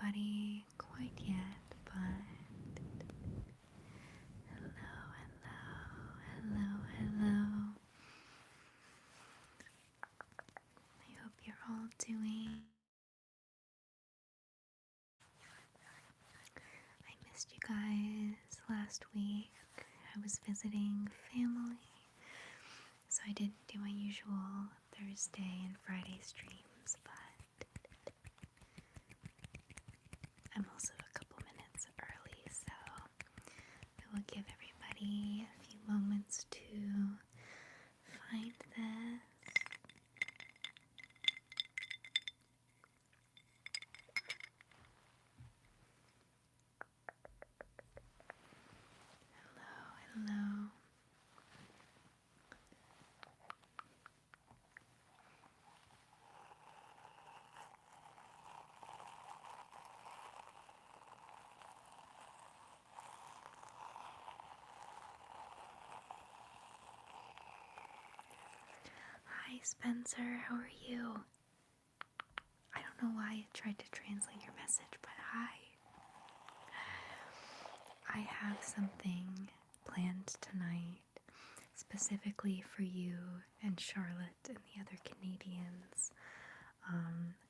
anybody quite yet, but hello, hello, hello, hello. I hope you're all doing. I missed you guys last week. I was visiting family, so I didn't do my usual Thursday and Friday streams, but I'm also a couple minutes early, so I will give everybody a few moments to find this. Hello, hello. Hi Spencer, how are you? I don't know why it tried to translate your message, but hi. I have something planned tonight specifically for you and Charlotte and the other Canadians.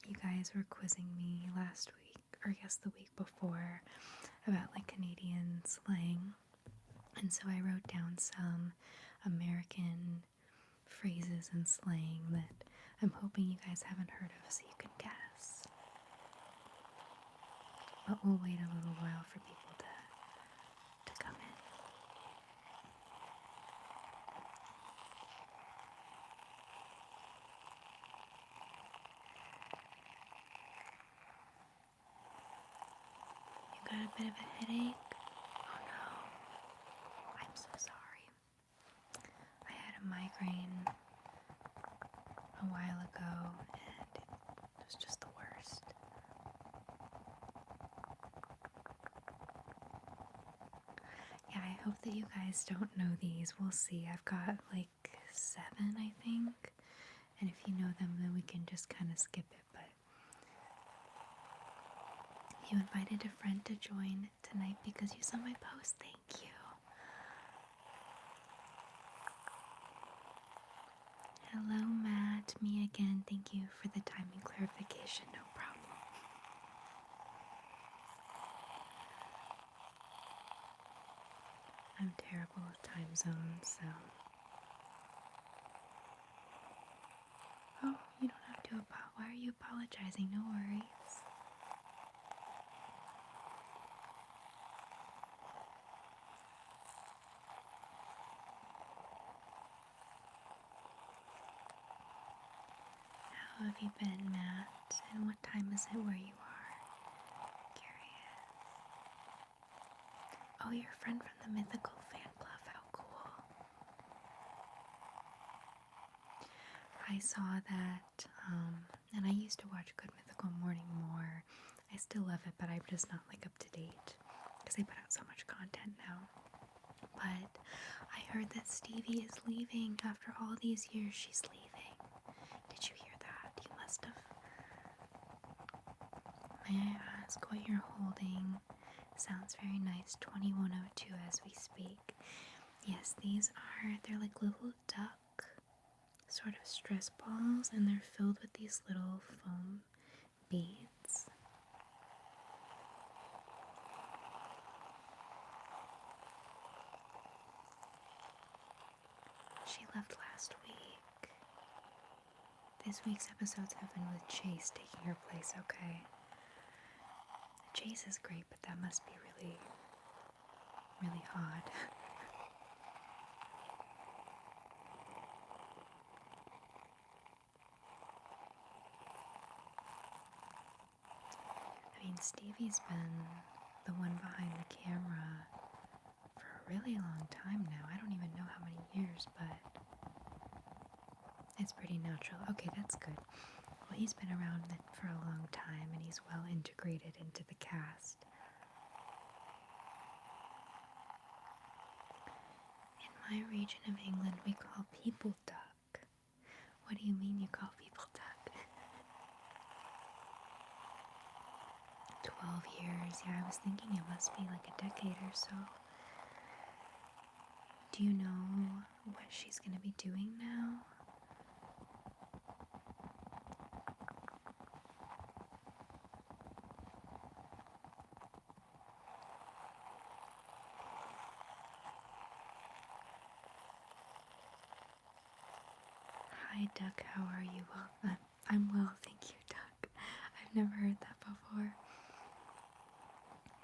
You guys were quizzing me last week, or I guess the week before, about like Canadian slang. And so I wrote down some American phrases and slang that I'm hoping you guys haven't heard of so you can guess. But we'll wait a little while for people to come in. You got a bit of a headache? Oh no. I'm so sorry. I had a migraine a while ago and it was just the worst. Yeah, I hope that you guys don't know these. We'll see. I've got like 7, I think. And if you know them, then we can just kind of skip it. But you invited a friend to join tonight because you saw my post. Thank you. Hello, Matt. Me again. Thank you for the timing clarification. No problem. I'm terrible with time zones, so. Oh, you don't have to apologize. Why are you apologizing? No worries. How have you been, Matt? And what time is it where you are? Curious. Oh, you're a friend from the Mythical fan club. How cool. I saw that, and I used to watch Good Mythical Morning more. I still love it, but I'm just not like up to date because they put out so much content now. But I heard that Stevie is leaving after all these years. She's leaving. Did you hear that? You must have. May I ask what you're holding? Sounds very nice. 2102 as we speak. Yes, they're like little duck sort of stress balls, and they're filled with these little foam beads. She left last week. This week's episodes have been with Chase taking her place, okay? Chase is great, but that must be really, really odd. I mean, Stevie's been the one behind the camera for a really long time now. I don't even know how many years, but it's pretty natural. Okay, that's good. Well, he's been around for a long time and he's well integrated into the cast. In my region of England, we call people duck. What do you mean you call people duck? 12 years. Yeah, I was thinking it must be like a decade or so. Do you know what she's going to be doing now? Hi, Duck. How are you? Well, I'm well, thank you, Duck. I've never heard that before.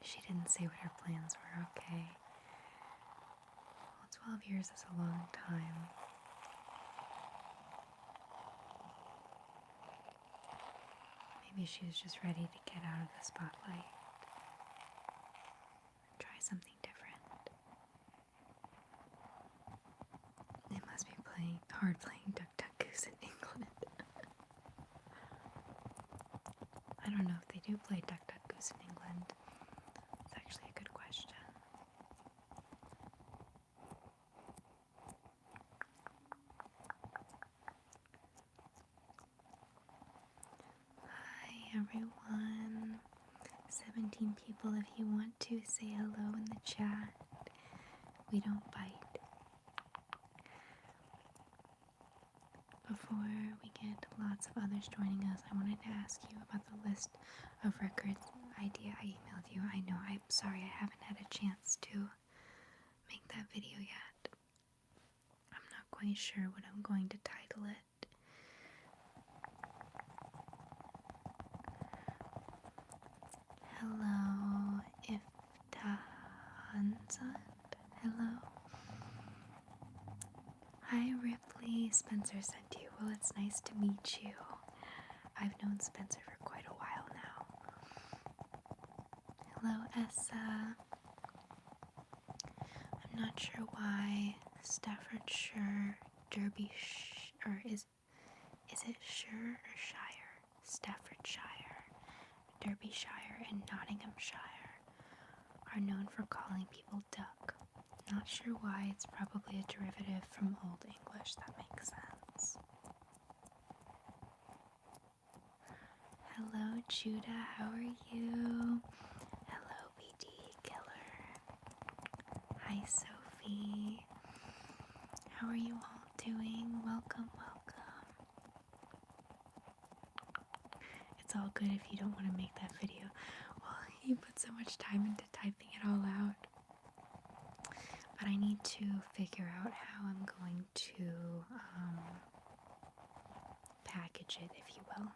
She didn't say what her plans were, okay. Well, 12 years is a long time. Maybe she was just ready to get out of the spotlight. Try something different. It must be hard playing Duck Duck Goose in England. I don't know if they do play Duck Duck Goose in England. It's actually a good question. Hi everyone. 17 people. If you want to, say hello in the chat. We don't bite. Before we get lots of others joining us, I wanted to ask you about the list of records idea I emailed you. I know, I'm sorry I haven't had a chance to make that video yet. I'm not quite sure what I'm going to title it. Hello, Iftahansat. Hello. Hi, Ripley. Spencer sent you. Well, it's nice to meet you. I've known Spencer for quite a while now. Hello, Essa. I'm not sure why Staffordshire, Derbyshire, is it Shire or Shire? Staffordshire, Derbyshire, and Nottinghamshire are known for calling people duck. Not sure why. It's probably a derivative from Old English. That makes sense. Hello, Judah. How are you? Hello, BD Killer. Hi, Sophie. How are you all doing? Welcome, welcome. It's all good if you don't want to make that video. Well, you put so much time into typing it all out. But I need to figure out how I'm going to package it, if you will.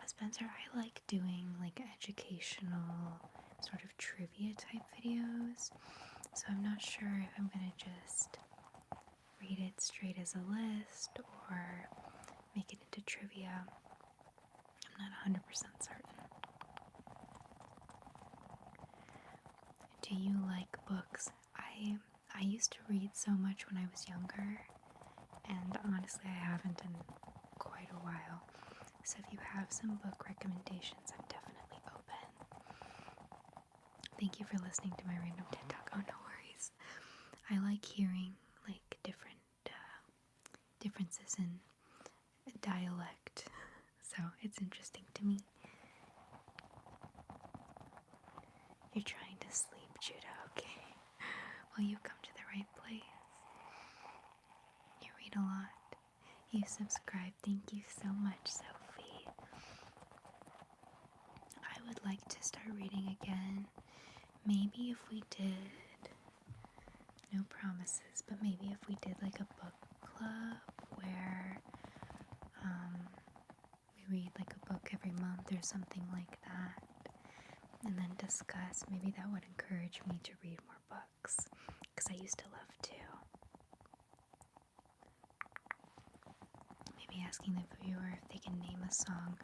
Spencer, I like doing like educational sort of trivia type videos, so I'm not sure if I'm gonna just read it straight as a list or make it into trivia. I'm not 100% certain. Do you like books? I used to read so much when I was younger, and honestly I haven't in quite a while. So if you have some book recommendations, I'm definitely open. Thank you for listening to my random TED Talk. Oh, no worries. I like hearing like differences in dialect, so it's interesting to me. You're trying to sleep, Judah. Okay. Well, you've come to the right place. You read a lot. You subscribe. Thank you so much, Sophie. I would like to start reading again. Maybe if we did, no promises, but maybe if we did like a book club where we read like a book every month or something like that, and then discuss, maybe that would encourage me to read more books, because I used to love to. Maybe asking the viewer if they can name a song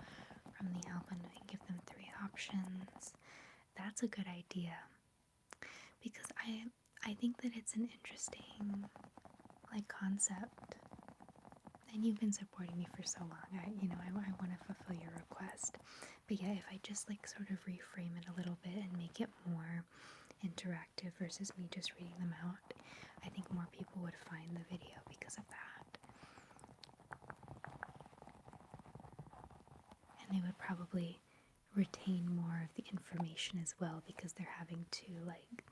from the album and give them 3 options. That's a good idea, because I think that it's an interesting like concept, and you've been supporting me for so long. I want to fulfill your request. But yeah, if I just like sort of reframe it a little bit and make it more interactive versus me just reading them out, I think more people would find the video because of that. they would probably retain more of the information as well because they're having to like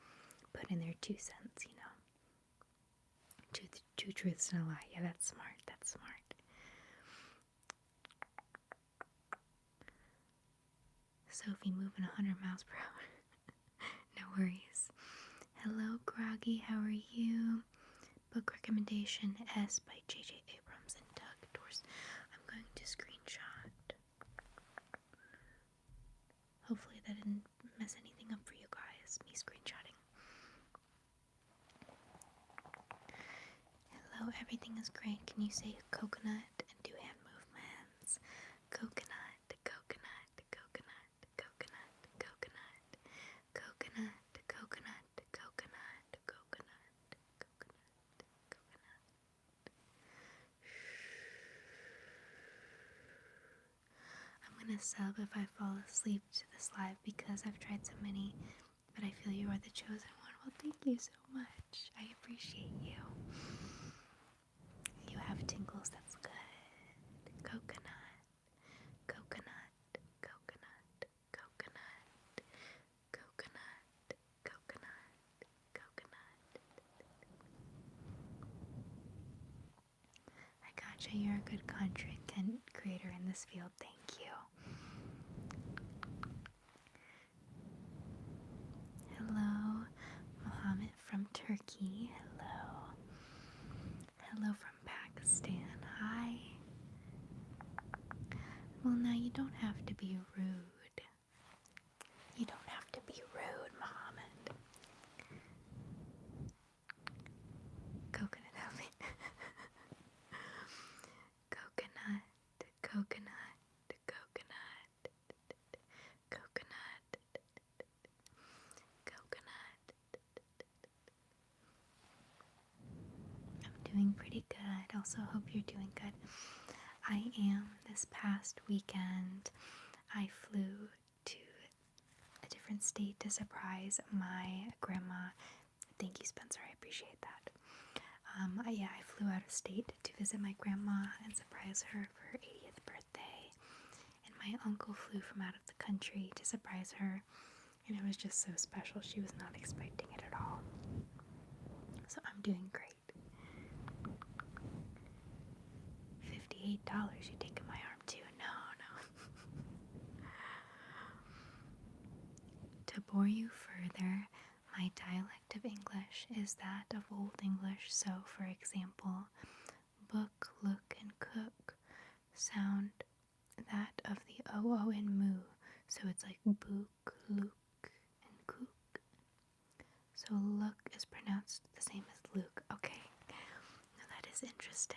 put in their 2 cents, you know. Two truths and a lie. Yeah, that's smart. That's smart. Sophie moving 100 miles per hour. No worries. Hello, Groggy. How are you? Book recommendation S by J.J. Abrams and Doug Dorse. I'm going to screenshot. Hopefully that didn't mess anything up for you guys, me screenshotting. Hello, everything is great. Can you say coconut and do hand movements? Coconut, coconut, coconut, coconut, coconut, coconut, coconut, coconut, coconut, coconut. I'm gonna sub if I fall asleep to this live because I've tried so many, but I feel you are the chosen one. Well, thank you so much. I appreciate you. You have tingles, that's good. Coconut, coconut, coconut, coconut, coconut, coconut, coconut. I gotcha, you're a good content creator in this field, thank you. Hello, Mohammed from Turkey, hello. Hello from Pakistan, hi. Well, now you don't have to be rude. You don't have to be rude, Mohammed. Coconut helmet. Coconut, coconut, coconut, coconut, coconut. I'm doing pretty good. Also hope you're doing good. I am. This past weekend, I flew to a different state to surprise my grandma. Thank you, Spencer. I appreciate that. I flew out of state to visit my grandma and surprise her for her 80th birthday. And my uncle flew from out of the country to surprise her. And it was just so special. She was not expecting it at all. So I'm doing great. $58. You taking my arm too? No. To bore you further, my dialect of English is that of Old English. So, for example, book, look, and cook sound that of the OO in moo. So it's like book, look, and cook. So look is pronounced the same as Luke. Okay, now that is interesting.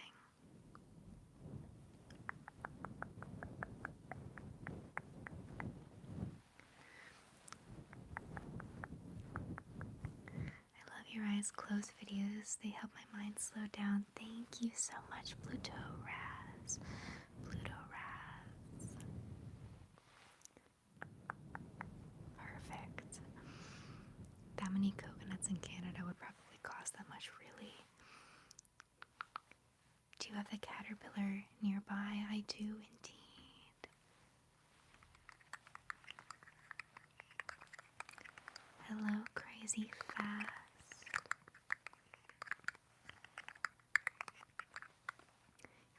I love your eyes closed videos. They help my mind slow down. Thank you so much, Pluto Raz. Pluto Raz. Perfect. That many coconuts in Canada would probably cost that much, really. Do you have a caterpillar nearby? I do indeed. Hello, Crazy Fast.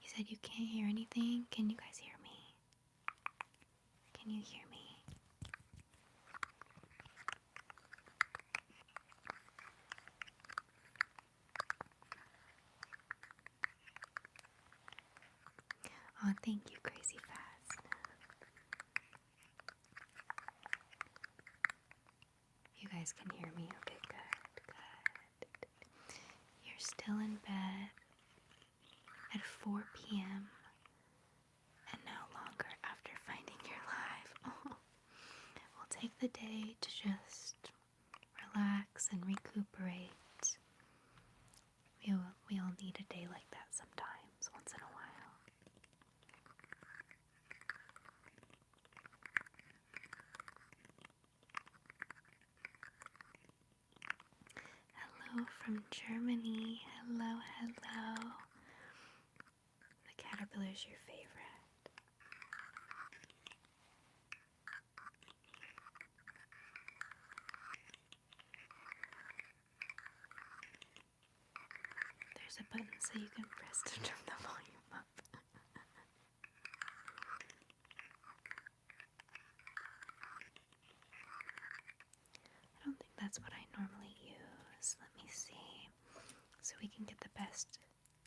You said you can't hear anything. Can you guys hear me? Can you hear me? Oh, thank you, Crazy Fast. You guys can hear me? Okay, good. You're still in bed at 4 p.m. and no longer after finding your life. Oh. We'll take the day to just relax and recuperate. We all need a day like that sometimes, once in a while. Hello from Germany. Hello. The caterpillar is your favorite. so you can press to turn the volume up. I don't think that's what I normally use. Let me see. So we can get the best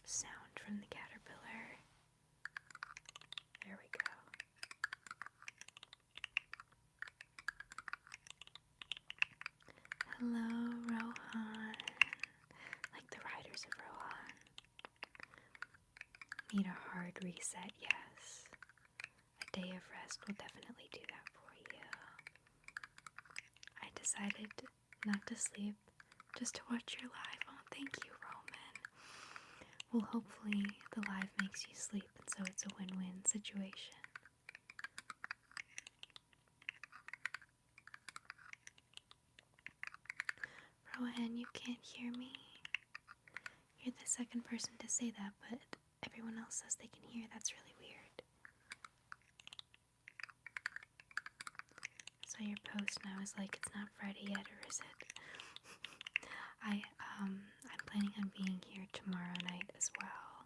sound from the caterpillar. There we go. Hello, Rohan. Like the riders of Rohan. Need a hard reset, yes. A day of rest will definitely do that for you. I decided not to sleep, just to watch your live. Oh, thank you, Roman. Well, hopefully the live makes you sleep, and so it's a win-win situation. Rohan, you can't hear me. You're the second person to say that, but everyone else says they can hear. That's really weird. I saw your post and I was like, it's not Friday yet, or is it? I'm planning on being here tomorrow night as well.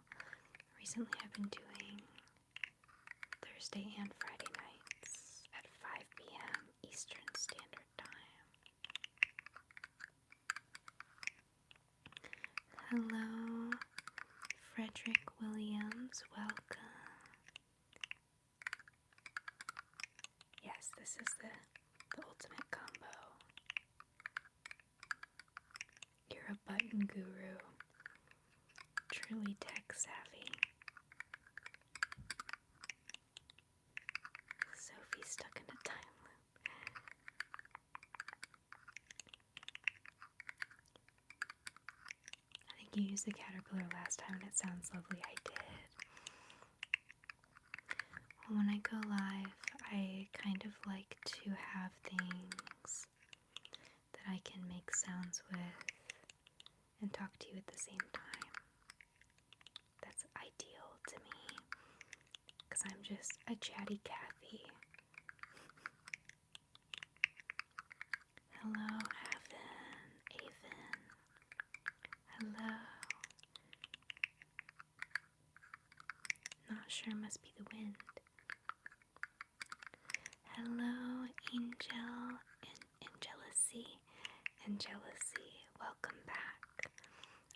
Recently I've been doing Thursday and Friday nights at 5 p.m. Eastern Standard Time. Hello, Frederick Williams, welcome. Yes, this is the ultimate combo. You're a button guru, truly tech savvy. Sophie's stuck in a time loop. I think you used the caterpillar last time and it sounds lovely. I did. Well, when I go live, I kind of like to have things that I can make sounds with and talk to you at the same time. That's ideal to me, because I'm just a chatty Cathy. Hello, Avon. Hello. Not sure, must be the wind. Hello, Angel and Angelicy, welcome back.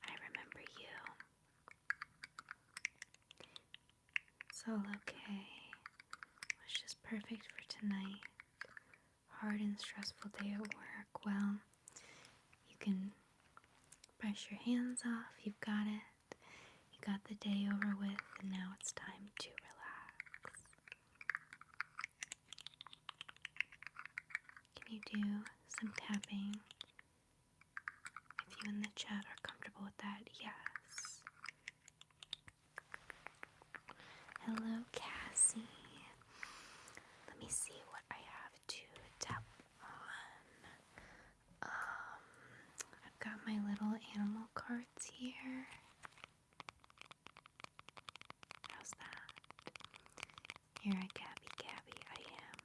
I remember you. It's all okay. It was just perfect for tonight. Hard and stressful day at work. Well, you can brush your hands off. You've got it. You got the day over with, and now it's time to relax. Can you do some tapping? If you in the chat are comfortable with that, yes. Hello, Cassie. Let me see what I have to tap on. I've got my little animal cards here. How's that? You're a Gabby. I am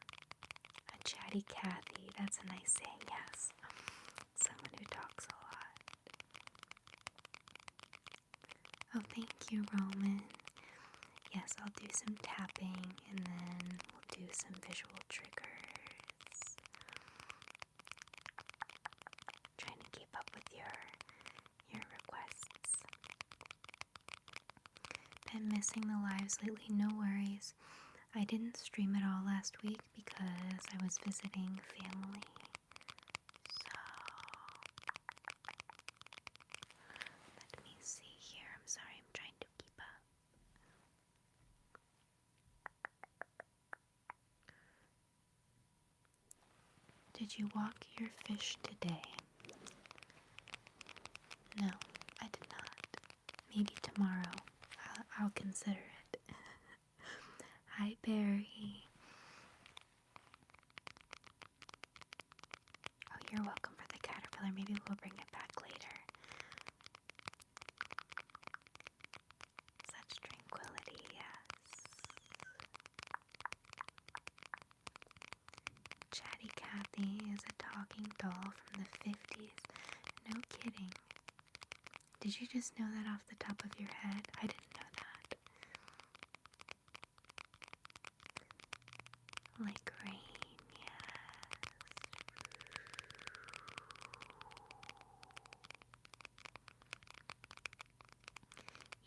a chatty Cathy. That's a nice saying, yes. Someone who talks a lot. Oh, thank you, Roman. Yes, I'll do some tapping and then we'll do some visual triggers. Trying to keep up with your requests. Been missing the lives lately, no worries. I didn't stream at all last week because I was visiting family. So, let me see here. I'm sorry, I'm trying to keep up. Did you walk your fish today? No, I did not. Maybe tomorrow. I'll consider it. Hi, Barry. Oh, you're welcome for the caterpillar. Maybe we'll bring it back later. Such tranquility, yes. Chatty Cathy is a talking doll from the 50s. No kidding. Did you just know that off the top of your head? I didn't know that. Like rain, yes.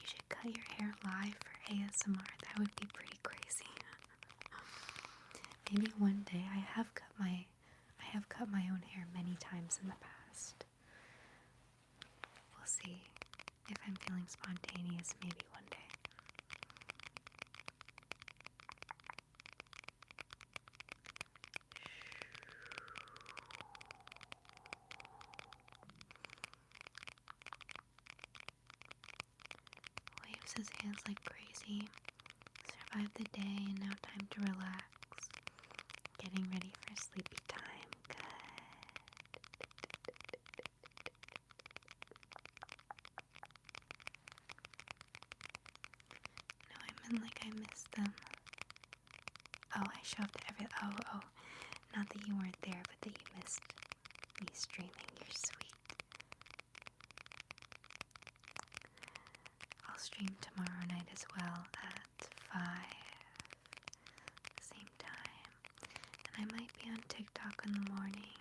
You should cut your hair live for ASMR. That would be pretty crazy. Maybe one day. I have cut my own hair many times in the past. We'll see if I'm feeling spontaneous maybe one day. Waves his hands like crazy. Survived the day and now time to relax. Getting ready for sleepy time. Good. No, I meant like I missed them. Oh, I shoved oh. Not that you weren't there, but that you missed me streaming. You're sweet. I'll stream tomorrow night as well at 5. Same time. And I might be on TikTok in the morning.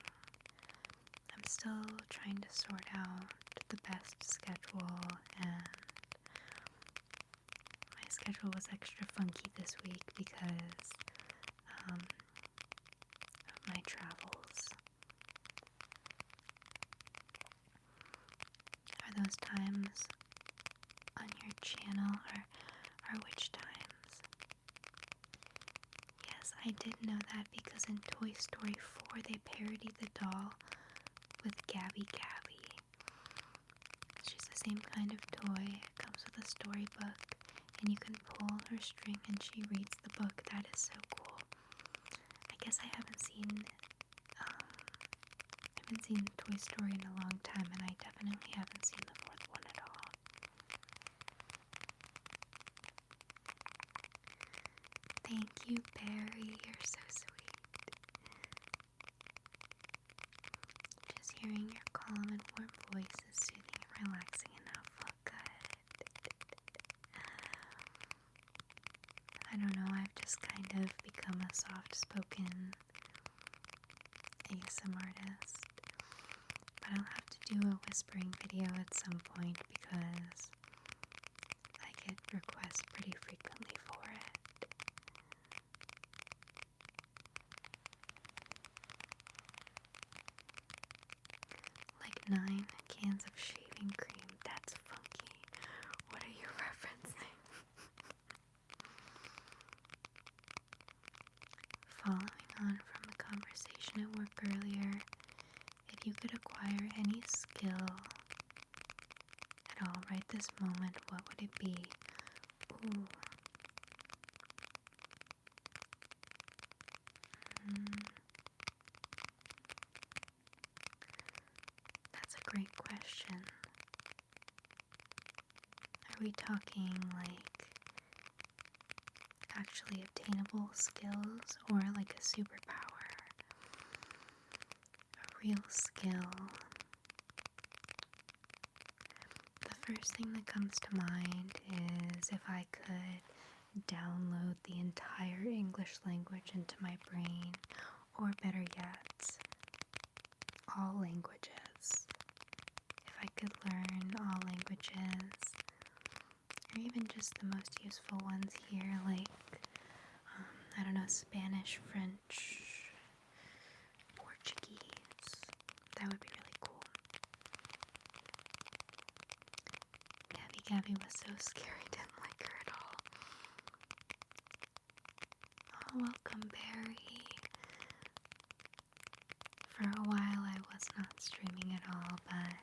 I'm still trying to sort out the best schedule, and my schedule was extra funky this week because of my travels. Are those times on your channel, or which times? Yes, I did know that because in Toy Story 4 they parodied the doll with Gabby Gabby. She's the same kind of toy. It comes with a storybook, and you can pull her string and she reads the book. That is so cool. I guess I haven't seen Toy Story in a long time, and I definitely haven't seen the 4th one at all. Thank you, Barry. You're so sweet. Just hearing your calm and warm voice is soothing and relaxing enough. Oh, good. I don't know, I've just kind of become a soft-spoken ASMR artist. But I'll have to do a whispering video at some point because I get requests pretty frequently for it. Like 9 cans of shaving cream. That's funky. What are you referencing? Following on from the conversation at work earlier, if you could acquire any skill at all right this moment, what would it be? Ooh. That's a great question. Are we talking like actually obtainable skills, or like a superpower? A real skill. The first thing that comes to mind is if I could download the entire English language into my brain, or better yet, all languages. If I could learn all languages, or even just the most useful ones here, like, I don't know, Spanish, French, Portuguese. That would be really cool. Gabby was so scary, didn't like her at all. Oh, welcome, Barry. For a while I was not streaming at all, but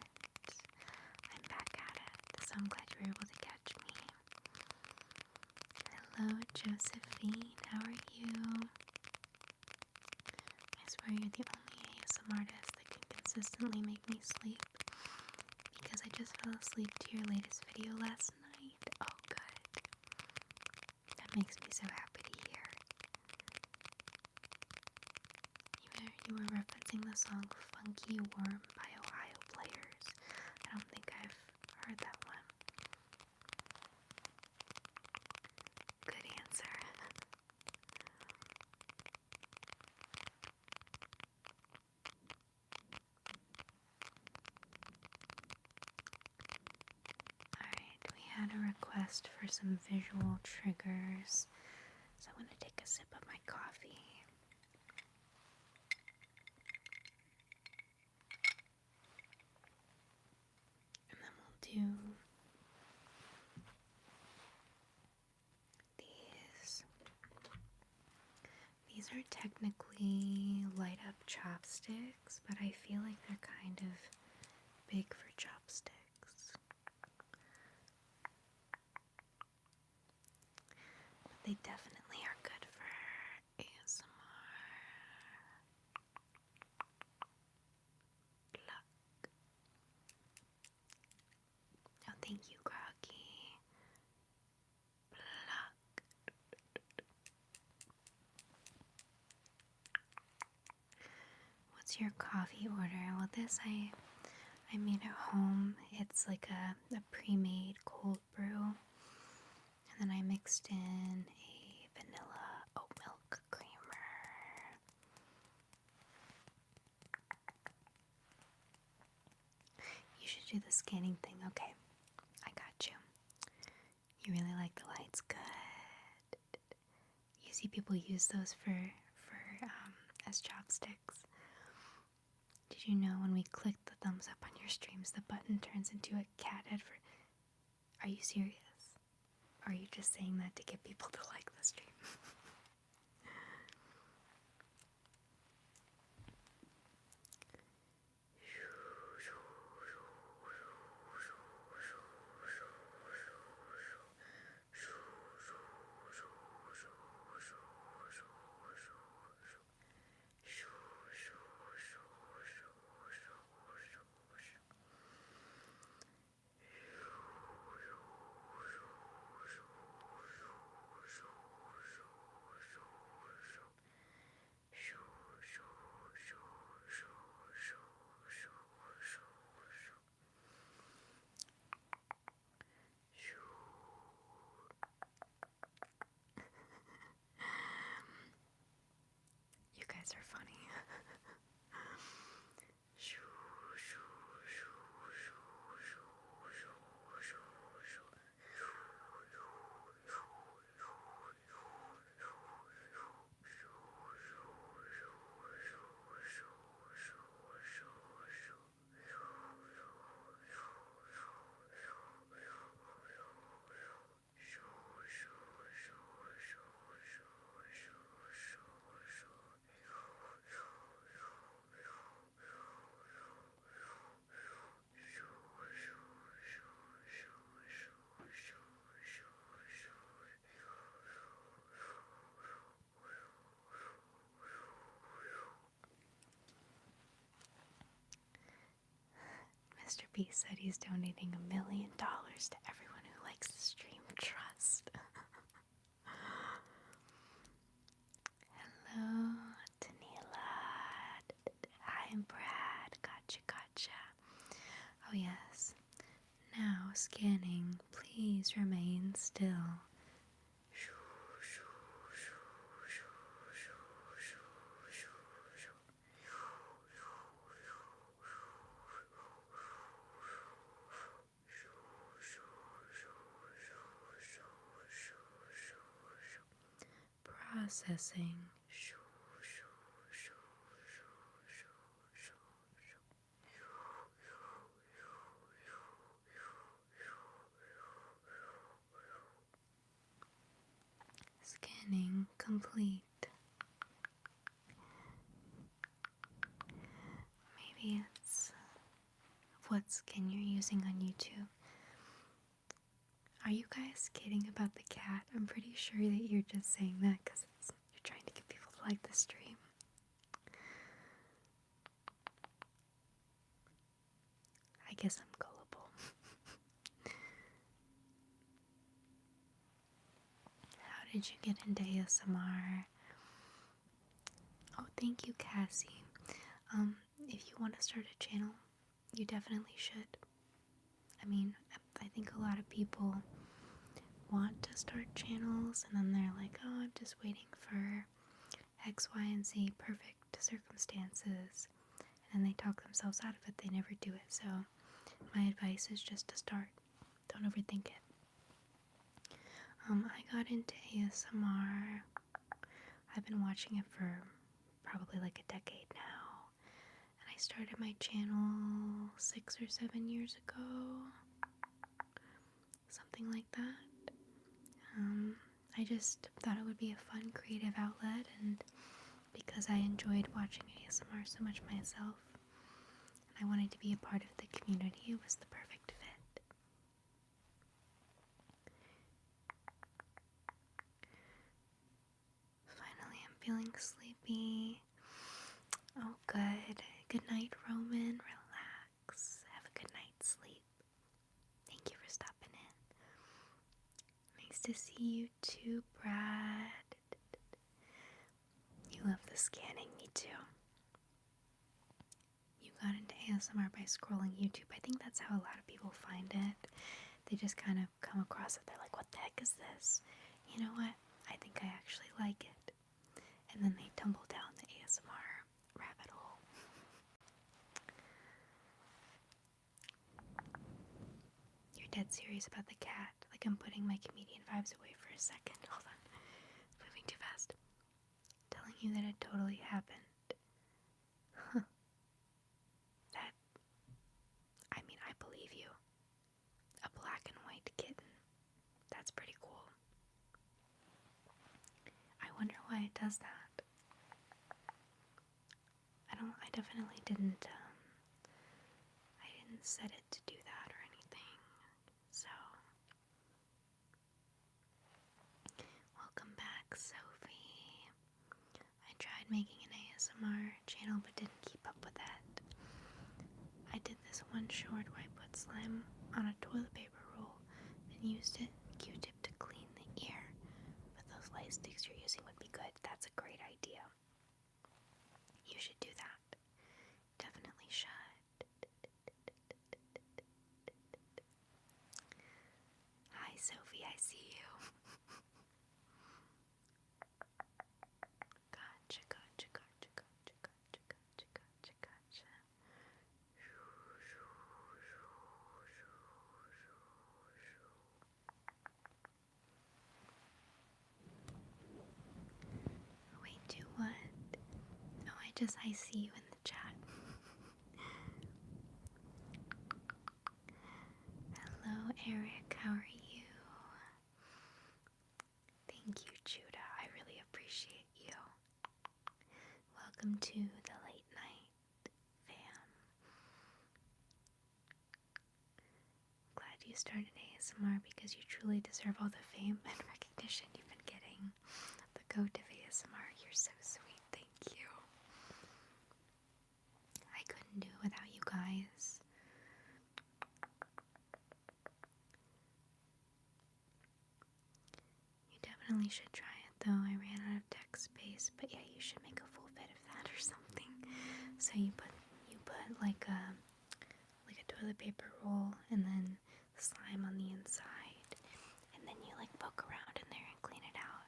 I'm back at it, so I'm glad you were able to catch me. Hello, Josephine. How are you? I swear you're the only ASMR artist that can consistently make me sleep, because I just fell asleep to your latest video last night. Oh, good. That makes me so happy to hear. You were referencing the song Funky Worm by Ohio Players. I don't think I've heard that request for some visual triggers. So I'm going to take a sip of my coffee. And then we'll do these. These are technically light up chopsticks, but I feel like they're kind of big for chopsticks. But they definitely are good for ASMR. Pluck. Oh, thank you, Groggy. Pluck. What's your coffee order? Well, this I made at home. It's like a pre-made cold brew. And then I mixed in a vanilla oat milk creamer. You should do the scanning thing. Okay, I got you. You really like the lights. Good. You see people use those for as chopsticks. Did you know when we click the thumbs up on your streams, the button turns into a cat head for... Are you serious? Or are you just saying that to get people to like the stream? You guys are funny. Mr. B said he's donating $1 million to everyone who likes the stream. Trust. Hello, Danila. I'm Brad. Gotcha. Oh yes. Now scanning. Please remain still. Processing. Scanning complete. Maybe it's what skin you're using on YouTube. Are you guys kidding about the cat? I'm pretty sure that you're just saying that because you're trying to get people to like the stream. I guess I'm gullible. How did you get into ASMR? Oh, thank you, Cassie. If you want to start a channel, you definitely should. I mean, I think a lot of people want to start channels and then they're like, oh, I'm just waiting for X, Y, and Z perfect circumstances. And then they talk themselves out of it. They never do it. So my advice is just to start. Don't overthink it. I got into ASMR. I've been watching it for probably like a decade now. And I started my channel 6 or 7 years ago. Something like that. I just thought it would be a fun creative outlet, and because I enjoyed watching ASMR so much myself, and I wanted to be a part of the community, it was the perfect fit. Finally, I'm feeling sleepy. Oh, good. Good night, Roman. Relax. Have a good night's sleep. Thank you for stopping in. Nice to see you too, Brad. You love the scanning, me too. You got into ASMR by scrolling YouTube. I think that's how a lot of people find it. They just kind of come across it. They're like, what the heck is this? You know what? I think I actually like it. And then they tumble down the ASMR rabbit hole. You're dead serious about the cat. Like, I'm putting my comedian vibes away for a second. Hold on. It's moving too fast. Telling you that it totally happened. Huh. That, I mean, I believe you. A black and white kitten. That's pretty cool. I wonder why it does that. I definitely didn't set it to do that or anything. So, welcome back, Sophie. I tried making an ASMR channel but didn't keep up with it. I did this one short where I put slime on a toilet paper roll and used it Q-tip to clean the ear. But those light sticks you're using would be good. That's a great idea. You should do that. Definitely should. Hi, Sophie, I see you. Gotcha, gotcha, gotcha, gotcha, gotcha, gotcha, gotcha, gotcha. Wait, do what? Oh, I see you in the chat. Hello, Eric, how are you? Thank you, Judah, I really appreciate you. Welcome to the late night fam. Glad you started ASMR because you truly deserve all the fame and recognition you've been getting. The goat of ASMR, you're so sweet, thank you. I couldn't do it without you guys. You definitely should try it though. I ran out of text space, but yeah, you should make a full bit of that or something. So you put like a toilet paper roll and then slime on the inside, and then you like poke around in there and clean it out.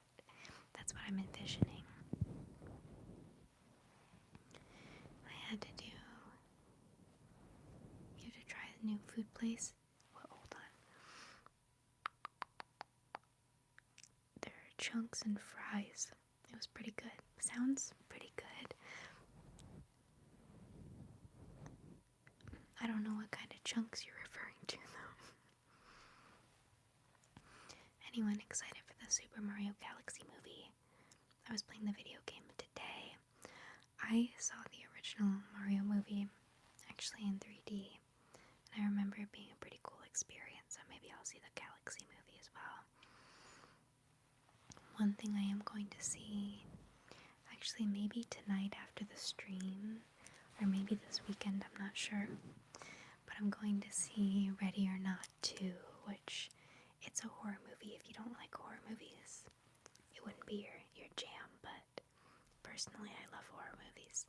That's what I'm envisioning. You had to try the new food place. Well, hold on. There are chunks and fries. It was pretty good. Sounds pretty good. I don't know what kind of chunks you're referring to though. Anyone excited for the Super Mario Galaxy movie? I was playing the video game today. I saw the original Mario movie actually in 3D, and I remember it being a pretty cool experience, so maybe I'll see the Galaxy movie as well. One thing I am going to see, actually maybe tonight after the stream, or maybe this weekend, I'm not sure, but I'm going to see Ready or Not 2, which it's a horror movie. If you don't like horror movies, it wouldn't be your jam, but personally I love horror movies.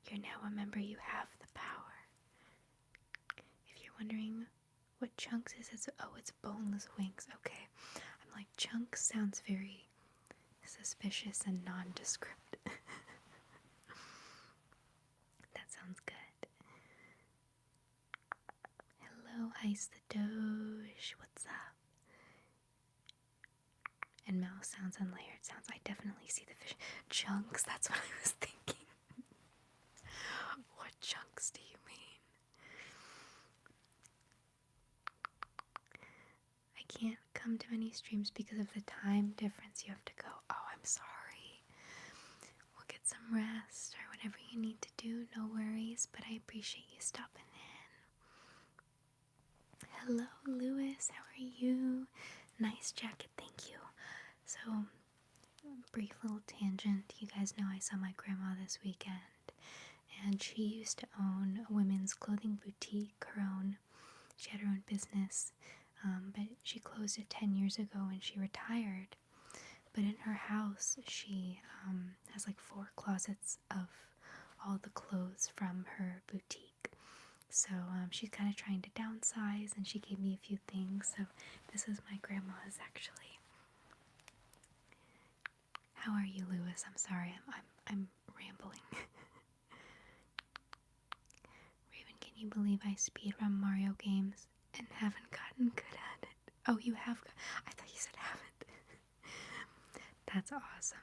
You're now a member, you have the power. If you're wondering what chunks is, it's boneless wings. Okay, I'm like, chunks sounds very suspicious and nondescript. That sounds good. Hello, Ice the Doge. and mouse sounds and layered sounds. I definitely see the fish. Chunks, that's what I was thinking. What chunks do you mean? I can't come to any streams because of the time difference. You have to go. Oh, I'm sorry. We'll get some rest or whatever you need to do. No worries, but I appreciate you stopping in. Hello, Lewis. How are you? Nice jacket. Thank you. So, brief little tangent. You guys know I saw my grandma this weekend, and she used to own a women's clothing boutique, her own. She had her own business, but she closed it 10 years ago when she retired. But in her house, she has like 4 closets of all the clothes from her boutique. So she's kind of trying to downsize, and she gave me a few things. So this is my grandma's, actually. How are you, Lewis? I'm sorry, I'm rambling. Raven, can you believe I speedrun Mario games and haven't gotten good at it? Oh, you have? I thought you said haven't. That's awesome.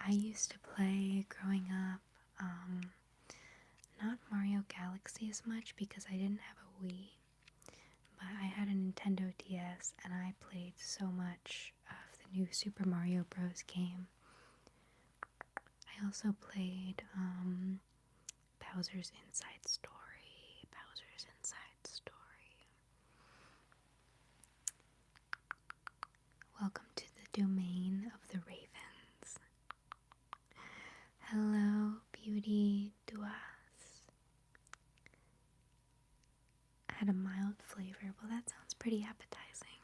I used to play growing up, not Mario Galaxy as much because I didn't have a Wii, but I had a Nintendo DS and I played so much of the new Super Mario Bros. Game. I also played Bowser's Inside Story. Welcome to the domain of the ravens. Hello, Beauty Duas. Had a mild flavor. Well, that sounds pretty appetizing.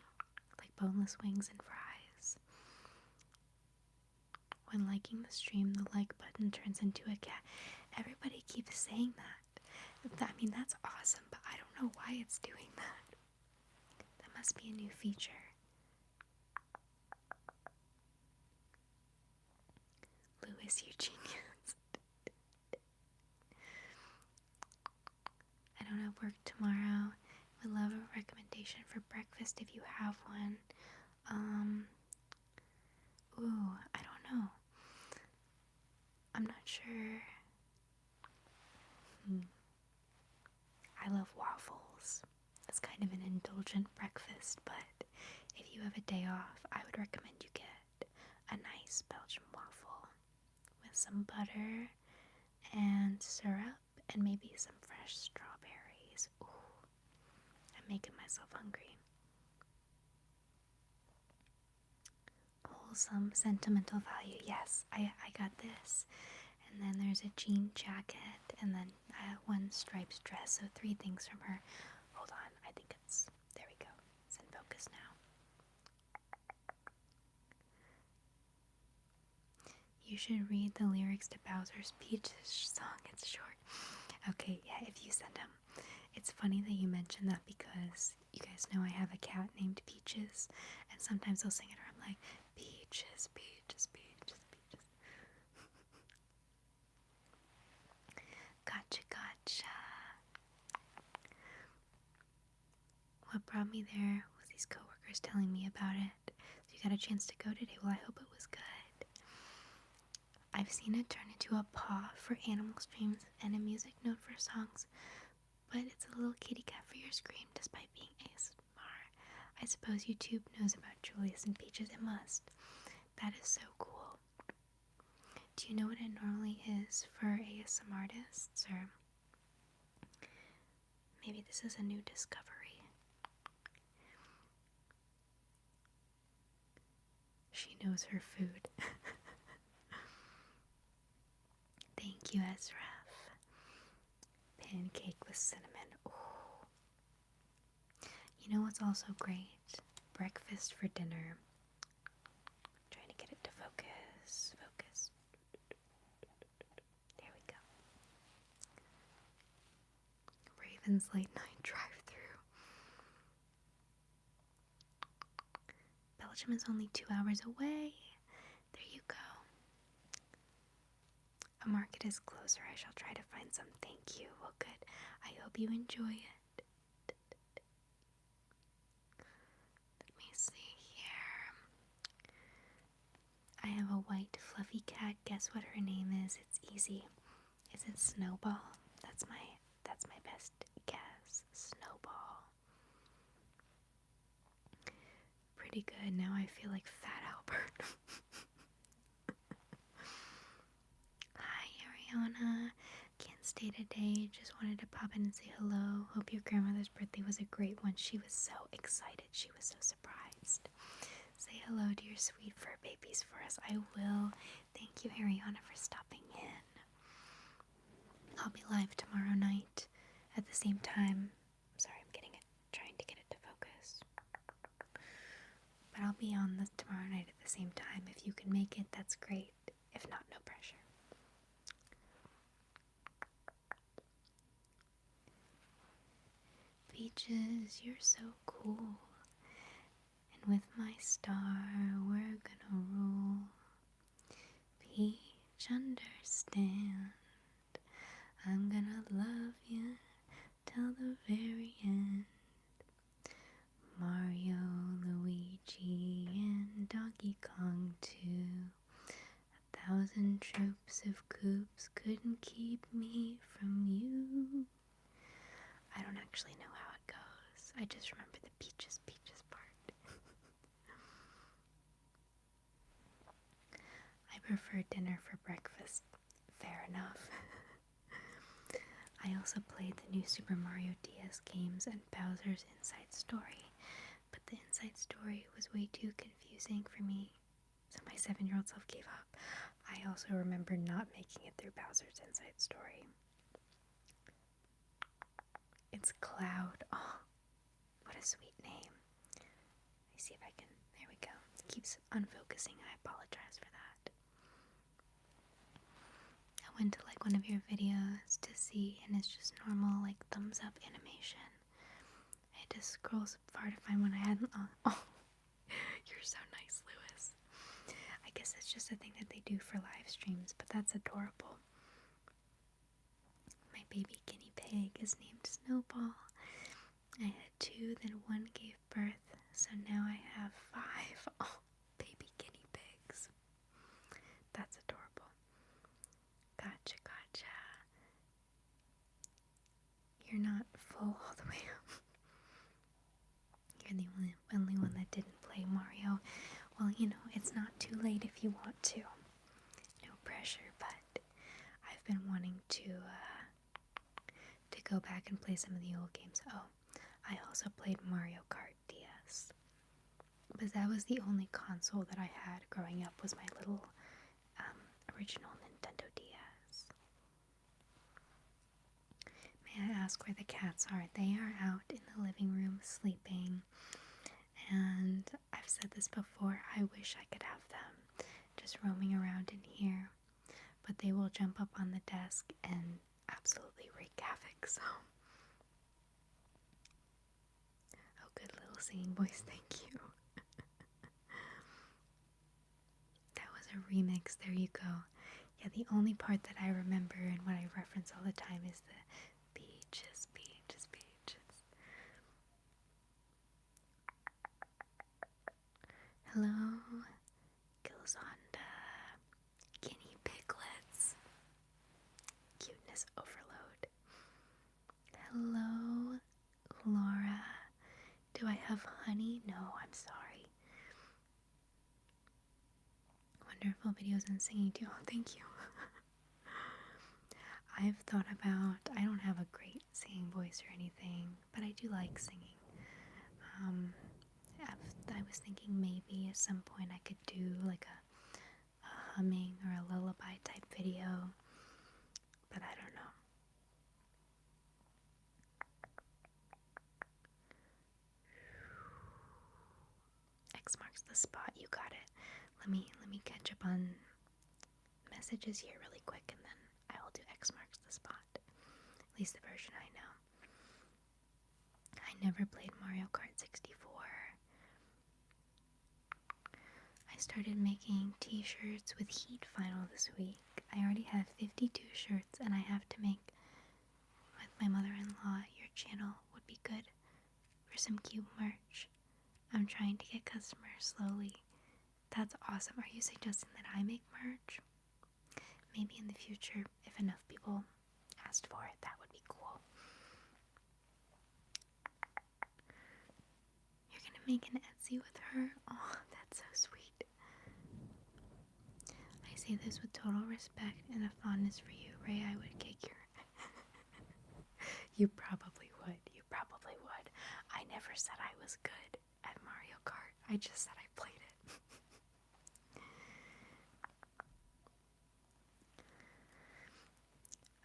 Like boneless wings and fries. When liking the stream, the like button turns into a cat. Everybody keeps saying that. I mean, that's awesome, but I don't know why it's doing that. That must be a new feature. Lewis, you genius. I don't have work tomorrow. Would love a recommendation for breakfast if you have one. I don't know. I'm not sure. I love waffles. It's kind of an indulgent breakfast, but if you have a day off, I would recommend you get a nice Belgian waffle with some butter and syrup and maybe some fresh strawberries. Ooh, I'm making myself hungry. Wholesome, sentimental value. Yes, I got this. And then there's a jean jacket, and then one striped dress. So 3 things from her. Hold on, I think it's, there we go. It's in focus now. You should read the lyrics to Bowser's Peach song. It's short. Okay, yeah, if you send them. It's funny that you mentioned that because you guys know I have a cat named Peaches, and sometimes I'll sing it, or I'm like, Peaches, Peaches, Peaches, Peaches. Gotcha, gotcha. What brought me there was these coworkers telling me about it. So you got a chance to go today. Well, I hope it was good. I've seen it turn into a paw for animal streams and a music note for songs, but it's a little kitty cat for your screen despite being ASMR. I suppose YouTube knows about Julius and Peaches. It must. That is so cool. Do you know what it normally is for ASMR artists, or maybe this is a new discovery? She knows her food. Thank you, Ezraf. Pancake with cinnamon. Ooh. You know what's also great? Breakfast for dinner. Trying to get it to focus. Focus. There we go. Raven's late night drive-thru. Belgium is only 2 hours away. There you go. A market is closer. I shall try to find some. Thank you. Well, good. I hope you enjoy it. Let me see here. fluffy cat. Guess what her name is? It's easy. Is it Snowball? That's my best guess. Snowball. Pretty good. Now I feel like Fat Albert. Hi, Ariana. Can't stay today. Just wanted to pop in and say hello. Hope your grandmother's birthday was a great one. She was so excited. She was so surprised. Say hello to your sweet fur babies for us. I will. Thank you, Ariana, for stopping in. I'll be live tomorrow night at the same time. I'm sorry, I'm trying to get it to focus. But I'll be on this tomorrow night at the same time. If you can make it, that's great. If not, no pressure. Peaches, you're so cool. And with my star, we're gonna rule. Peach, understand. I'm gonna love you till the very end. Mario, Luigi, and Donkey Kong too. 1,000 troops of Koops couldn't keep me from you. I don't actually know how it goes. I just remember the peaches part. I prefer dinner for breakfast. Fair enough. I also played the new Super Mario DS games and Bowser's Inside Story, but the Inside Story was way too confusing for me, so my 7-year-old self gave up. I also remember not making it through Bowser's Inside Story. It's Cloud. Oh, what a sweet name. Let me see if I can. There we go. It keeps unfocusing. I apologize for that. I went to like one of your videos to see, and it's just normal, like thumbs up animation. I had to scroll so far to find one I hadn't on. Oh, you're so nice, Lewis. I guess it's just a thing that they do for live streams, but that's adorable. My baby guinea pig is named Snowball. I had 2, then 1 gave birth, so now I have 5. Oh, baby guinea pigs. That's adorable. Gotcha. You're not full all the way up. You're the only one that didn't play Mario. Well, it's not too late if you want to. No pressure, but I've been wanting to go back and play some of the old games. Oh, I also played Mario Kart DS. Because that was the only console that I had growing up, was my little original Nintendo DS. May I ask where the cats are? They are out in the living room sleeping. And I've said this before, I wish I could have them just roaming around in here. But they will jump up on the desk and absolutely wreak havoc, so. Oh, good little singing voice, thank you. That was a remix, there you go. Yeah, the only part that I remember and what I reference all the time is the beaches. Hello, Gilzonda, guinea piglets, cuteness overload. Hello, Laura. Do I have honey? No, I'm sorry. Wonderful videos and singing too. Oh, thank you. I've thought about, I don't have a great singing voice or anything, but I do like singing. I was thinking maybe at some point I could do like a humming or a lullaby type video, but I don't know. X marks the spot, you got it. Let me catch up on messages here really quick, and then I will do X marks the spot. At least the version I know. I never played Mario Kart 64. I started making t-shirts with Heat Final this week. I already have 52 shirts, and I have to make with my mother-in-law. Your channel would be good for some cute merch. I'm trying to get customers slowly. That's awesome. Are you suggesting that I make merch? Maybe in the future, if enough people asked for it, that would be cool. You're gonna make an Etsy with her? Oh, that's so sweet. I say this with total respect and a fondness for you, Ray. I would kick your... You probably would. You probably would. I never said I was good at Mario Kart. I just said I played it.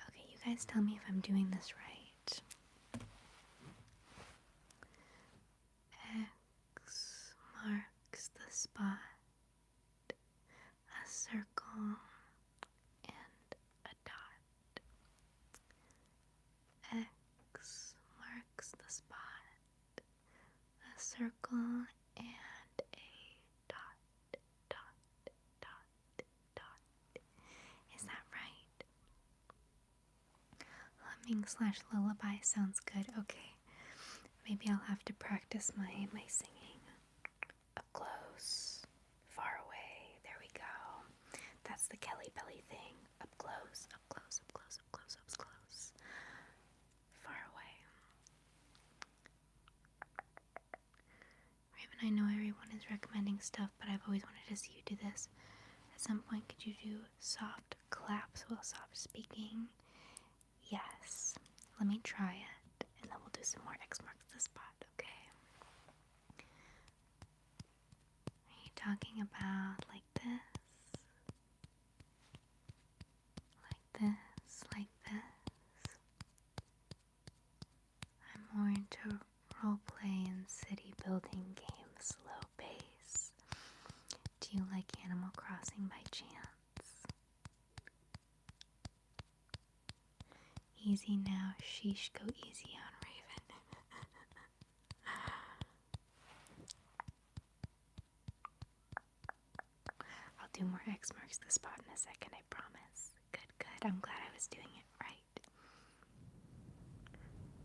Okay, you guys tell me if I'm doing this right. X marks the spot. A circle and a dot. X marks the spot. A circle and a dot, dot, dot, dot. Is that right? Humming/lullaby sounds good. Okay. Maybe I'll have to practice my singing. Up close, far away. There we go. That's the Kelly Belly thing. Up close, up close, up close, up close, up close. Far away. Raven, I know everyone is recommending stuff, but I've always wanted to see you do this. At some point, could you do soft claps while soft speaking? Yes. Let me try it, and then we'll do some more X marks the spot, okay? Are you talking about like this? Like this? Like this? I'm more into roleplay and city building games, slow pace. Do you like Animal Crossing by chance? Easy now, sheesh, go easy on Raven. I'll do more X marks the spot in a second, I promise. Good, good. I'm glad I was doing it right.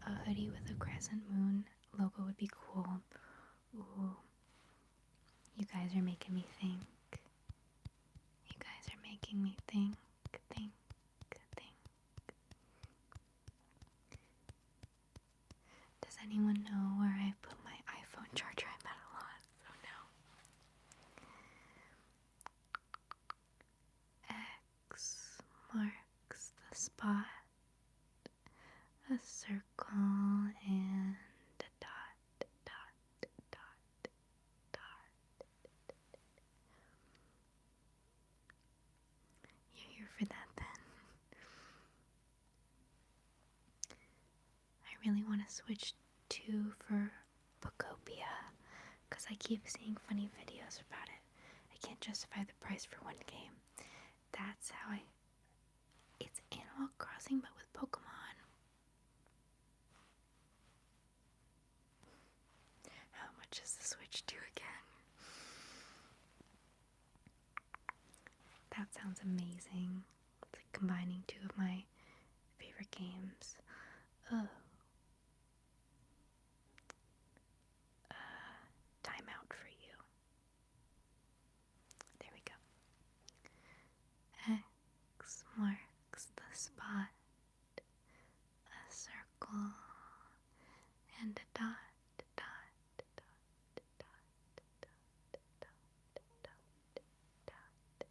A hoodie with a crescent moon logo would be cool. Ooh. You guys are making me think. You guys are making me think. Does anyone know where I put my iPhone charger? I'm at a loss. Oh no. X marks the spot. A circle and a dot, dot, dot, dot. You're here for that then. I really want to switch to for Bookopia because I keep seeing funny videos about it. I can't justify the price for one game. That's how it's Animal Crossing but with Pokemon. How much does the Switch do again? That sounds amazing. It's like combining two of my favorite games. Time out for you. There we go. X marks the spot. A circle and a dot, dot, dot, dot, dot, dot, dot, dot.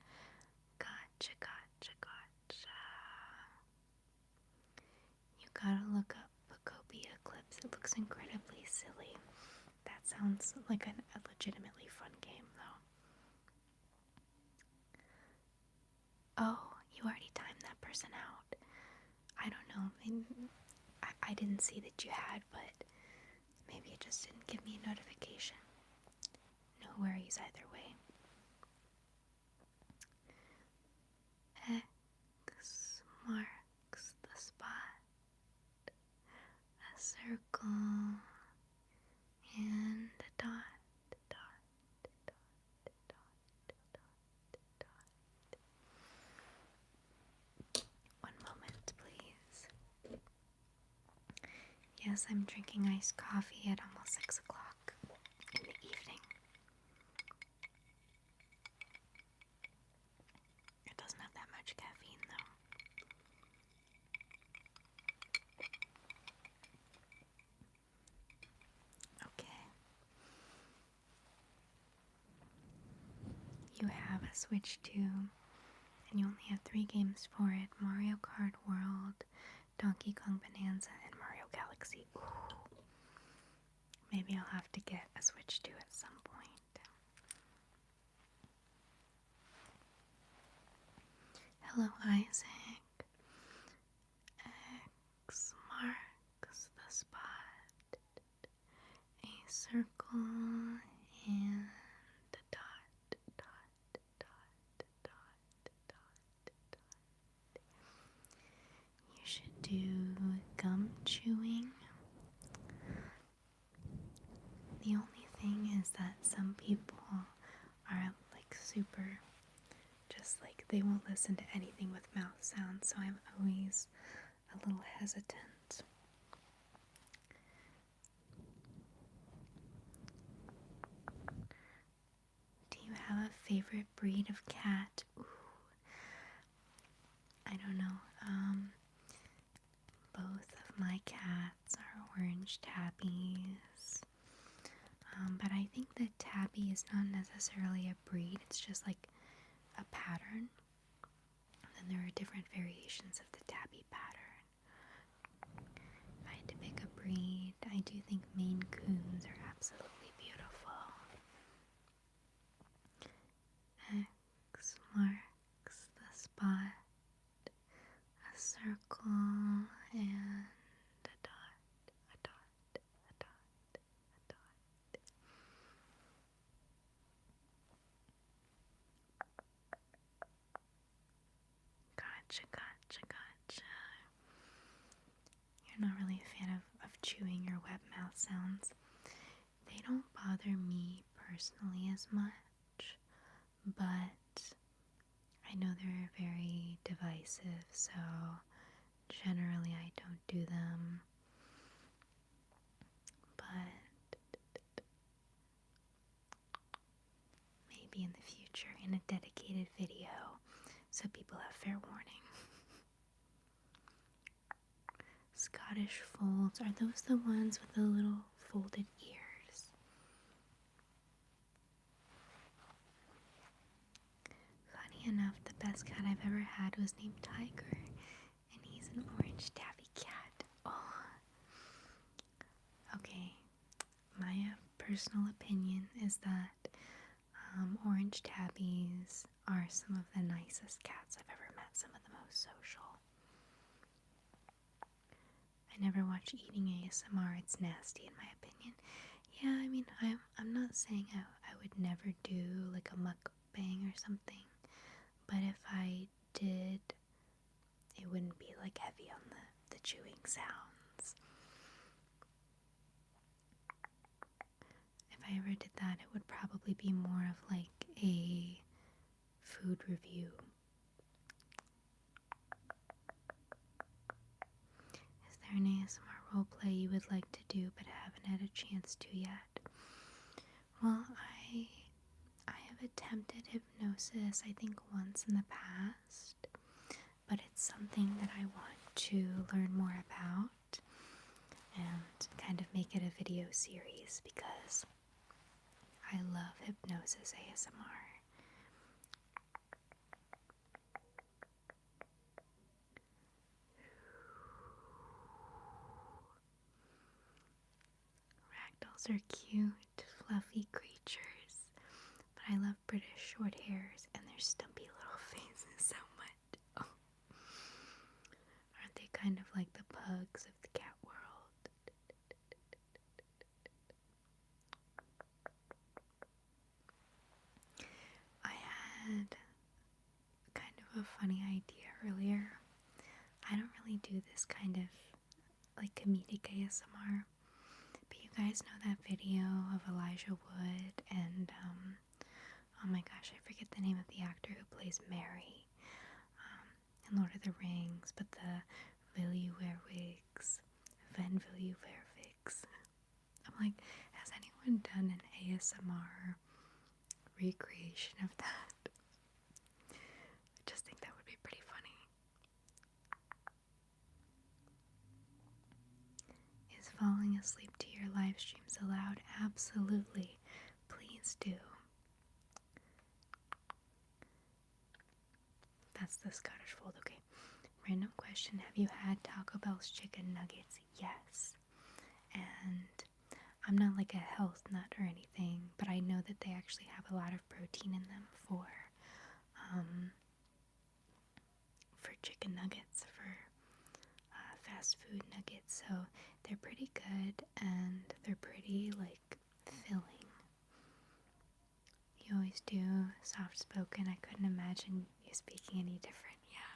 Gotcha, gotcha, gotcha. You gotta look up Bookopia clips. It looks incredibly silly. That sounds like a legitimately fun game, though. Oh, you already timed that person out. I don't know. Maybe, I didn't see that you had, but maybe it just didn't give me a notification. No worries either way. X marks the spot. A circle and a dot, dot, dot, dot, dot, dot. One moment, please. Yes, I'm drinking iced coffee at almost 6 o'clock in the evening. to switch to, and you only have 3 games for it: Mario Kart World, Donkey Kong Bonanza, and Mario Galaxy. Ooh. Maybe I'll have to get a Switch 2 at some point. Hello, Isaac. X marks the spot. A circle and a dot, dot, dot, dot, dot, dot. You should do gum chewing. The only thing is that some people are like super, just like they won't listen to anything with mouth sounds, so I'm always a little hesitant. Do you have a favorite breed of cat? Ooh. I don't know. Both of my cats are orange tabbies. But I think that tabby is not necessarily a breed, it's just like a pattern. And then there are different variations of the tabby pattern. If I had to pick a breed, I do think Maine Coons are absolutely beautiful. X marks the spot. A circle and a dot, a dot, a dot, a dot. Gotcha, gotcha, gotcha. You're not really a fan of chewing or wet mouth sounds. They don't bother me personally as much, but I know they're very divisive, so generally I don't do them. But maybe in the future in a dedicated video so people have fair warning. Scottish folds, are those the ones with the little folded ears? Funny enough, the best cat I've ever had was named Tiger, and he's an orange tabby cat. Oh. Okay, my personal opinion is that orange tabbies are some of the nicest cats I've ever met, some of the most social. I never watch eating ASMR, it's nasty in my opinion. Yeah, I mean, I'm not saying I would never do like a mukbang or something, but if I did, it wouldn't be like heavy on the chewing sounds. If I ever did that, it would probably be more of like a food review. Is there an ASMR roleplay you would like to do but haven't had a chance to yet? Well, I have attempted hypnosis, I think once in the past, but it's something that I want to learn more about and kind of make it a video series because I love hypnosis ASMR. Ragdolls are cute, fluffy creatures, but I love British short hairs and their stumpy little faces so much. Oh. Aren't they kind of like the pugs of the cat world? I had kind of a funny idea earlier. I don't really do this kind of like comedic ASMR, but you guys know that video of Elijah Wood and oh my gosh, I forget the name of the actor who plays Mary in Lord of the Rings, but the Will You Wear Wigs, Ven Will You Wear Wigs. I'm like, has anyone done an ASMR recreation of that? I just think that would be pretty funny. Is falling asleep to your live streams allowed? Absolutely. Please do. random question. Have you had Taco Bell's chicken nuggets? Yes. And I'm not like a health nut or anything, but I know that they actually have a lot of protein in them for chicken nuggets, for fast food nuggets. So they're pretty good and they're pretty like filling. You always do soft spoken. I couldn't imagine you speaking any different. Yeah.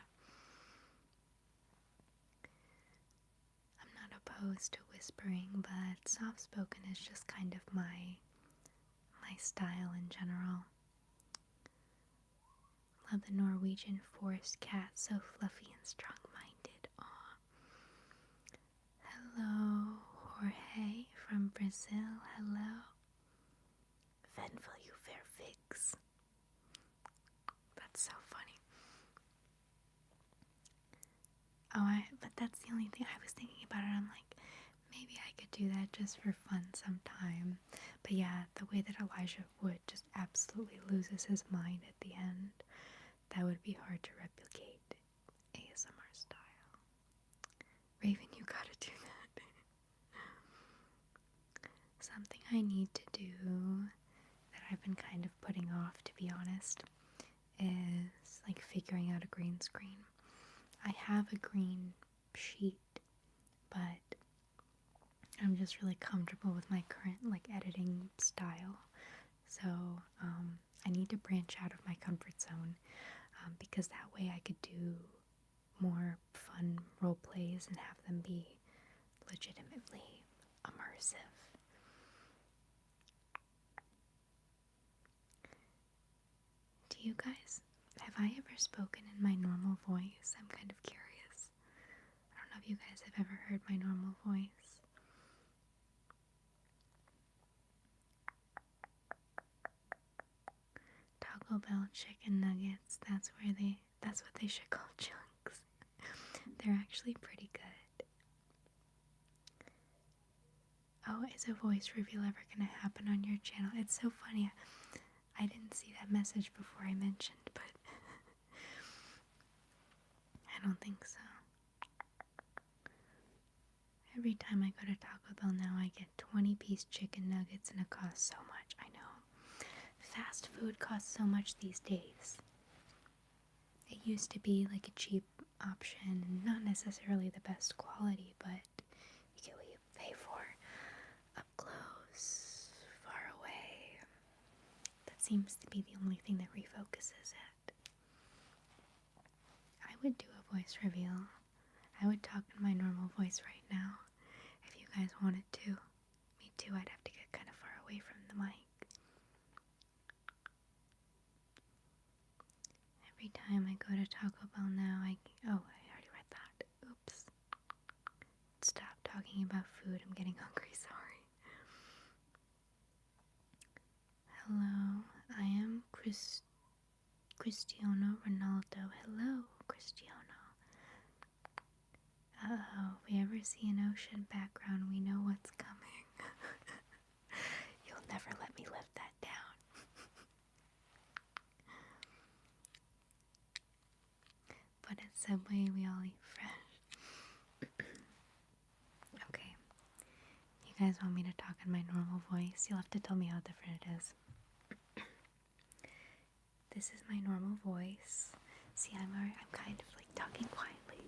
I'm not opposed to whispering, but soft spoken is just kind of my style in general. Love the Norwegian forest cat, so fluffy and strong-minded. Aw. Hello, Jorge from Brazil. Hello. Venville, you fair figs. That's so funny. But that's the only thing I was thinking about it. I'm like, maybe I could do that just for fun sometime. But yeah, the way that Elijah Wood just absolutely loses his mind at the end, that would be hard to replicate ASMR style. Raven, you gotta do that. Something I need to do that I've been kind of putting off, to be honest, is like figuring out a green screen. I have a green sheet, but I'm just really comfortable with my current like editing style. So I need to branch out of my comfort zone because that way I could do more fun role plays and have them be legitimately immersive. Do you guys, have I ever spoken in my normal voice? I'm kind of curious. I don't know if you guys have ever heard my normal voice. Taco Bell chicken nuggets, that's what they should call chunks. They're actually pretty good. Oh, is a voice reveal ever gonna happen on your channel? It's so funny. I didn't see that message before I mentioned, but I don't think so. Every time I go to Taco Bell now, I get 20-piece chicken nuggets and it costs so much. I know. Fast food costs so much these days. It used to be like a cheap option, not necessarily the best quality, but you get what you pay for. Up close, far away. That seems to be the only thing that refocuses it. I would do a voice reveal. I would talk in my normal voice right now if you guys wanted to. Me too, I'd have to get kind of far away from the mic. Every time I go to Taco Bell now, I already read that. Oops. Stop talking about food, I'm getting hungry, sorry. Hello, I am Cristiano Ronaldo. Hello, Cristiano. Uh-oh, if we ever see an ocean background, we know what's coming. You'll never let me live that down. But at Subway, we all eat fresh. Okay. You guys want me to talk in my normal voice? You'll have to tell me how different it is. This is my normal voice. See, I'm kind of like talking quietly.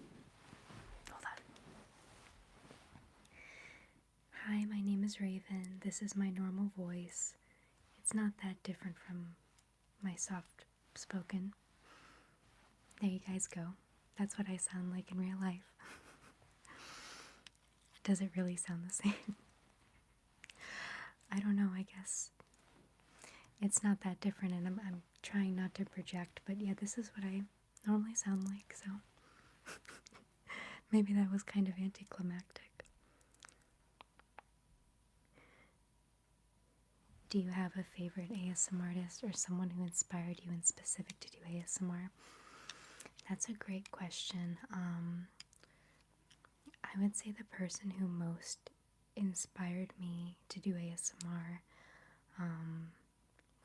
Hold on. Hi, my name is Raven. This is my normal voice. It's not that different from my soft spoken. There you guys go. That's what I sound like in real life. Does it really sound the same? I don't know, I guess it's not that different, and I'm trying not to project, but yeah, this is what I normally sound like, so maybe that was kind of anticlimactic. Do you have a favorite ASMR artist or someone who inspired you in specific to do ASMR? That's a great question. I would say the person who most inspired me to do ASMR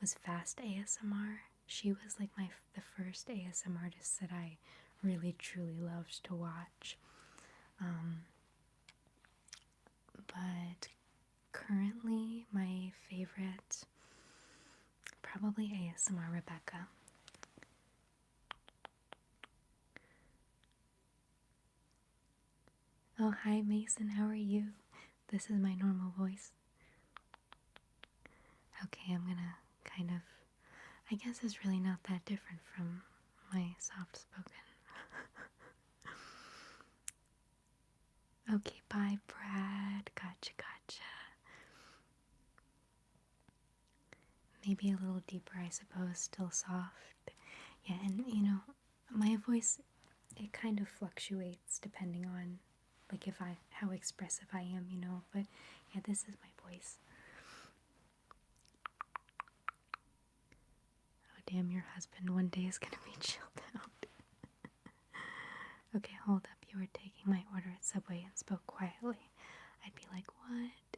was Fast ASMR. She was like the first ASMR artist that I really truly loves to watch. But currently, my favorite, probably ASMR Rebecca. Oh, hi Mason, how are you? This is my normal voice. Okay, I'm gonna kind of, I guess it's really not that different from my soft spoken. Okay, bye Brad. Gotcha, gotcha. Maybe a little deeper, I suppose, still soft. Yeah, and you know, my voice, it kind of fluctuates depending on, like, how expressive I am, you know, but yeah, this is my voice. Oh damn, your husband one day is gonna be chilled out. Okay, hold up, you were taking my order at Subway and spoke quietly. I'd be like, what?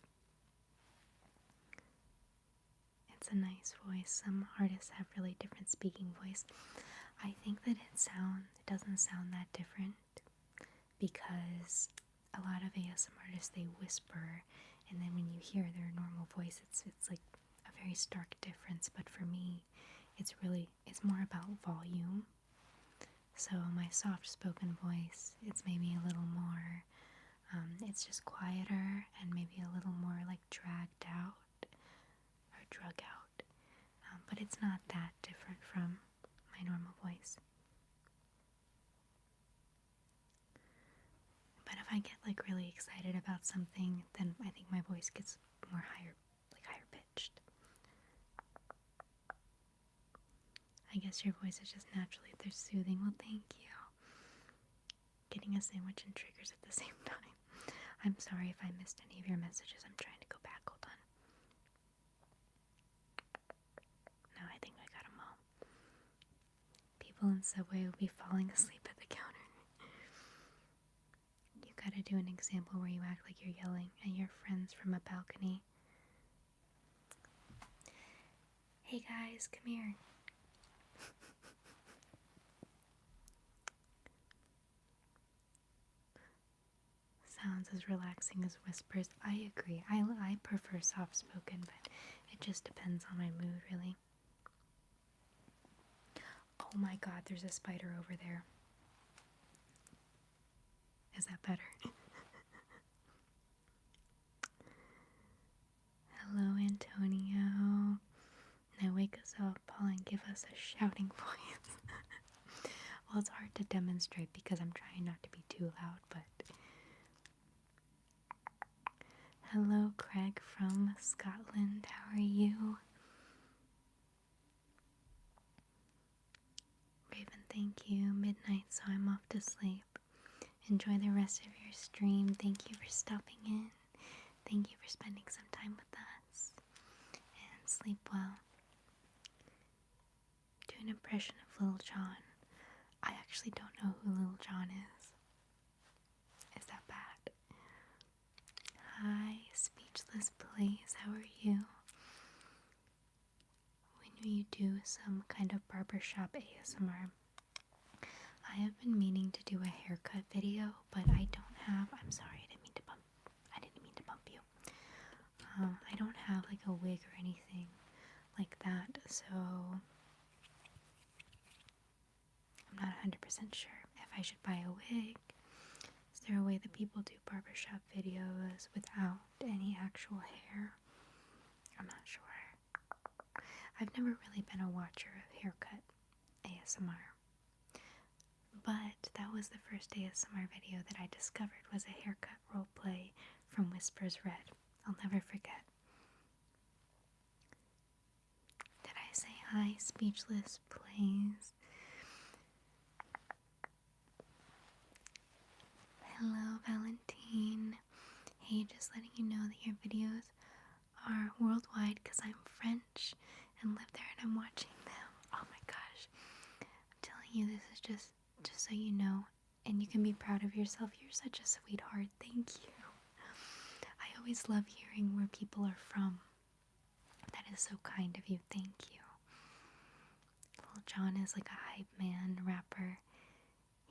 It's a nice voice. Some artists have really different speaking voice. I think that it doesn't sound that different because a lot of ASMR artists, they whisper, and then when you hear their normal voice, it's like a very stark difference. But for me, it's more about volume. So my soft spoken voice, it's maybe a little more, it's just quieter and maybe a little more like dragged out or drug out. But it's not that different from my normal voice. But if I get like really excited about something, then I think my voice gets more higher pitched. I guess your voice is just naturally, they're soothing. Well, thank you. Getting a sandwich and triggers at the same time. I'm sorry if I missed any of your messages. I'm trying to go back. Hold on. No, I think I got them all. People in Subway will be falling asleep at the counter. You gotta do an example where you act like you're yelling at your friends from a balcony. Hey guys, come here. Sounds as relaxing as whispers. I agree. I prefer soft spoken, but it just depends on my mood, really. Oh my god, there's a spider over there. Is that better? Hello, Antonio. Now wake us up, Paul, and give us a shouting voice. Well, it's hard to demonstrate because I'm trying not to be too loud, but... Hello, Craig from Scotland. How are you? Raven, thank you. Midnight, so I'm off to sleep. Enjoy the rest of your stream. Thank you for stopping in. Thank you for spending some time with us. And sleep well. Do an impression of Lil Jon. I actually don't know who Lil Jon is. Is that bad? Hi, Speechless Plays. How are you? When you do some kind of barbershop ASMR, I have been meaning to do a haircut video, but I don't have. I'm sorry, I didn't mean to bump you. I don't have like a wig or anything like that, so I'm not 100% sure if I should buy a wig. Is there a way that people do barbershop videos without any actual hair? I'm not sure. I've never really been a watcher of haircut ASMR. But that was the first ASMR video that I discovered was a haircut roleplay from Whispers Red. I'll never forget. Did I say hi, Speechless Plays? Hello, Valentine. Hey, just letting you know that your videos are worldwide because I'm French and live there and I'm watching them. Oh my gosh. I'm telling you, this is just so you know, and you can be proud of yourself. You're such a sweetheart. Thank you. I always love hearing where people are from. That is so kind of you. Thank you. Lil Jon is like a hype man rapper.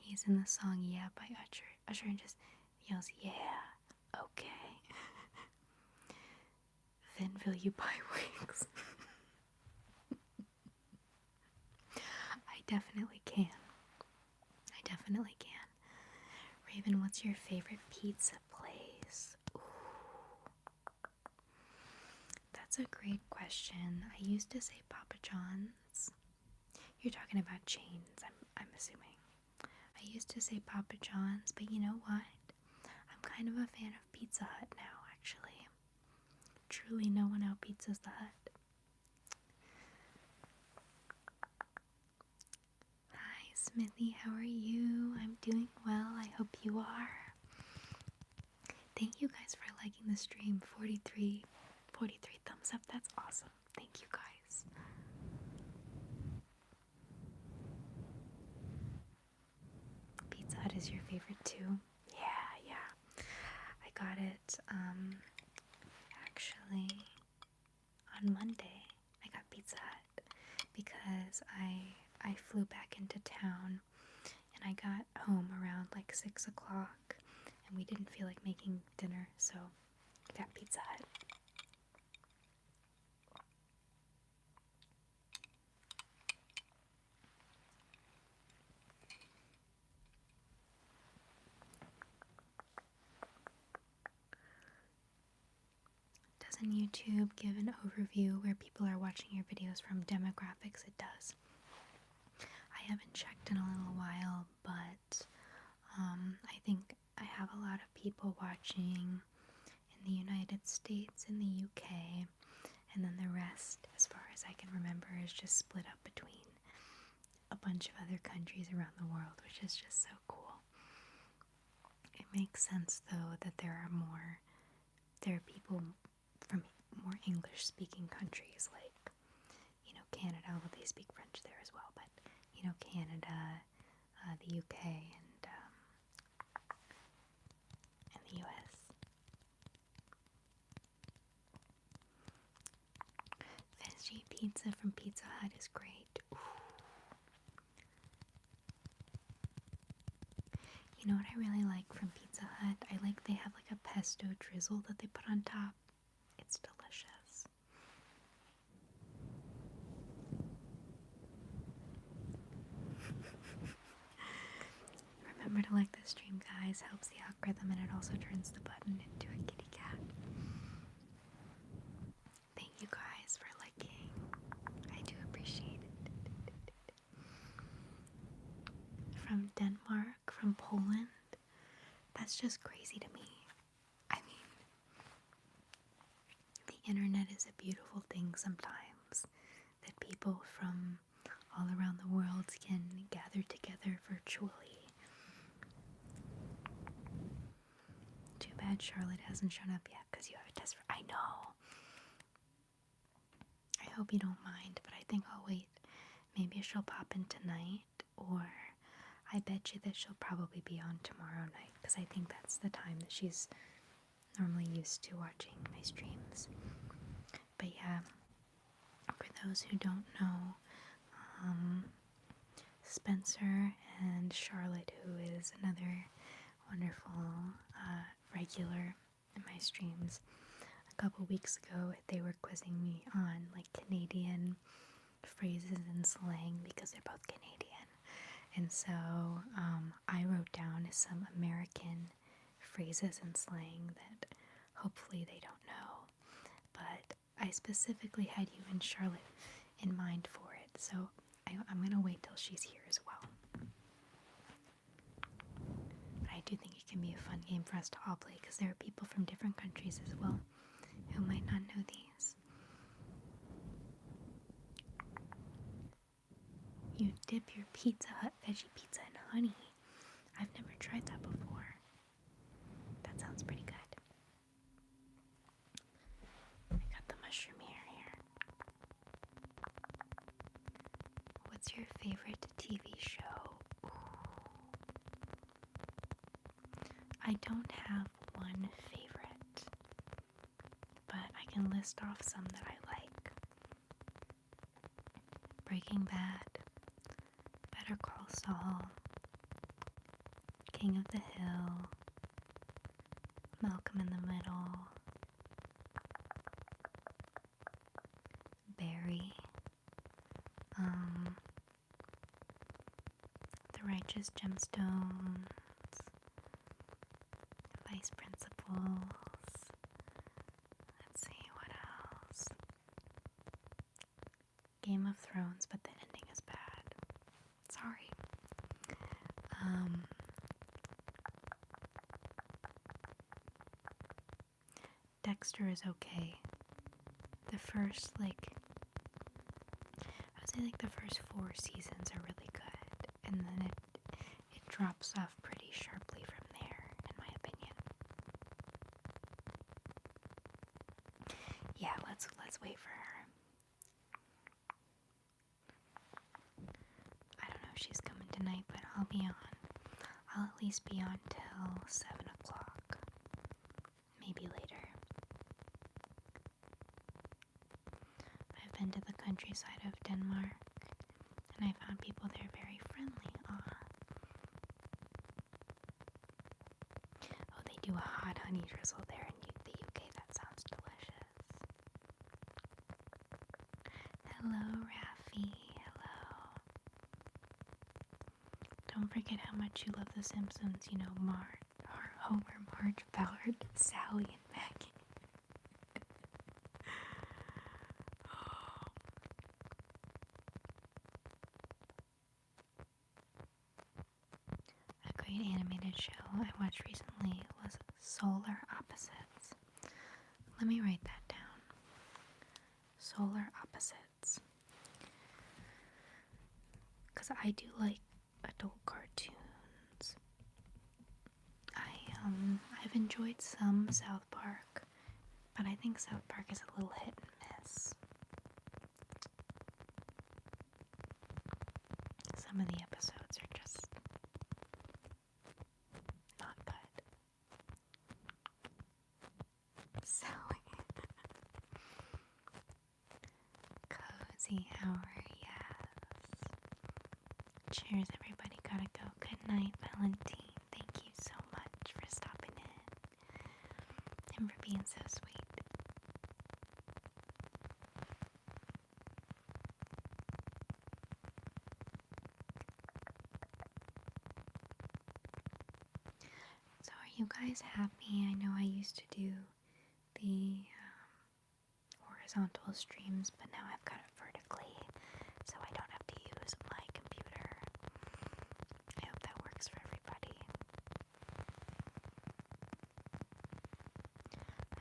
He's in the song Yeah by Usher. Usher just yells, yeah, okay. Then will you buy wigs? I definitely can. I definitely can. Raven, what's your favorite pizza place? Ooh, that's a great question. I used to say Papa John's. You're talking about chains, I'm assuming. I used to say Papa John's, but you know what? I'm kind of a fan of Pizza Hut now, actually. Truly no one out pizzas the Hut. Hi, Smithy, how are you? I'm doing well, I hope you are. Thank you guys for liking the stream. 43 thumbs up, that's awesome. Thank you guys. Pizza Hut is your favorite too? Yeah. I got it, actually, on Monday. I got Pizza Hut because I flew back into town and I got home around like 6 o'clock and we didn't feel like making dinner, so I got Pizza Hut. Doesn't YouTube give an overview where people are watching your videos from demographics? It does. I haven't checked in a little while, but I think I have a lot of people watching in the United States, in the UK, and then the rest, as far as I can remember, is just split up between a bunch of other countries around the world, which is just so cool. It makes sense, though, that there are people from more English-speaking countries, like, Canada. Well, they speak French there as well, but, Canada, the UK, and the US. Veggie pizza from Pizza Hut is great. Ooh. You know what I really like from Pizza Hut? They have like a pesto drizzle that they put on top. It's delicious. Remember to like the stream, guys. Helps the algorithm and it also turns the button into a kitty cat. Thank you guys for liking. I do appreciate it. From Denmark, from Poland. That's just crazy to me. I mean, the internet is a beautiful thing sometimes, that people from all around the world can gather together virtually. Too bad Charlotte hasn't shown up yet because you have a test for. I know. I hope you don't mind, but I think I'll wait. Maybe she'll pop in tonight, or I bet you that she'll probably be on tomorrow night because I think that's the time that she's normally used to watching my streams. But yeah, for those who don't know, Spencer and Charlotte, who is another wonderful regular in my streams, a couple weeks ago they were quizzing me on like Canadian phrases and slang because they're both Canadian, and so I wrote down some American phrases and slang that hopefully they don't know, but I specifically had you and Charlotte in mind for it, so I'm gonna wait till she's here as well. But I do think it can be a fun game for us to all play because there are people from different countries as well who might not know these. You dip your Pizza Hut veggie pizza in honey. I've never tried that before. That sounds pretty good. I got the mushroom here. What's your favorite TV show? Ooh. I don't have one favorite, but I can list off some that I like. Breaking Bad, Better Call Saul, King of the Hill, Malcolm in the Middle, Barry, The Righteous Gemstones, Vice Principals. Let's see, what else? Game of Thrones, but the ending is bad. Sorry. Dexter is okay. The first, I would say the first 4 seasons are really good, and then it drops off pretty sharply from there, in my opinion. Yeah, let's wait for her. I don't know if she's coming tonight, but I'll be on. I'll at least be on till 7 o'clock. Maybe later. I've been to the countryside of Denmark, and I found people there very friendly. Oh, they do a hot honey drizzle there in the UK. That sounds delicious. Hello, Raffi. Hello. Don't forget how much you love The Simpsons. You know, Homer, Marge, Ballard, Sally, and Maggie. A great animated show I watched recently was Solar Opposites. Let me write that down. Solar Opposites. Because I do like adult cartoons. I've enjoyed some South Park, but I think South Park is a little hit and miss. Some of the episodes are just not good. Sally. Cozy Hour, yes. Cheers, everybody. Gotta go. Good night, Valentine. Thank you so much for stopping in and for being so sweet. So are you guys happy? I know I used to do the horizontal streams, but now I've got it vertically, so I don't have to use my computer. I hope that works for everybody.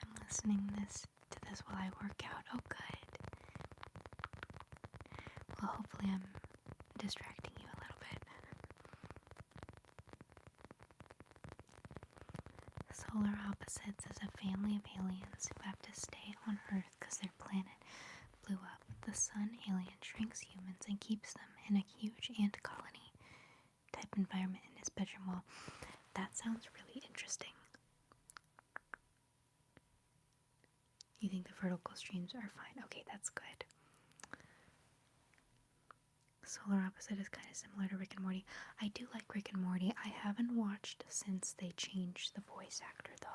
I'm listening to this while I work out. Oh, good. Well, hopefully I'm distracting you a little bit. Solar Opposites is a family of aliens who have to stay on Earth because their planet blew up. The sun alien shrinks humans and keeps them in a huge ant colony type environment in his bedroom wall. That sounds really interesting. You think the vertical streams are fine? Okay, that's good. Solar Opposite is kind of similar to Rick and Morty. I do like Rick and Morty. I haven't watched since they changed the voice actor, though.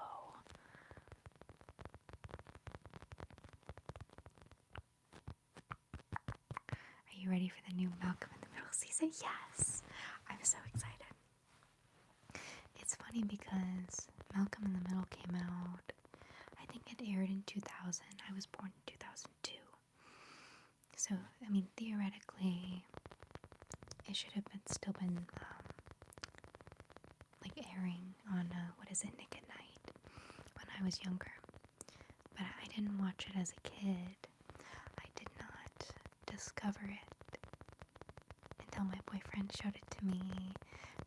Are you ready for the new Malcolm in the Middle season? Yes! I'm so excited. It's funny because Malcolm in the Middle came out, I think it aired in 2000. I was born in 2002. So, I mean, theoretically, it should have still been airing on, Nick at Night, when I was younger. But I didn't watch it as a kid. I did not discover it until my boyfriend showed it to me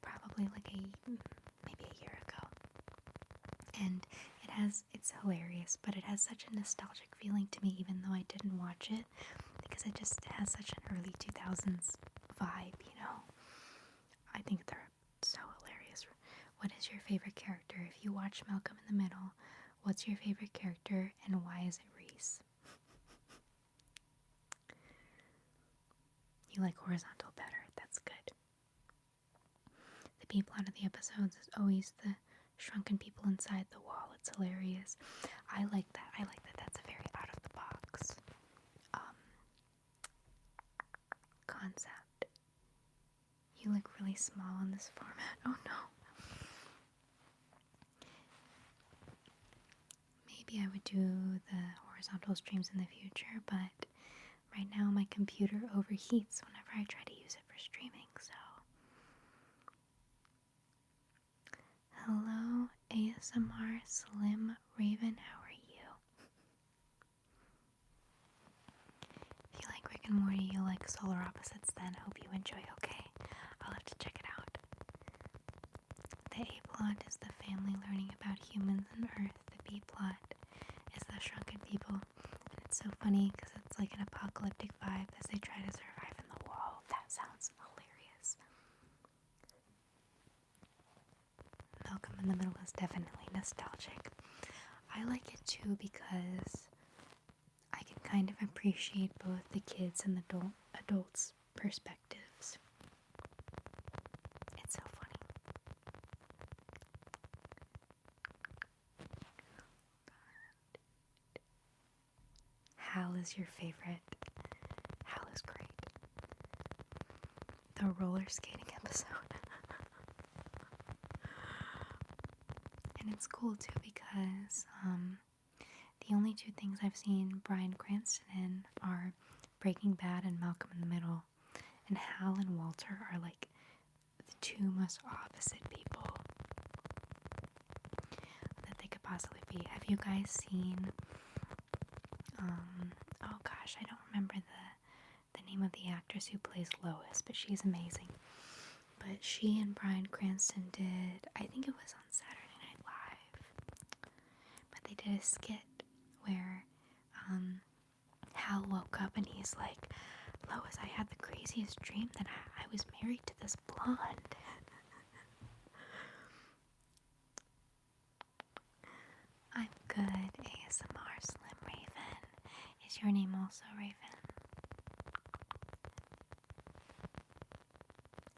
probably maybe a year ago. And it's hilarious, but it has such a nostalgic feeling to me even though I didn't watch it, because it just has such an early 2000s vibe, you know. I think they're so hilarious. What is your favorite character? If you watch Malcolm in the Middle, what's your favorite character and why is it Reese? You like horizontal better. That's good. The B plot of the episodes is always the shrunken people inside the wall. It's hilarious. I like that. That's a very out of the box concept. You look really small in this format. Oh no. Maybe I would do the horizontal streams in the future, but right now my computer overheats whenever I try to use it for streaming, so. Hello, ASMR Slim Raven, how are you? If you like Rick and Morty, you'll like Solar Opposites then. Hope you enjoy, okay? I'll have to check it out. The A plot is the family learning about humans and Earth. The B plot is the shrunken people. And it's so funny because it's like an apocalyptic vibe as they try to survive in the wall. That sounds hilarious. Malcolm in the Middle is definitely nostalgic. I like it too because I can kind of appreciate both the kids and the adults' perspectives. It's so funny. Hal is your favorite. Hal is great. The roller skating episode. And it's cool too because the only two things I've seen Bryan Cranston in are Breaking Bad and Malcolm in the Middle. And Hal and Walter are like the two most opposite people that they could possibly be. Have you guys seen oh gosh, I don't remember the name of the actress who plays Lois, but she's amazing. But she and Bryan Cranston did, I think it was on Saturday Night Live, but they did a skit where Hal woke up and he's like, Lois, I had the craziest dream that I was married to this blonde. I'm good, ASMR Slim Raven. Is your name also Raven?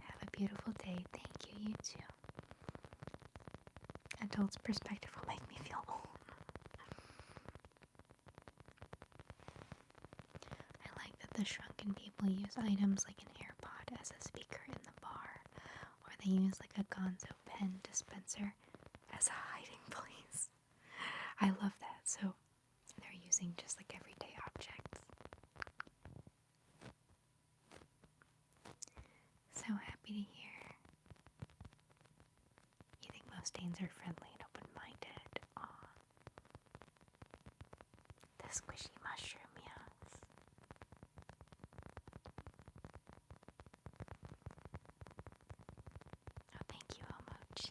Have a beautiful day. Thank you, you too. Adults' perspective will make me feel old. I like that the shrunken people use items like an AirPod as a speaker in the bar, or they use like a Gonzo pen dispenser as a hiding place. I love that. So they're using just like everyday objects. So happy to hear. You think most Danes are friendly and open-minded. Aw. The squishy mushroom, yes. Oh, thank you, Omochi.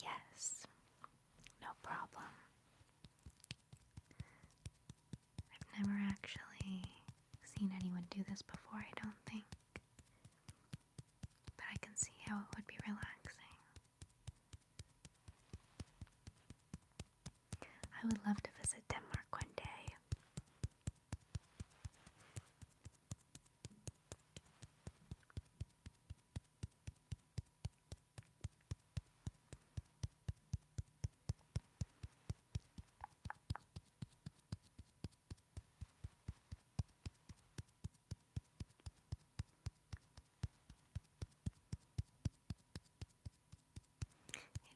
Yes, no problem. I've never actually seen anyone do this before, I don't think. But I can see how it would be relaxing. I would love to visit Denmark one day.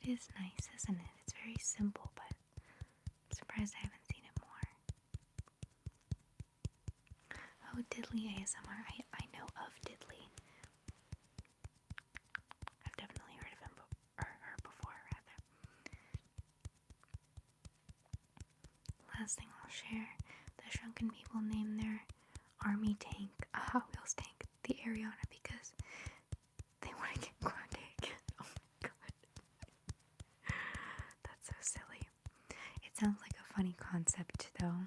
It is nice, isn't it? It's very simple, but I'm surprised I haven't seen it more. Oh, Diddley ASMR. I know of Diddley. I've definitely heard of him, or her before, rather. Last thing I'll share. The shrunken people name their army tank a Hot Wheels tank, the Ariana, because they want to get grande again. Oh my god. That's so silly. It sounds like a funny concept, though.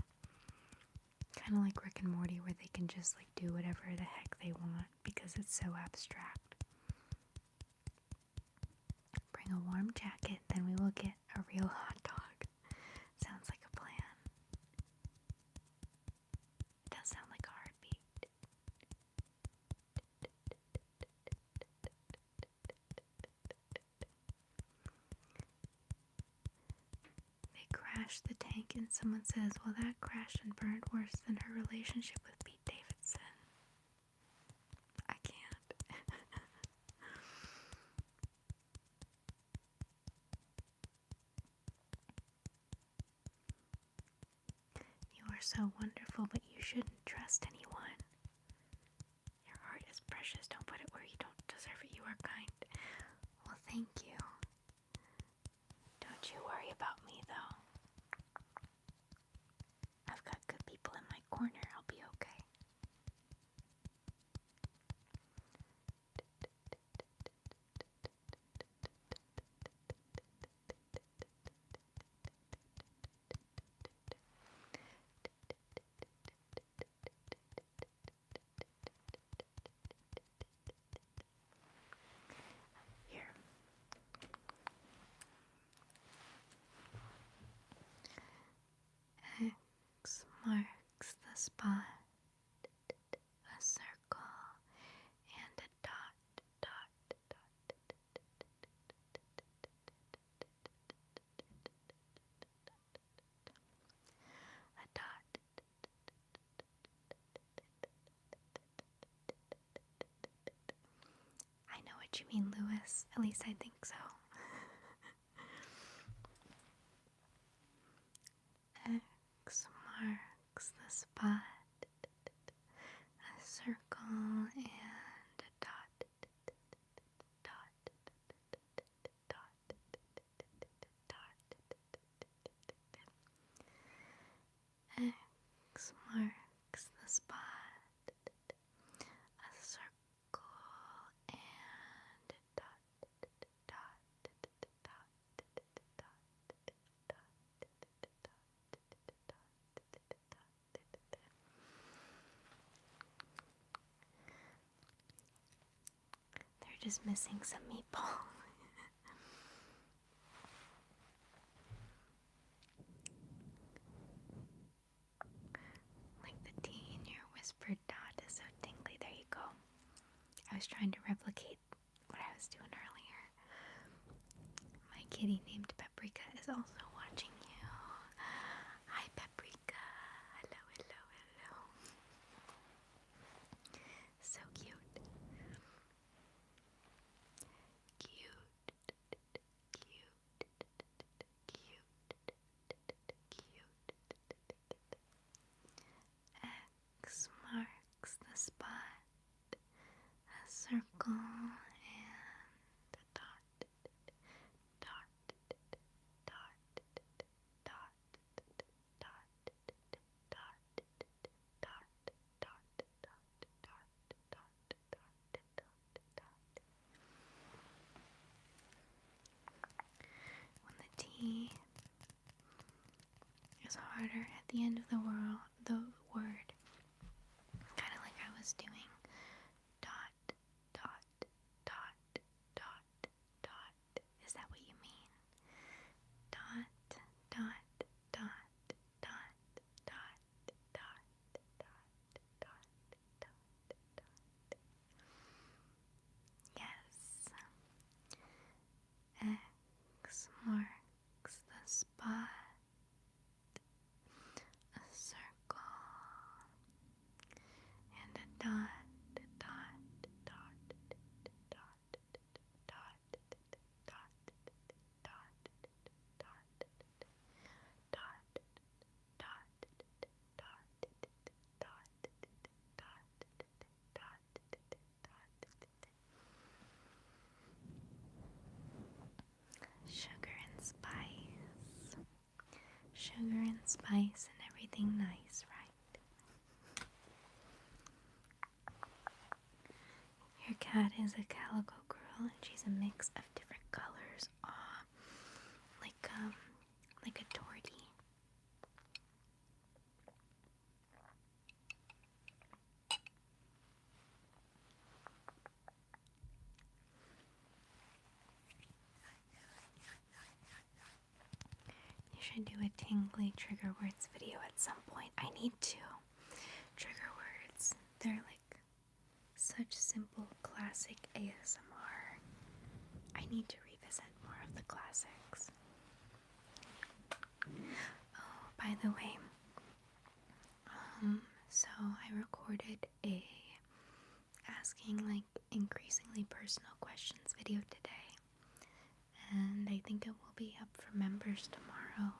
Kind of like Rick and Morty, where they can just like do whatever the heck they want because it's so abstract. Bring a warm jacket, then we will get a real hot dog. Sounds like a plan. It does sound like a heartbeat. They crashed the tank and someone says, well, that crashed and burned worse than her relationship with Pete Davidson. I can't. You are so wonderful, but you shouldn't trust anyone. Your heart is precious. Don't put it where you don't deserve it. You are kind. Well, thank you. Don't you worry about me, though. I've got good people in my corner. I'll be okay. Here. X marks the spot. A circle and a dot, dot, dot. A dot. I know what you mean, Lewis. At least I think so. X marks the spot. A circle and a dot, dot, dot, dot. X marks the spot. A circle and a dot, dot, dot, dot, They're just missing some meatball. Like the tea in your whispered dot is so tingly. There you go. I was trying to replicate what I was doing earlier. My kitty named Paprika is also watching you. Hi, Paprika. Hello, hello, hello. So cute. Cute. Cute. Cute. X marks the spot. A circle and a dot, dot, dot, dot, dot, dot, dot. When the T is harder at the end of the word, kind of like I was doing. Dot, dot, dot, dot, dot. Is that what you mean? Dot, dot, dot, dot, dot, dot, dot, dot, dot, dot. Yes. X marks the spot. A circle and a dot, dot, dot, dot, dot, dot, dot, dot, sugar and spice. Sugar and spice and everything nice, right? Your cat is a calico girl and she's a mix of different colors. Like a tortie. to do a tingly trigger words video at some point. I need to. Trigger words, they're like such simple classic ASMR. I need to revisit more of the classics. Oh, by the way, so I recorded a asking like increasingly personal questions video today, and I think it will be up for members tomorrow,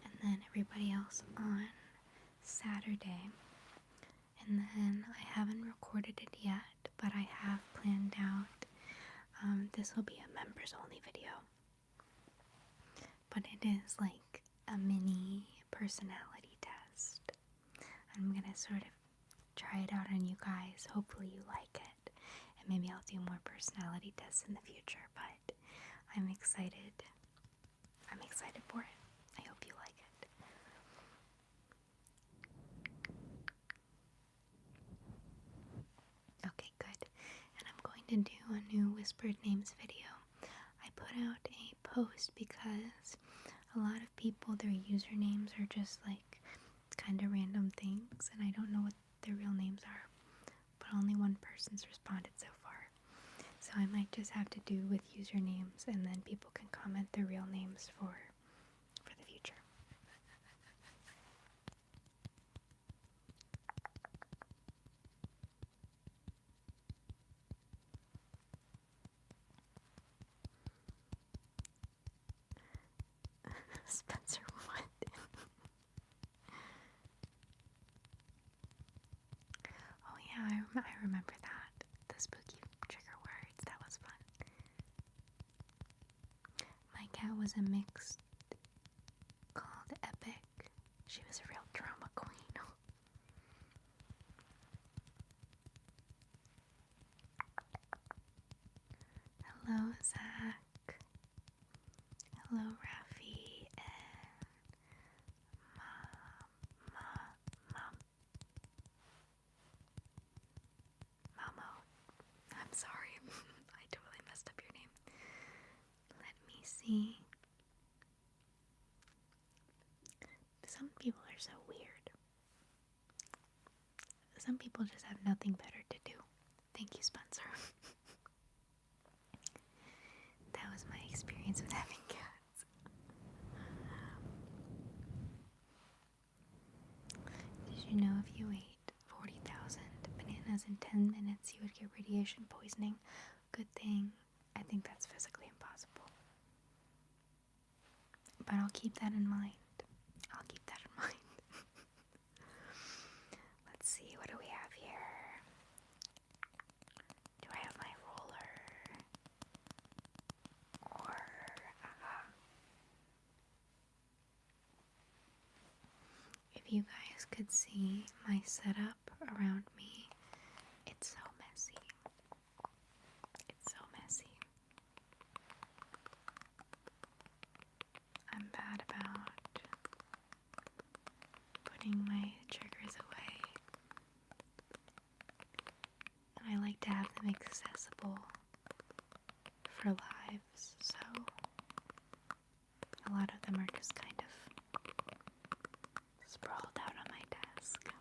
and then everybody else on Saturday. And then I haven't recorded it yet, but I have planned out, this will be a members only video, but it is like a mini personality test. I'm gonna sort of try it out on you guys. Hopefully you like it, and maybe I'll do more personality tests in the future, but I'm excited for it. I hope you like it. Okay, good. And I'm going to do a new whispered names video. I put out a post because a lot of people, their usernames are just like kind of random things, and I don't know what their real names are, but only one person's responded so far. So I might just have to do with usernames, and then people can comment their real names for the future. Spencer, what? Oh yeah, I remember that. The spooky trigger words. That was fun. My cat was a mixed called Epic. She was a real drama queen. Hello, Zach. Hello, Rafi and Mamo. I'm sorry. I totally messed up your name. Let me see. Some people are so weird. Some people just have nothing better to do. Thank you, Spencer. That was my experience with having cats. Did you know if you ate 40,000 bananas in 10 minutes, you would get radiation poisoning? Good thing. I think that's physically impossible. But I'll keep that in mind. Let's see, what do we have here? Do I have my roller? Or, if you guys could see my setup around me, it's so messy. It's so messy. I'm bad about putting my triggers away, and I like to have them accessible for lives, so a lot of them are just kind of sprawled out on my desk.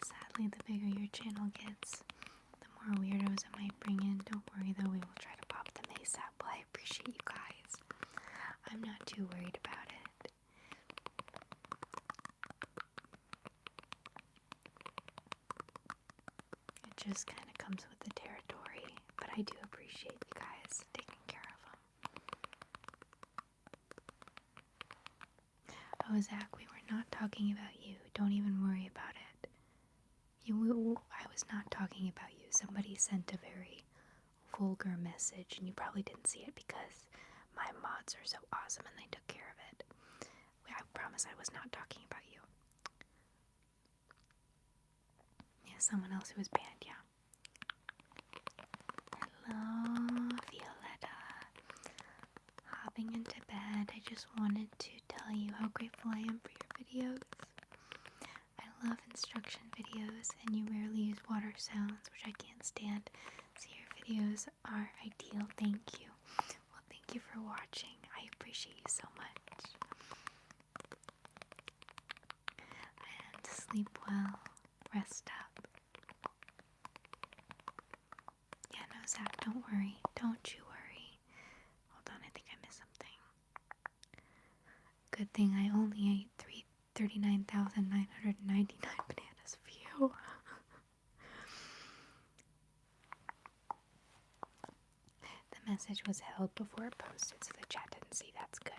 Sadly, the bigger your channel gets, the more weirdos it might bring in. Don't worry though, we will try to pop them ASAP. Well, I appreciate you guys. I'm not too worried about it. It just kind of comes with the territory, but I do appreciate you guys taking care of them. Oh, Zach, we were not talking about you. Don't even worry about it. I was not talking about you. Somebody sent a very vulgar message, and you probably didn't see it because my mods are so awesome and they took care of it. I promise I was not talking about you. Yeah, someone else who was banned, yeah. Hello, Violetta. Hopping into bed, I just wanted to tell you how grateful I am for your videos. love instruction videos, and you rarely use water sounds, which I can't stand. So your videos are ideal. Thank you. Well, thank you for watching. I appreciate you so much. And sleep well. Rest up. Yeah, no, Zach, don't worry. Don't you worry. Hold on, I think I missed something. Good thing I only ate 39,999 bananas for you. The message was held before it posted, so the chat didn't see. That's good.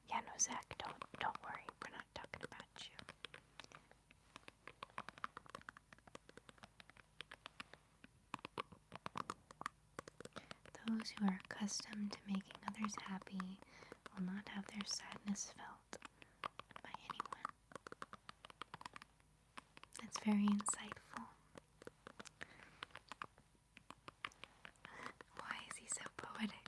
Yeah, no, Zach, don't worry. We're not talking about you. Those who are accustomed to making others happy will not have their sadness felt by anyone. That's very insightful. Why is he so poetic?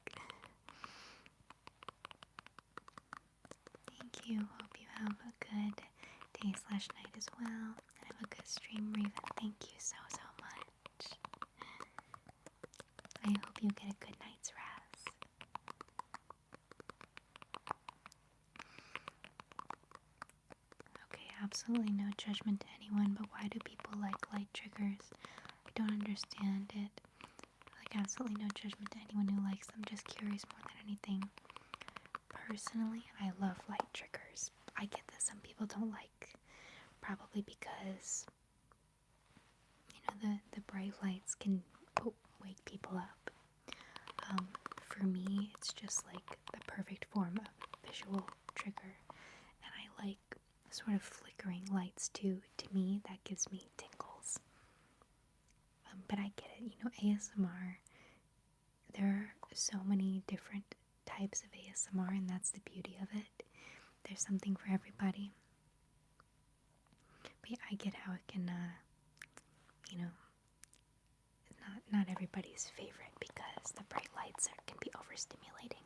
Thank you. Hope you have a good day/night as well. And have a good stream, Raven. Thank you so much. I hope you get a good night's rest. Okay, absolutely no judgment to anyone, but why do people like light triggers? I don't understand it. Like, absolutely no judgment to anyone who likes them, just curious more than anything. Personally, I love light triggers. I get that some people don't like, probably because, the bright lights can wake people up. For me, it's just like the perfect form of visual trigger, and I like sort of flickering lights too. To me, that gives me tingles. But I get it, ASMR, there are so many different types of ASMR, and that's the beauty of it. There's something for everybody. But yeah, I get how it can, not everybody's favorite because the bright lights can be overstimulating.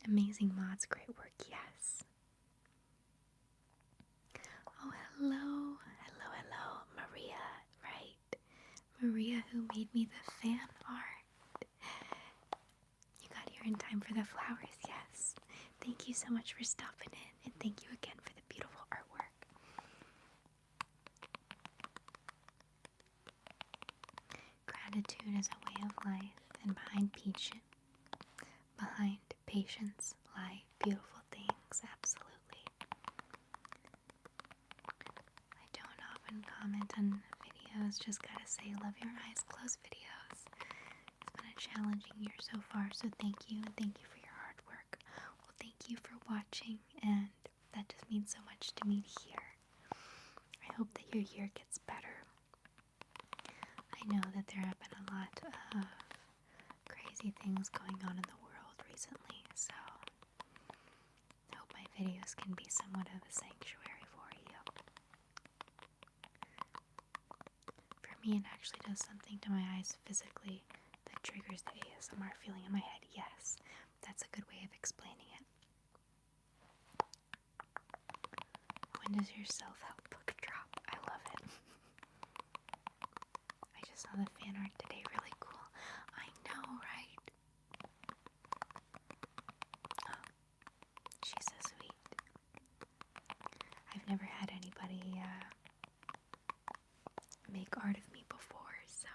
Amazing mods, great work, yes. Oh, hello, Maria, right? Maria, who made me the fan art. You got here in time for the flowers, yes. Thank you so much for stopping in, and thank you again for the beautiful artwork. Gratitude is a way of life, and behind patience lie beautiful things, absolutely. I don't often comment on videos, just gotta say, love your eyes closed videos. It's been a challenging year so far, so thank you, and thank you for your hard work. Well, thank you for watching, and that just means so much to me to hear. I hope that your year gets better. I know that there have been a lot of crazy things going on in the world recently, so I hope my videos can be somewhat of a sanctuary for you. For me, it actually does something to my eyes physically that triggers the ASMR feeling in my head. Yes, that's a good way of explaining it. When does your self-help book drop? I love it. I just saw the fan art today, really cool. I know, right? Oh, she's so sweet. I've never had anybody make art of me before, so.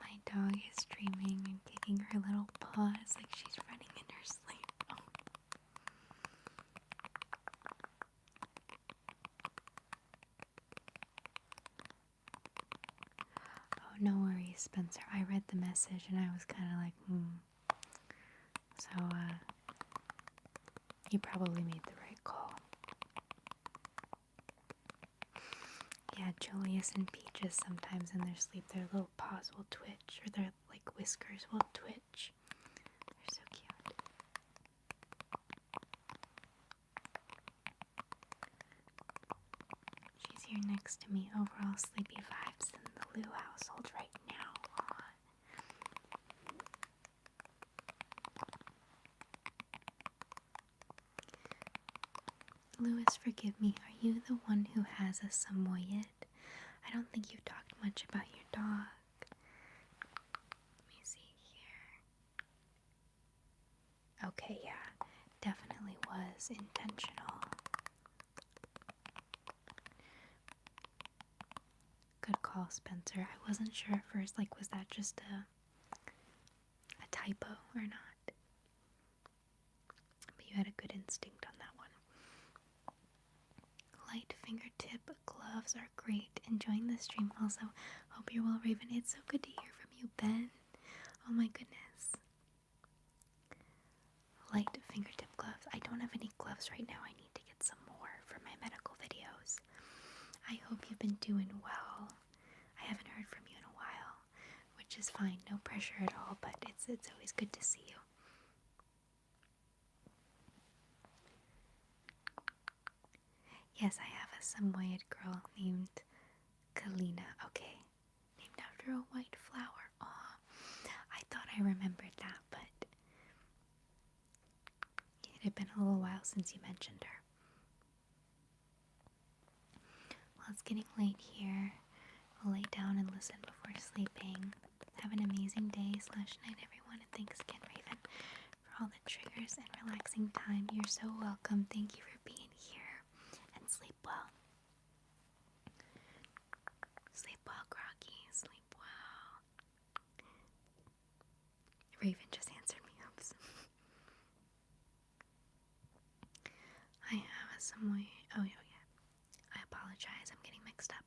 My dog is dreaming and kicking her little paws like she's running in her sleep. Oh, no worries, Spencer. I read the message and I was kind of like, So, you probably made the right call. Yeah, Julius and Peaches, sometimes in their sleep, their little paws will twitch, or their, like, whiskers will twitch. They're so cute. She's here next to me. Overall sleepy vibes in the Lou household right now. Aw. Louis, forgive me, are you the one who has a Samoyed? I don't think you've talked much about your dog. Let me see here. Okay, yeah, definitely was intentional. Good call, Spencer. I wasn't sure at first, like, was that just a typo or not? But you had a good instinct on that one. Light fingertip gloves are great. Enjoying the stream also. Hope you're well, Raven. It's so good to hear from you, Ben. Oh my goodness. Light fingertip gloves. I don't have any gloves right now. I need to get some more for my medical videos. I hope you've been doing well. I haven't heard from you in a while, which is fine. No pressure at all, but it's always good to see you. Yes, I have a Samoyed girl named Kalina. Okay. Named after a white flower. Aw. I thought I remembered that, but it had been a little while since you mentioned her. Well, it's getting late here. We'll lay down and listen before sleeping. Have an amazing day/night, everyone, and thanks again, Raven, for all the triggers and relaxing time. You're so welcome. Thank you for being here, and sleep well. Sleep well, Groggy. Sleep well. Raven just answered me. Oops. I have a Samoyed. Oh, yeah. I apologize. I'm getting mixed up.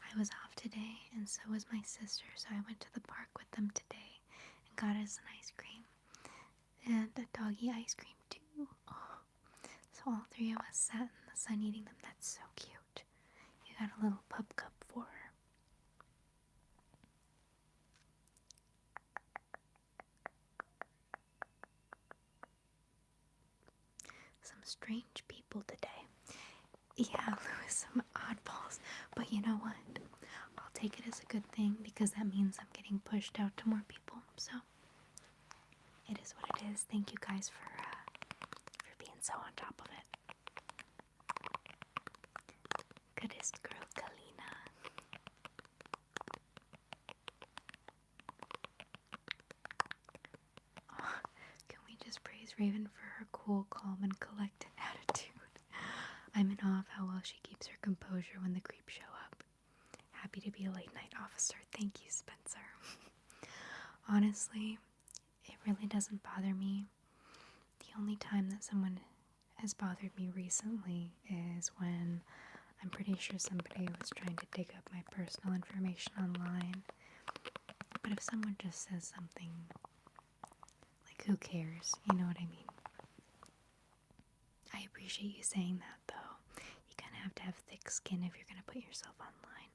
I was off today, and so was my sister, so I went to the park with them today and got us an ice cream. And a doggy ice cream, too. Oh. So all three of us sat in the sun eating them. That's so cute. You got a little pup cup for her. Some strange people today. Yeah, Louis, some oddballs. But you know what? I'll take it as a good thing because that means I'm getting pushed out to more people. So it is what it is. Thank you guys for being so on top of it. Goodest girl, Kalina. Oh, can we just praise Raven for her cool, calm, and collected attitude? I'm in awe of how well she keeps her composure when the creeps show up. Happy to be a late night officer. Thank you, Spencer. Honestly, it really doesn't bother me. The only time that someone has bothered me recently is when I'm pretty sure somebody was trying to dig up my personal information online. But if someone just says something, like, who cares? You know what I mean? I appreciate you saying that, though. You kind of have to have thick skin if you're going to put yourself online.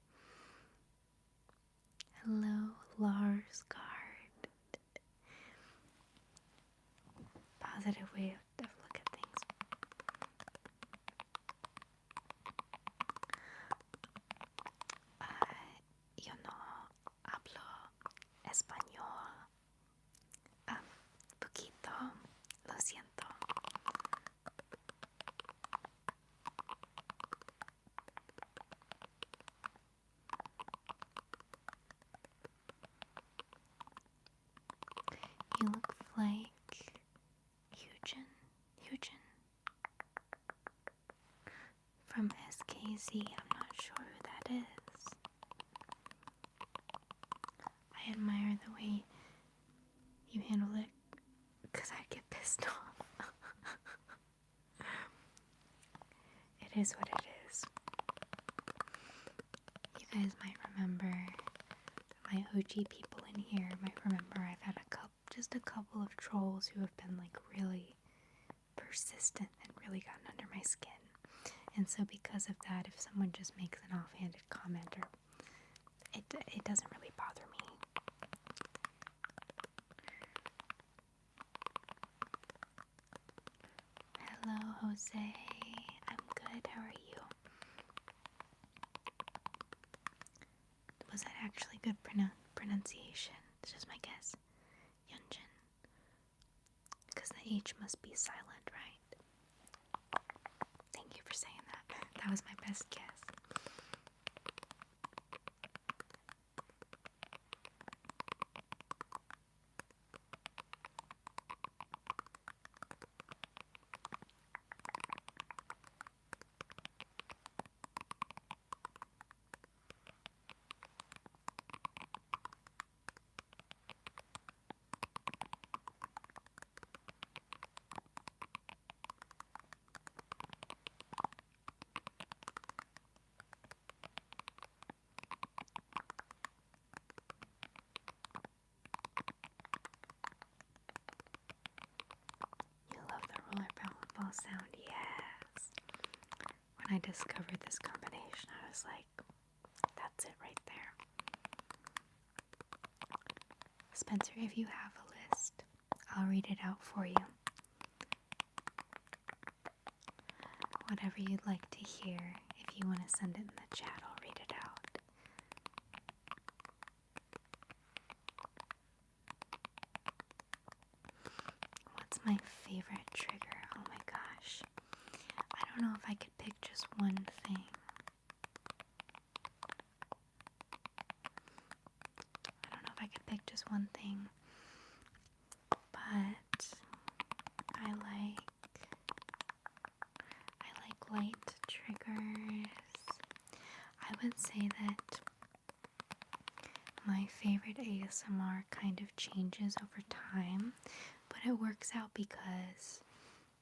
Hello, Lars Guard. Positive way to look at things. Yo no hablo español. Poquito. Lo siento. You look like Eugen from SKZ. I'm not sure who that is. I admire the way you handle it because I get pissed off. It is what it is. You guys might remember my OG people in here might remember I've had just a couple of trolls who have been like really persistent and really gotten under my skin. And so because of that, if someone just makes an offhanded comment, or it doesn't really bother me. Hello, Jose. I'm good. How are you? Was that actually good pronunciation? It's just my guess. Yunjin. Because the H must be silent, right? Thank you for saying that. That was my best guess. Ball sound, yes. When I discovered this combination, I was like, that's it right there. Spencer, if you have a list, I'll read it out for you. Whatever you'd like to hear, if you want to send it in the chat, I'll read it out. What's my favorite trigger? Oh my gosh. I don't know if I could pick just one thing. But I like light triggers. I would say that my favorite ASMR kind of changes over time, but it works out because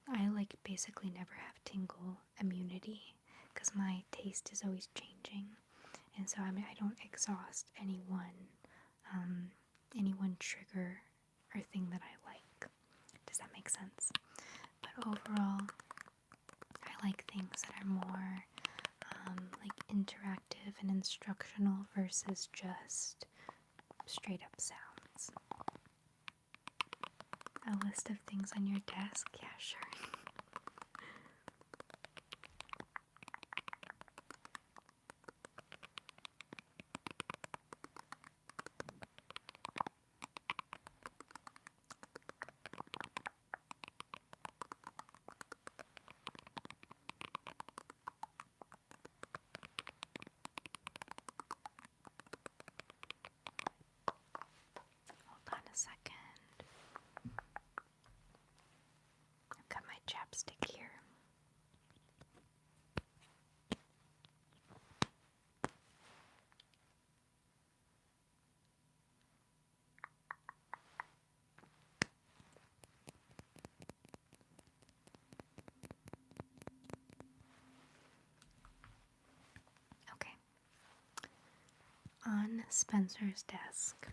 I basically never have tingle immunity because my taste is always changing, and so I don't exhaust any one trigger or thing that I like. Does that make sense? But overall, I like things that are more interactive and instructional versus just straight up sounds. A list of things on your desk? Yeah, sure. Hold on a second. I've got my chapstick here. Okay. On Spencer's desk,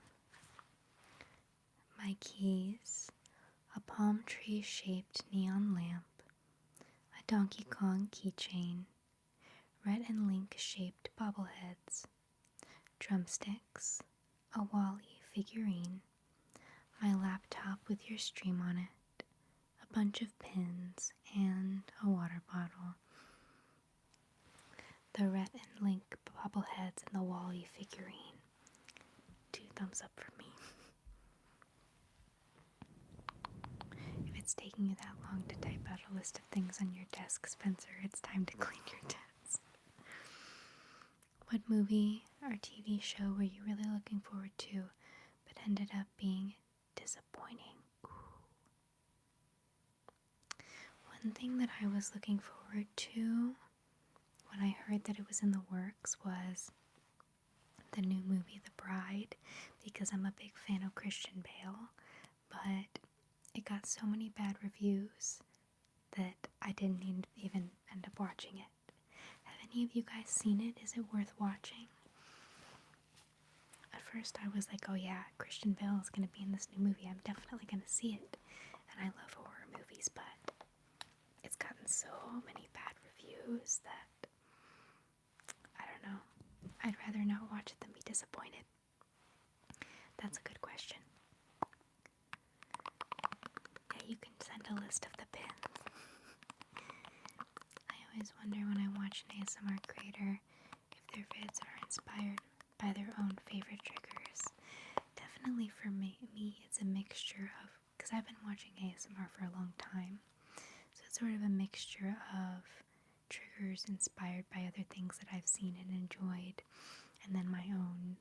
my keys, a palm tree shaped neon lamp, a Donkey Kong keychain, Rhett and Link shaped bobbleheads, drumsticks, a Wall-E figurine, my laptop with your stream on it, a bunch of pins, and a water bottle. The Rhett and Link bobbleheads and the Wall-E figurine. 2 thumbs up for me. If it's taking you that long to type out a list of things on your desk, Spencer, it's time to clean your desk. What movie or TV show were you really looking forward to, but ended up being disappointing? One thing that I was looking forward to when I heard that it was in the works was the new movie The Bride, because I'm a big fan of Christian Bale, but it got so many bad reviews that I didn't even end up watching it. Have any of you guys seen it? Is it worth watching? For first I was like, oh yeah, Christian Bale is going to be in this new movie. I'm definitely going to see it. And I love horror movies, but it's gotten so many bad reviews that I don't know. I'd rather not watch it than be disappointed. That's a good question. Yeah, you can send a list of the pins. I always wonder when I watch an ASMR creator if their vids are inspired by their own favorite triggers. Definitely for me it's a mixture of, because I've been watching ASMR for a long time, so it's sort of a mixture of triggers inspired by other things that I've seen and enjoyed, and then my own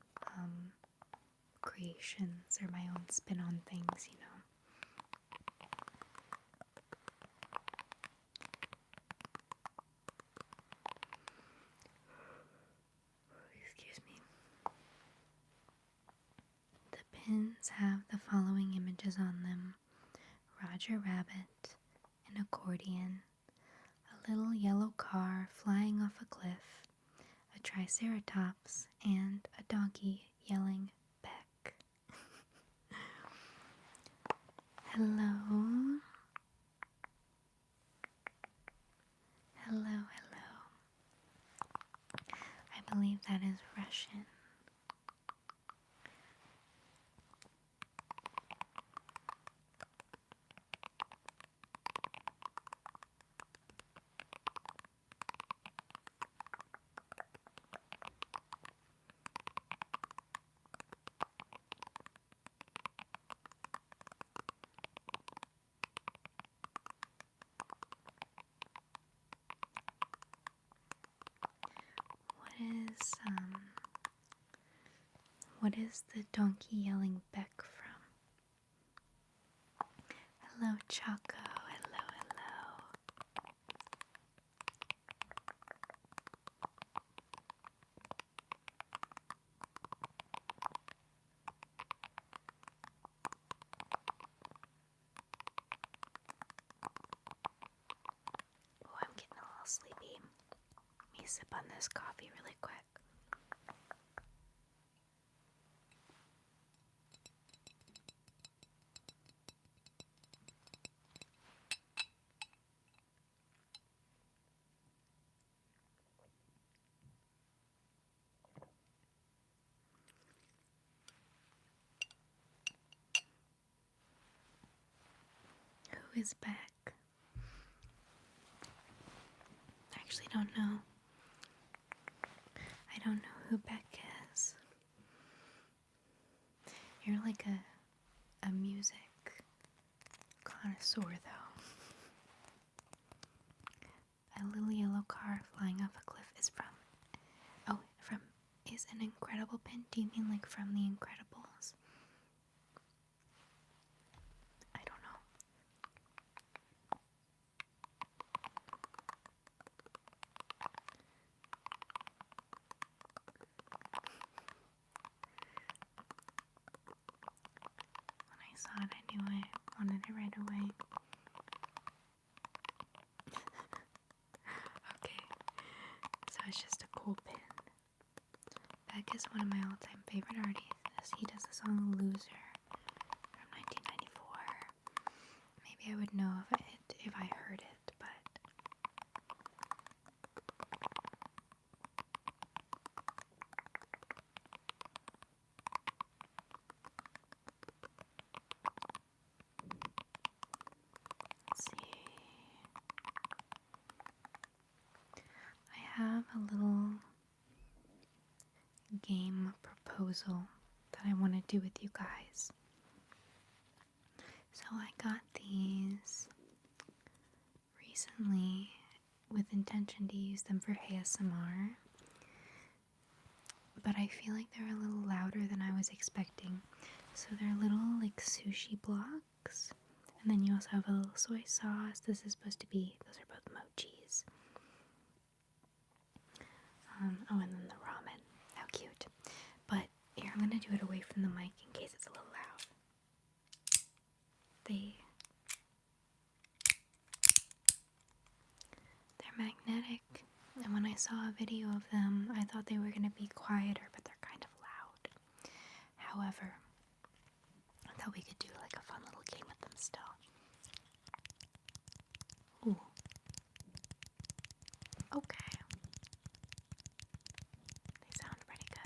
creations or my own spin on things, you know. Excuse me. The pins have the following images on them: Roger Rabbit, an accordion, a little yellow car flying off a cliff, a triceratops, and a donkey yelling Beck. Hello. Hello, hello. I believe that is Russian. What is the donkey yelling Beck from? Hello, Choco. Hello, hello. Oh, I'm getting a little sleepy. Let me sip on this coffee really quick. Who is Beck? I actually don't know. I don't know who Beck is. You're like a music connoisseur, though. A little yellow car flying off a cliff is is an Incredible pin? Do you mean like from The Incredibles? I don't know. When I saw it, I knew I wanted it right away. Okay, so it's just a cool pin. Beck is one of my all-time favorite artists. He does the song Loser from 1994. Maybe I would know if I heard it, but let's see. I have a little game proposal that I want to do with you guys. So I got these recently with intention to use them for ASMR, but I feel like they're a little louder than I was expecting. So they're little like sushi blocks, and then you also have a little soy sauce. Those are both mochis. Oh, and then the ramen. How cute. But here, I'm gonna do it away from the mic in case it's a little loud. They're magnetic, and when I saw a video of them, I thought they were gonna be quieter, but they're kind of loud. However, I thought we could do like a fun little game with them still. Ooh. Okay. They sound pretty good.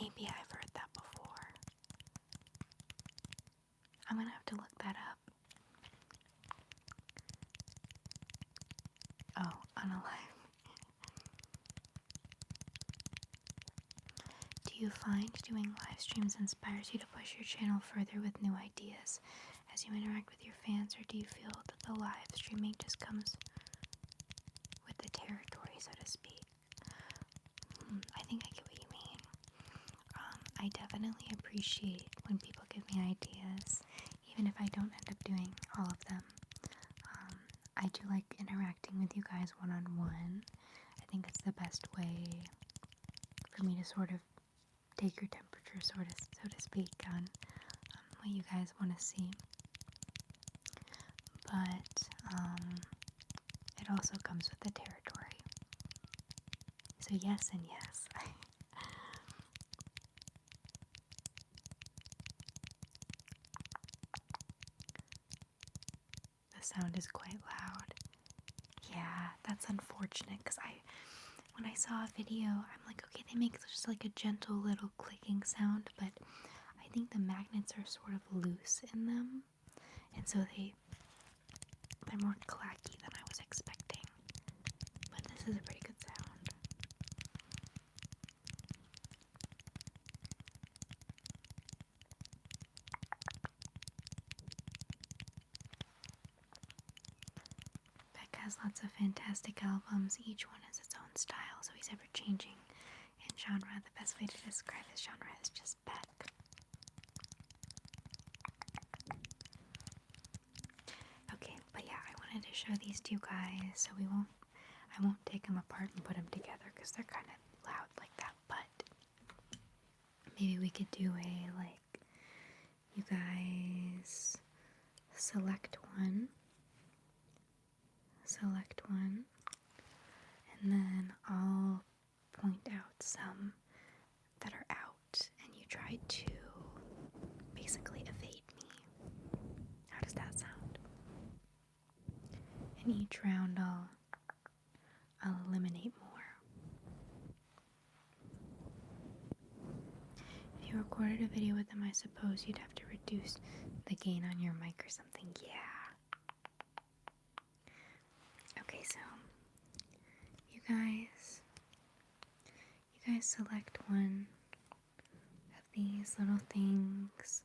Maybe I've heard that before. I'm gonna have to look that up. Oh, unalive. Do you find doing live streams inspires you to push your channel further with new ideas as you interact with your fans, or do you feel that the live streaming just comes with the territory, so to speak? I think I get what you mean. I definitely appreciate when people give me ideas, even if I don't end up doing all of them. I do like interacting with you guys one-on-one. I think it's the best way for me to sort of take your temperature, so to speak, on what you guys want to see. But it also comes with the territory. So yes and yes. The sound is quite loud. Yeah, that's unfortunate because when I saw a video, I'm like, okay, they make just like a gentle little clicking sound, but I think the magnets are sort of loose in them, and so they're more clacky than I was expecting. But this is a pretty good sound. Beck has lots of fantastic albums. Each one has its own style, so he's ever changing in genre. The best way to describe his genre is just Beck. Okay, but yeah, I wanted to show these to you guys, so I won't take them apart and put them together because they're kind of loud like that, but maybe we could do you guys select one, and then I'll point out some that are out, and you try to basically evade me. How does that sound? In each round, I'll eliminate more. If you recorded a video with them, I suppose you'd have to reduce the gain on your mic or something. Yeah. Okay, so you guys select one of these little things.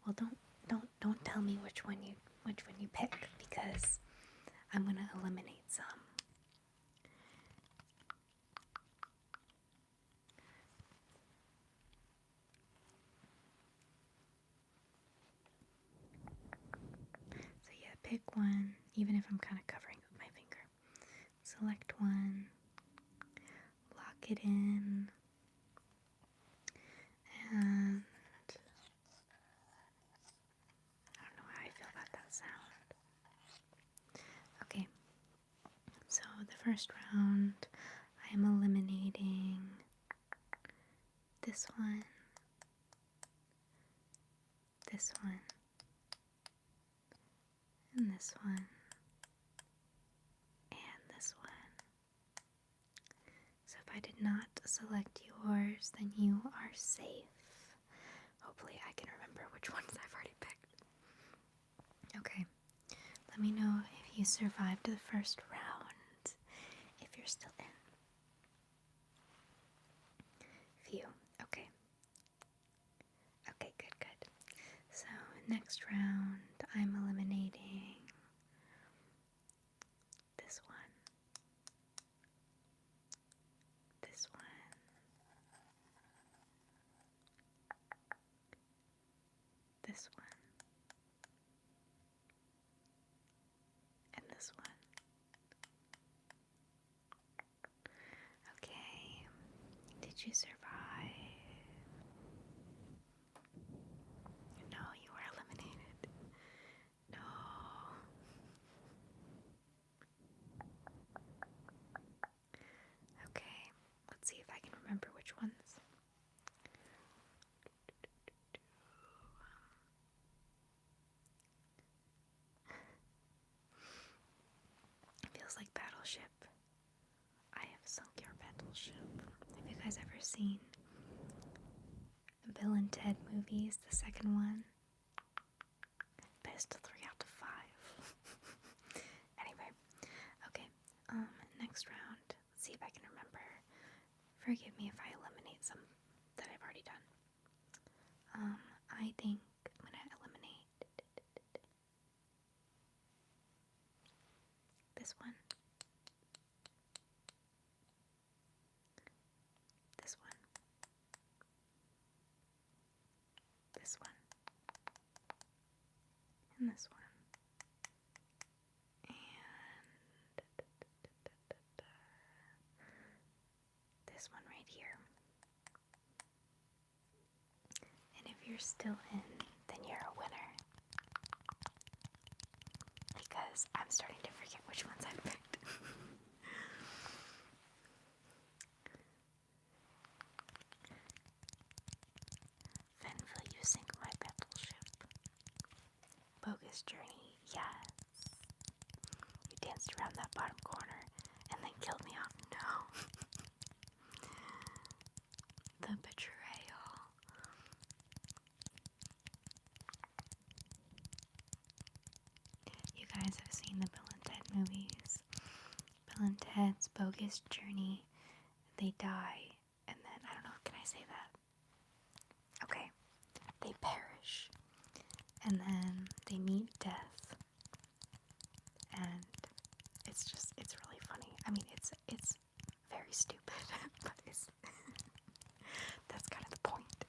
Well, don't tell me which one you pick, because I'm gonna eliminate some. So yeah, pick one, even if I'm kind of covering with my finger. Select one, lock it in, and I don't know how I feel about that sound. Okay, so the first round, I am eliminating this one, this one, and this one, and this one. So if I did not select yours, then you are safe. Hopefully I can remember which ones I've already picked. Okay, let me know if you survived the first round, if you're still in. Phew, okay. Okay, good. So next round, I'm eliminating this one, this one, this one, and this one. Okay, did you survive? battleship. I have sunk your battleship. Have you guys ever seen the Bill and Ted movies, the second one? Best 3 out of 5. Anyway, okay. Next round. Let's see if I can remember. Forgive me if I eliminate some that I've already done. I think I'm gonna eliminate this one. This one. This one. And this one. And this one right here. And if you're still in, then you're a winner. Because I'm starting to forget which ones I've picked. Then will you sink my battleship? Bogus journey, yes. You danced around that bottom corner and then killed me off. No. The betrayal. You guys have seen the Bill and Ted movies. Bill and Ted's bogus journey. They die, and then, I don't know, can I say that? Okay. They perish. And then they meet death. And it's really funny. I mean, it's very stupid, but it's that's kind of the point.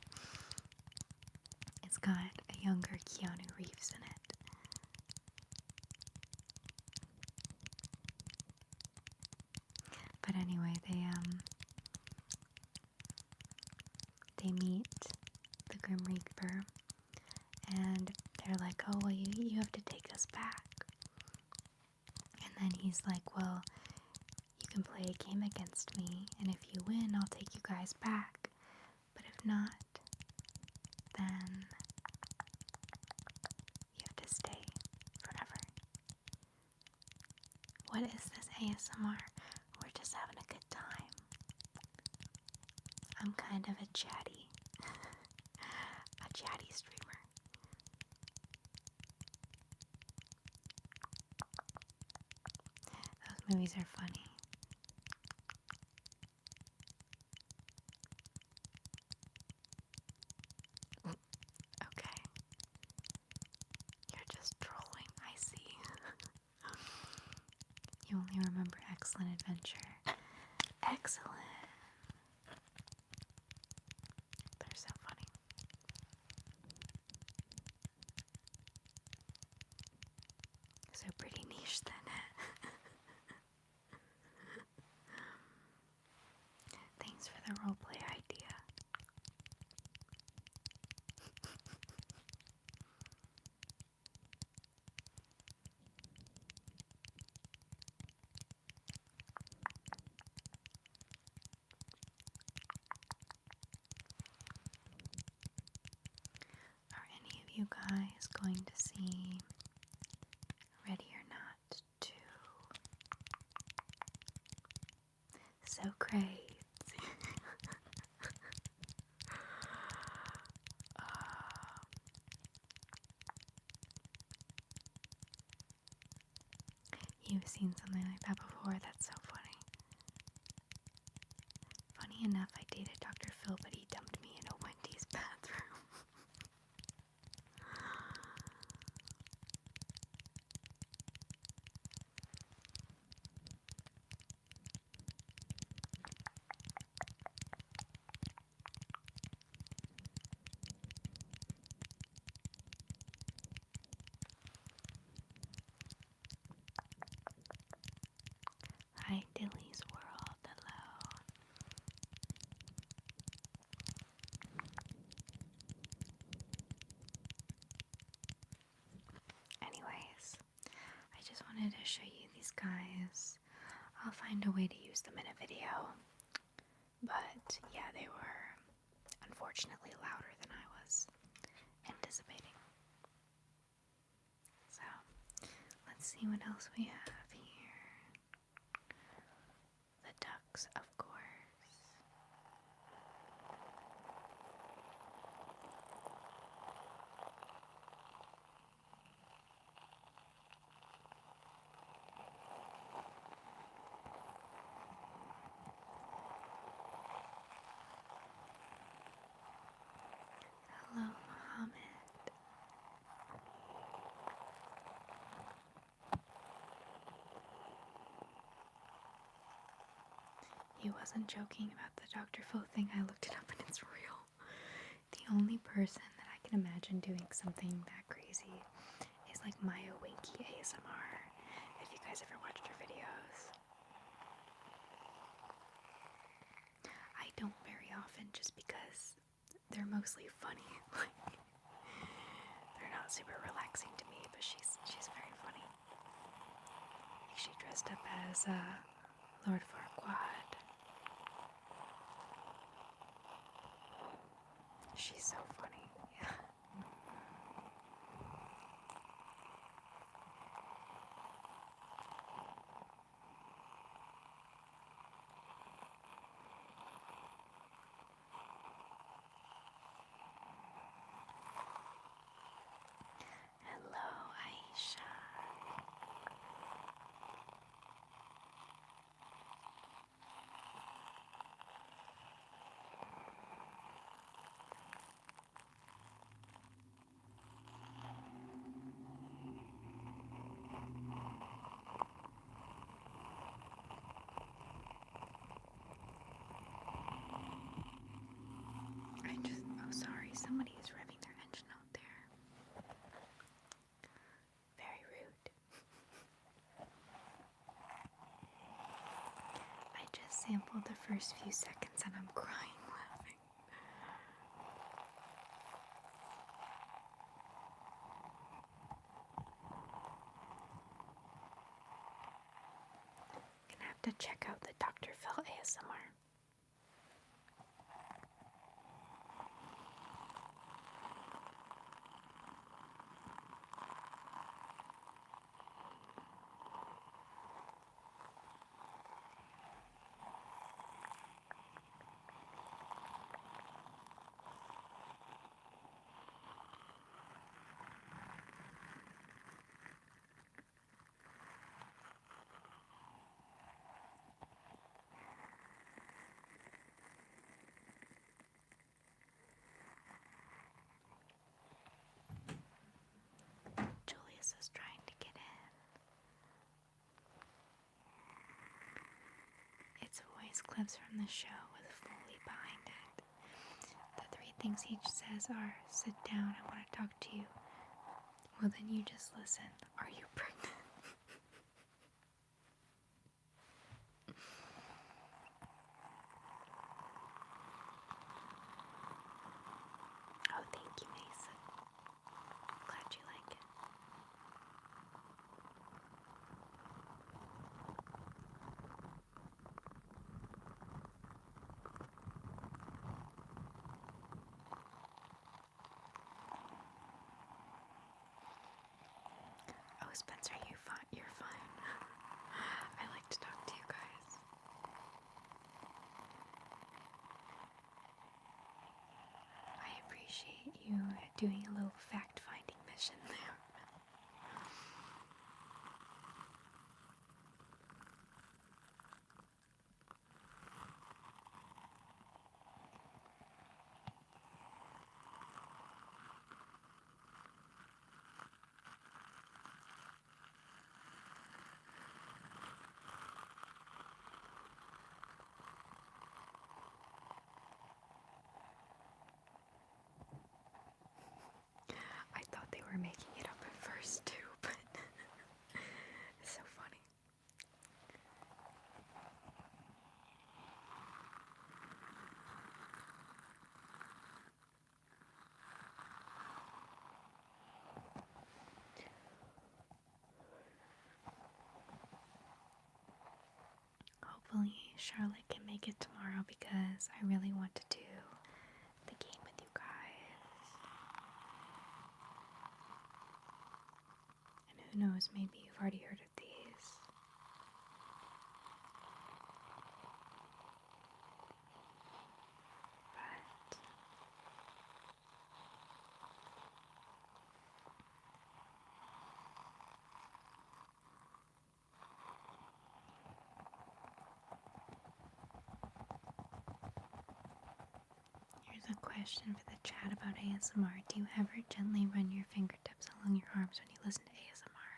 It's got a younger Keanu Reeves in it. But anyway, they meet the Grim Reaper, and they're like, oh, well, you have to take us back. And then he's like, well, you can play a game against me, and if you win, I'll take you guys back. But if not, then you have to stay forever. What is this ASMR? We're just having a good time. I'm kind of a chatty streamer. Those movies are funny. Okay. You're just trolling, I see. You only remember Excellent Adventure. Excellent. They're so funny. So pretty niche then. Thanks for the roleplay idea. Are any of you guys going to see Ready or Not 2? So crazy. You've seen something like that before? That's so funny. Funny enough, I dated Dr. Phil, but he dumped me in a Wendy's bathroom. Hi, Dilly's World. Hello. Anyways, I just wanted to show you these guys. I'll find a way to use them in a video. But yeah, they were unfortunately louder than I was anticipating. So, let's see what else we have here. jokes, of course. Hello, Mohammed. He wasn't joking about the Dr. Phil thing. I looked it up and it's real. The only person that I can imagine doing something that crazy is like Maya Winky ASMR. If you guys ever watched her videos. I don't very often just because they're mostly funny. They're not super relaxing to me, but she's very funny. She dressed up as Lord Farquaad. She's so funny, yeah. Hello, Aisha. Oh sorry, somebody is revving their engine out there. Very rude. I just sampled the first few seconds and I'm crying laughing. Gonna have to check out the Dr. Phil ASMR. Julius is trying to get in. It's voice clips from the show with Foley behind it. The 3 things he says are, sit down, I want to talk to you. Well, then you just listen. Are you pregnant? Oh, thank you, Mason. Glad you like it. Oh, Spencer, you're fine. I like to talk to you guys. I appreciate you doing a little fact-finding mission there. I thought they were making it up at first too, but it's so funny. Hopefully Charlotte can make it tomorrow because I really want to do the game with you guys. And who knows, maybe you've already heard of these. question for the chat about ASMR. Do you ever gently run your fingertips along your arms when you listen to ASMR?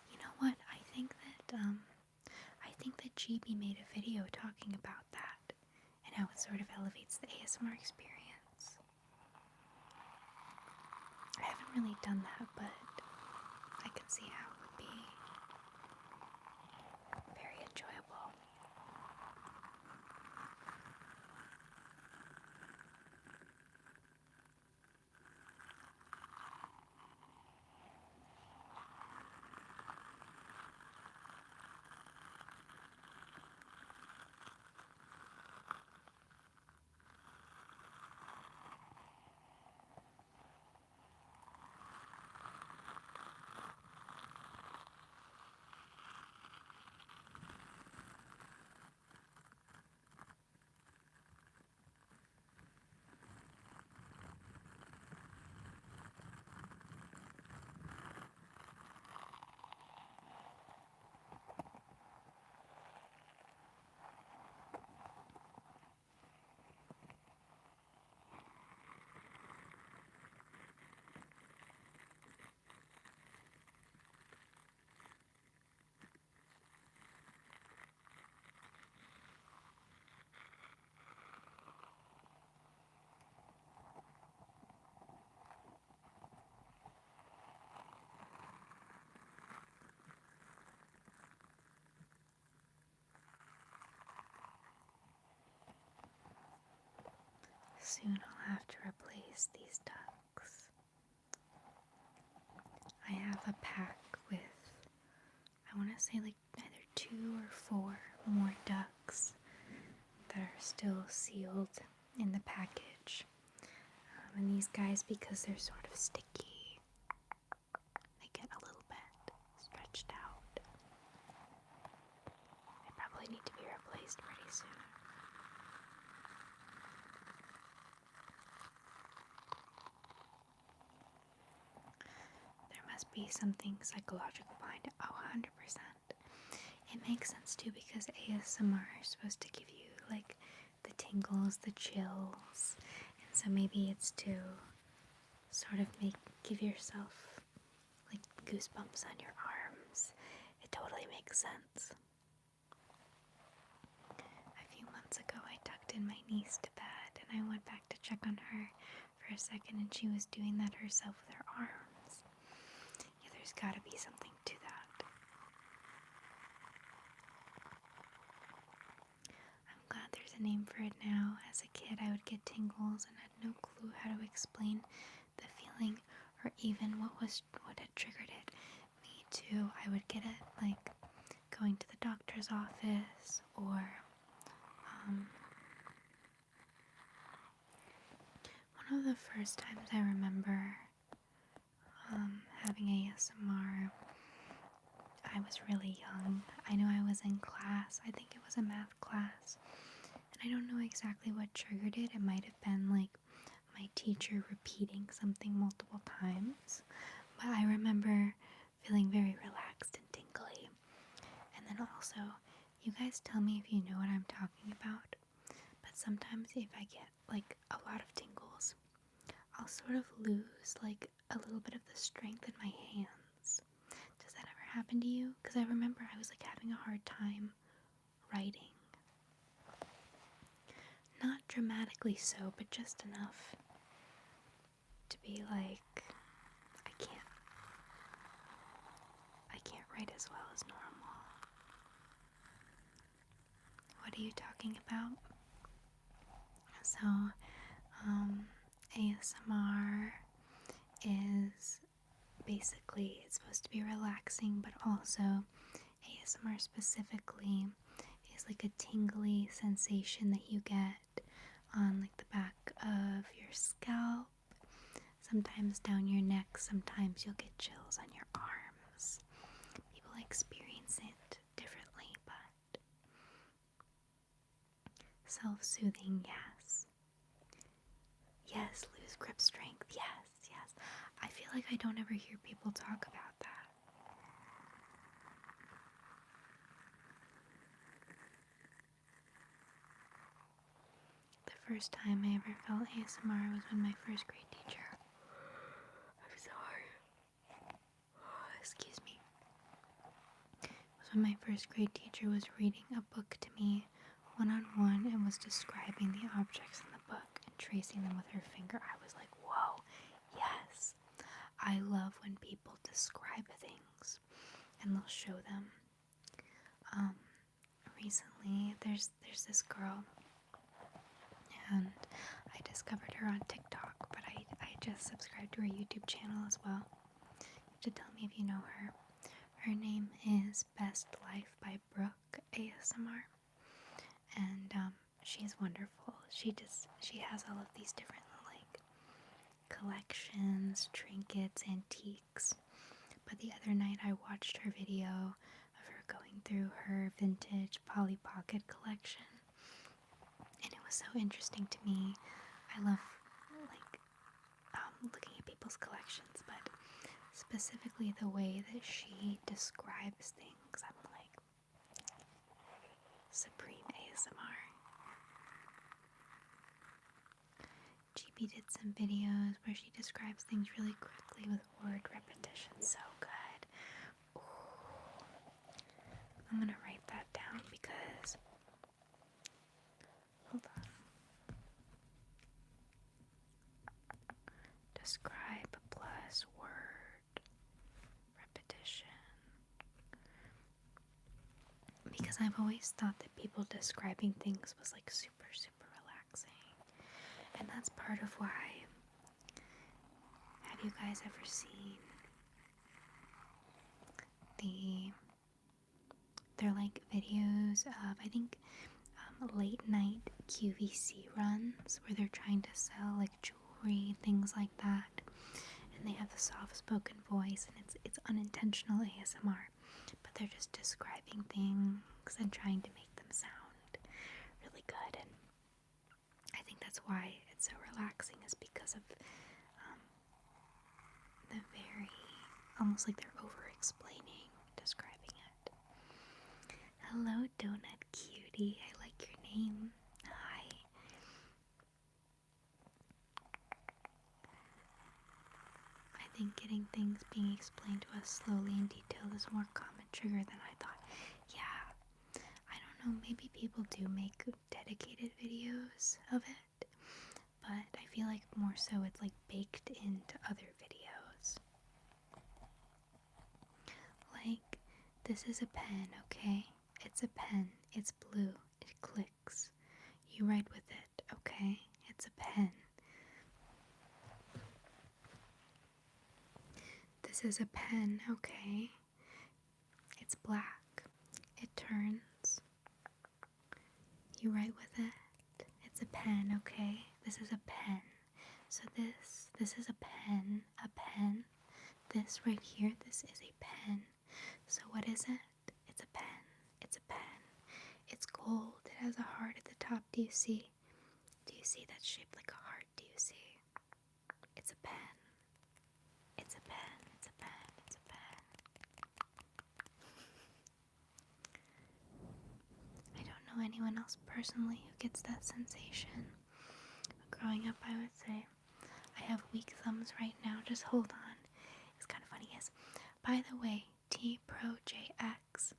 You know what? I think that GB made a video talking about that and how it sort of elevates the ASMR experience. I haven't really done that, but I can see how it would be very enjoyable. Soon I'll have to replace these ducks. I have a pack with, I want to say like either 2 or 4 more ducks that are still sealed in the package. And these guys, because they're sort of sticky, they get a little bit stretched out. They probably need to be replaced pretty soon. Must be something psychological behind it. Oh, 100%. It makes sense too because ASMR is supposed to give you like the tingles, the chills, and so maybe it's to sort of give yourself like goosebumps on your arms. It totally makes sense. A few months ago, I tucked in my niece to bed and I went back to check on her for a second, and she was doing that herself with her arms. There's gotta be something to that. I'm glad there's a name for it now. As a kid, I would get tingles and had no clue how to explain the feeling or even what had triggered it. Me too. I would get it like going to the doctor's office or one of the first times I remember having ASMR, I was really young. I know I was in class. I think it was a math class. And I don't know exactly what triggered it. It might have been like my teacher repeating something multiple times. But I remember feeling very relaxed and tingly. And then also, you guys tell me if you know what I'm talking about. But sometimes if I get like a lot of tingles, I'll sort of lose like a little bit of the strength in my hands. Does that ever happen to you? Because I remember I was like having a hard time writing. Not dramatically so, but just enough to be like, I can't write as well as normal. What are you talking about? So, ASMR is basically, it's supposed to be relaxing, but also ASMR specifically is like a tingly sensation that you get on like the back of your scalp, sometimes down your neck, sometimes you'll get chills on your arms. People experience it differently, but self-soothing, yes. Yes, lose grip strength, yes. I feel like I don't ever hear people talk about that. The first time I ever felt ASMR was when my first grade teacher, I'm sorry, excuse me, was when my first grade teacher was reading a book to me one-on-one and was describing the objects in the book and tracing them with her finger. I was like, whoa, yes. I love when people describe things and they'll show them. Recently, there's this girl, and I discovered her on TikTok, but I just subscribed to her YouTube channel as well. You have to tell me if you know her. Her name is Best Life by Brooke ASMR, and she's wonderful. She has all of these different like collections, trinkets, antiques. But the other night I watched her video of her going through her vintage Polly Pocket collection, and it was so interesting to me. I love like looking at people's collections, but specifically the way that she describes things, I'm like, supreme ASMR. GB did some videos where she describes things really quickly with word repetition. So good. Ooh. I'm gonna write that down because, hold on. Describe plus word repetition. Because I've always thought that people describing things was like super, super relaxing. And that's part of why. Have you guys ever seen they're like videos of, I think, late night QVC runs where they're trying to sell like jewelry, things like that, and they have the soft spoken voice, and it's unintentional ASMR, but they're just describing things and trying to make them sound really good. And I think that's why it's so relaxing, is because of the very, almost like they're over explaining, describing it. Hello, Donut Cutie. I like your name. Hi. I think getting things being explained to us slowly and detailed is a more common trigger than I thought. Yeah. I don't know, maybe people do make dedicated videos of it, but I feel like more so it's like baked into other videos. Like, this is a pen, okay? It's a pen. It's blue. It clicks. You write with it, okay? It's a pen. This is a pen, okay? It's black. It turns. You write with it. It's a pen, okay? This is a pen. So this is a pen, a pen. This right here, this is a pen. So what is it? It's a pen. It's a pen. It's gold. It has a heart at the top. Do you see? Do you see that shaped like a heart? Do you see? It's a pen. It's a pen. It's a pen. It's a pen. I don't know anyone else personally who gets that sensation. But growing up, I would say, I have weak thumbs right now. Just hold on. It's kind of funny. Yes. By the way, TProJX.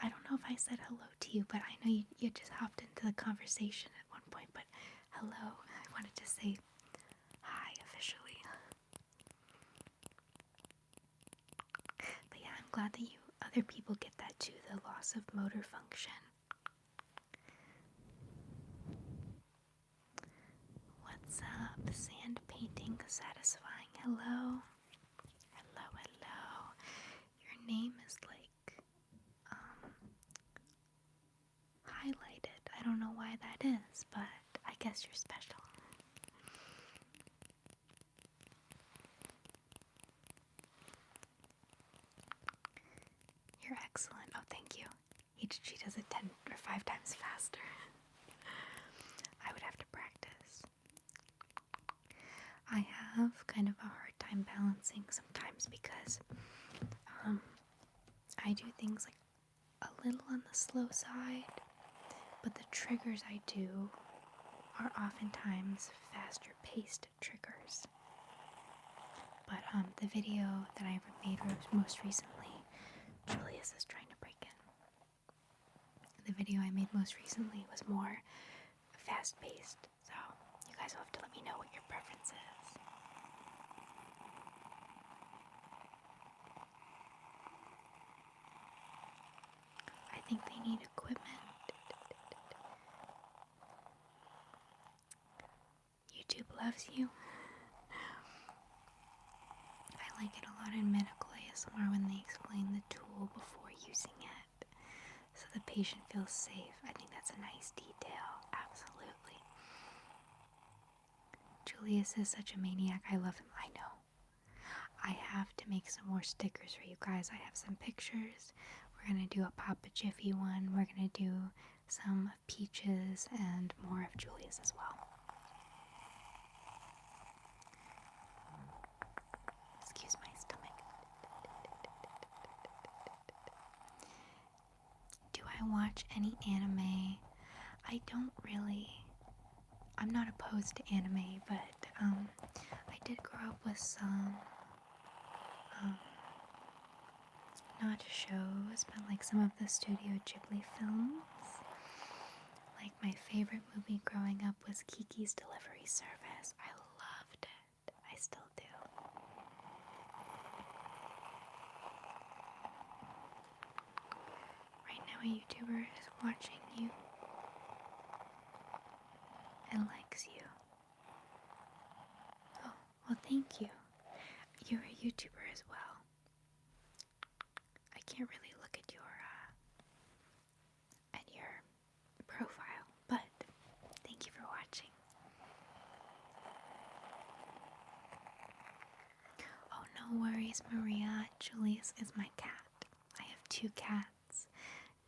I don't know if I said hello to you, but I know you just hopped into the conversation at one point. But hello. I wanted to say hi officially. But yeah, I'm glad that other people get that too, the loss of motor function. What's up? Sand painting satisfying. Hello. Hello, hello. Your name is like highlighted. I don't know why that is, but I guess you're special. You're excellent. Oh, thank you. She does it 10 or 5 times faster. I would have to practice. I have kind of a hard time balancing sometimes because I do things like a little on the slow side, but the triggers I do are oftentimes faster paced triggers. But the video that I made most recently, Julius is trying to break in. The video I made most recently was more fast paced, so you guys will have to let me know what your preference is. I think they need equipment. YouTube loves you. I like it a lot in Mythical ASMR when they explain the tool before using it, so the patient feels safe. I think that's a nice detail, absolutely. Julius is such a maniac, I love him, I know. I have to make some more stickers for you guys. I have some pictures. We're going to do a Papa Jiffy one. We're going to do some of Peaches and more of Julius as well. Excuse my stomach. Do I watch any anime? I don't really. I'm not opposed to anime, but I did grow up with some, not shows, but like some of the Studio Ghibli films. Like my favorite movie growing up was Kiki's Delivery Service. I loved it. I still do. Right now a YouTuber is watching you and likes you. Oh, well thank you. You're a YouTuber as well. I can't really look at your profile, but thank you for watching. Oh, no worries, Maria. Julius is my cat. I have 2 cats.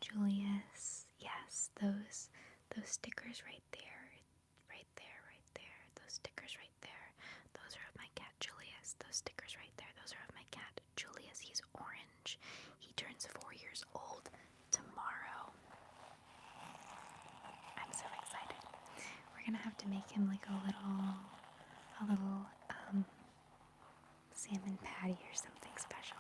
Julius, yes, those stickers right there. Those stickers right there. Those are of my cat Julius. Those stickers right there. Those are of my cat Julius. He's orange. He turns 4 years old tomorrow. I'm so excited. We're gonna have to make him like a little salmon patty or something special.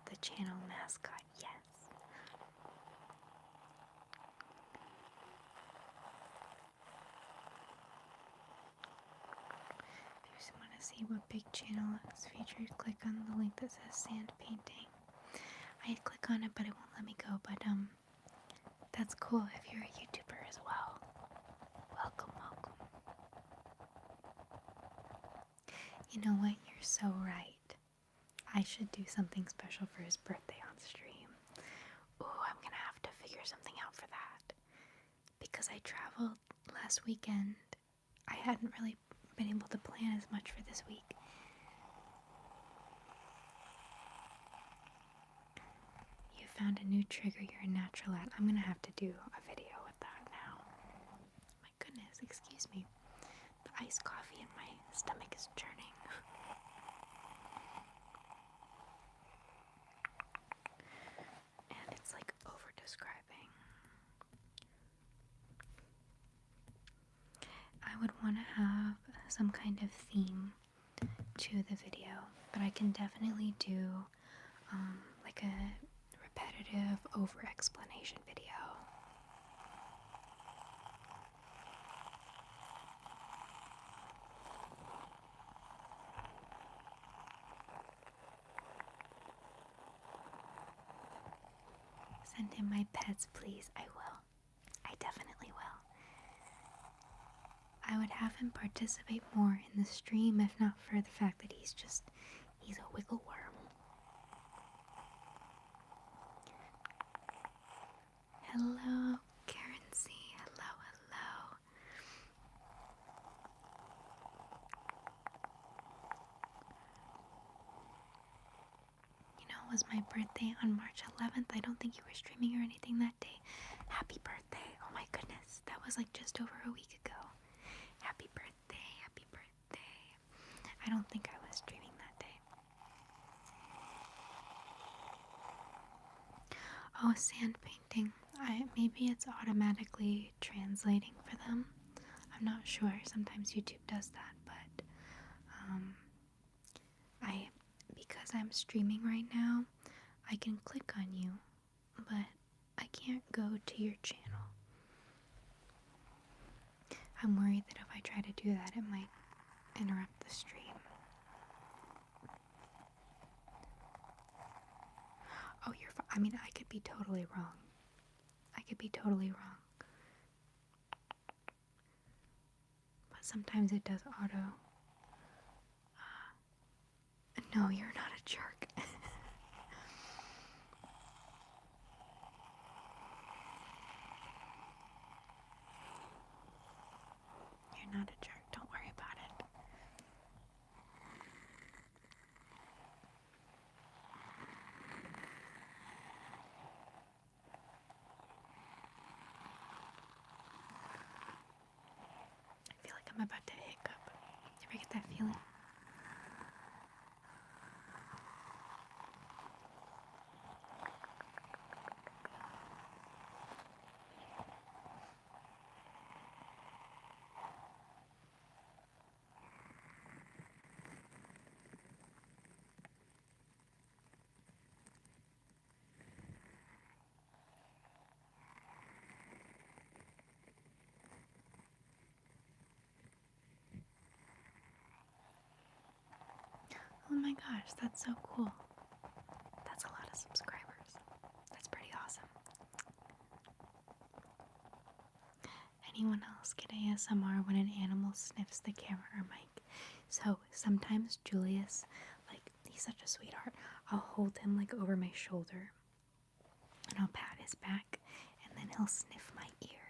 The channel mascot, yes. If you just want to see what big channel is featured, click on the link that says sand painting. I'd click on it, but it won't let me go. But that's cool if you're a YouTuber as well. Welcome, welcome. You know what? You're so right. I should do something special for his birthday on stream. Ooh, I'm gonna have to figure something out for that. Because I traveled last weekend, I hadn't really been able to plan as much for this week. You found a new trigger you're natural at. I'm gonna have to do a video with that now. My goodness, excuse me. The iced coffee in my stomach is churning. And it's like over-describing. I would want to have some kind of theme to the video, but I can definitely do like a repetitive over-explanation video. Send him my pets, please. I will. I definitely will. I would have him participate more in the stream if not for the fact that he's a wiggle worm. Hello, Karen C. Hello, hello. You know, it was my birthday on March 11th. I don't think you were streaming or anything that day. Happy birthday. Oh my goodness. That was like just over a week ago. Happy birthday. Happy birthday. I don't think I was streaming that day. Oh, sand painting. Maybe it's automatically translating for them. I'm not sure. Sometimes YouTube does that, but um, I because I'm streaming right now, I can click on you, but I can't go to your channel. I'm worried that if I try to do that, it might interrupt the stream. Oh, I mean, I could be totally wrong. I could be totally wrong. But sometimes it does auto. No, you're not a jerk. You're not a jerk. Don't worry about it. I feel like I'm about to hiccup. You ever get that feeling? Oh my gosh, that's so cool. That's a lot of subscribers. That's pretty awesome. Anyone else get ASMR when an animal sniffs the camera or mic? So sometimes Julius, like, he's such a sweetheart. I'll hold him like over my shoulder and I'll pat his back and then he'll sniff my ear.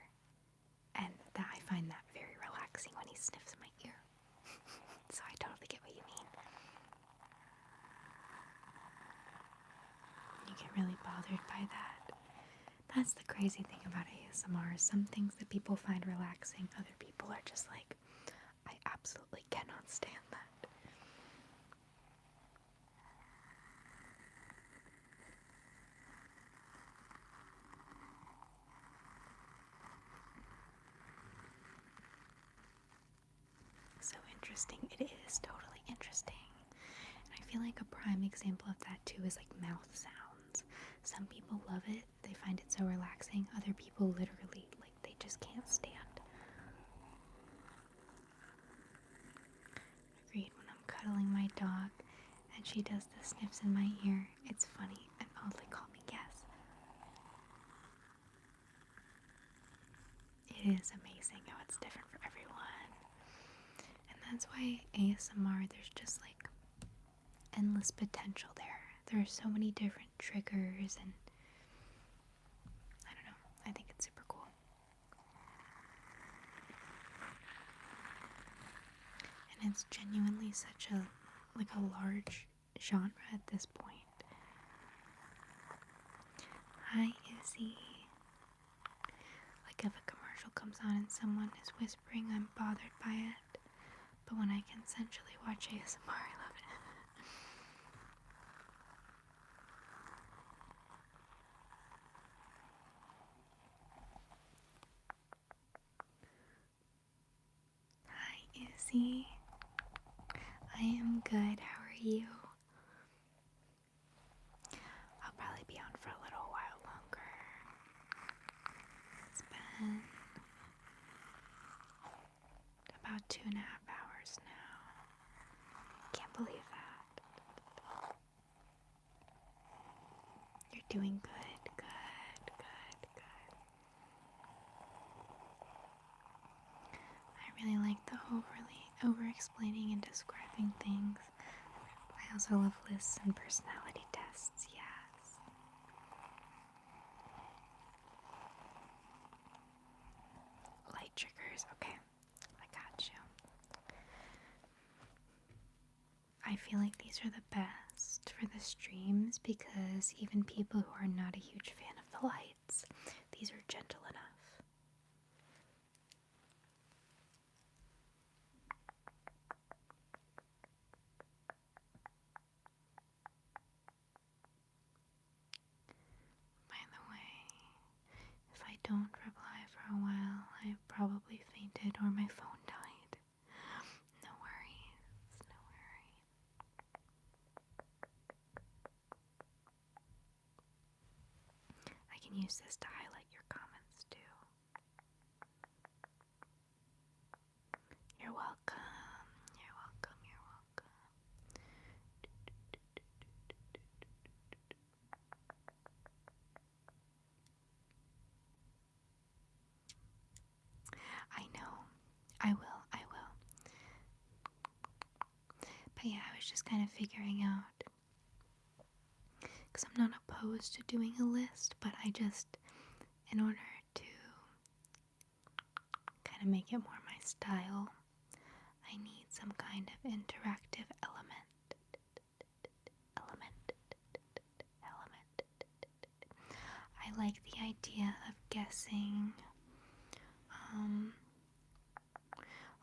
And I find that very relaxing when he sniffs my ear. So I totally get what you mean. You get really bothered by that. That's the crazy thing about ASMR. Some things that people find relaxing, other people are just like, I absolutely cannot stand that. So interesting. It is totally interesting. And I feel like a prime example of that too is like mouth sounds. Some people love it. They find it so relaxing. Other people literally, like, they just can't stand. Agreed. When I'm cuddling my dog and she does the sniffs in my ear, it's funny and oddly call me Guess. It is amazing how it's different for everyone. And that's why ASMR, there's just like endless potential there. There are so many different triggers and I don't know. I think it's super cool. And it's genuinely such a large genre at this point. Hi, Izzy. Like if a commercial comes on and someone is whispering, I'm bothered by it. But when I can sensually watch ASMR, I love it. Hi, Izzy. I am good. How are you? I'll probably be on for a little while longer. It's been about 2.5 hours now. Can't believe that. You're doing good. I really like the over-explaining and describing things. I also love lists and personality tests, yes. Light triggers, okay. I got you. I feel like these are the best for the streams because even people who are not a huge fan of the lights, these are gentle enough. By the don't reply for a while, I probably fainted or my phone died. No worries, no worries. I can use this to highlight your comments too. You're welcome, you're welcome, you're welcome. I know. I will. But yeah, I was just kind of figuring out, because I'm not opposed to doing a list, but I just, in order to kind of make it more my style, I need some kind of interactive element. I like the idea of guessing,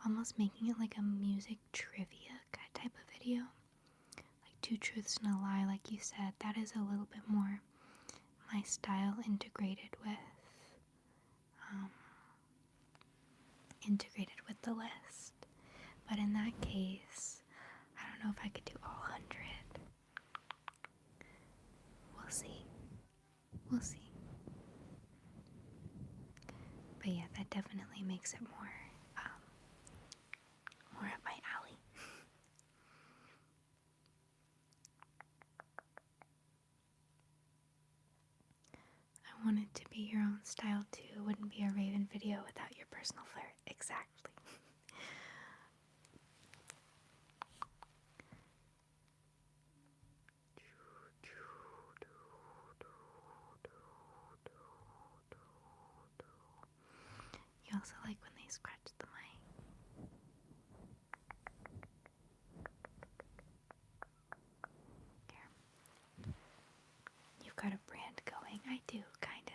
almost making it like a music trivia type of video. Like Two Truths and a Lie, like you said, that is a little bit more my style, integrated with the list. But in that case, I don't know if I could do all 100. We'll see. But yeah, that definitely makes it more up my alley. I want it to be your own style too. It wouldn't be a Raven video without your personal flair. Exactly. You also like when they scratch the mic. Here. You've got a brand going. I do, kinda.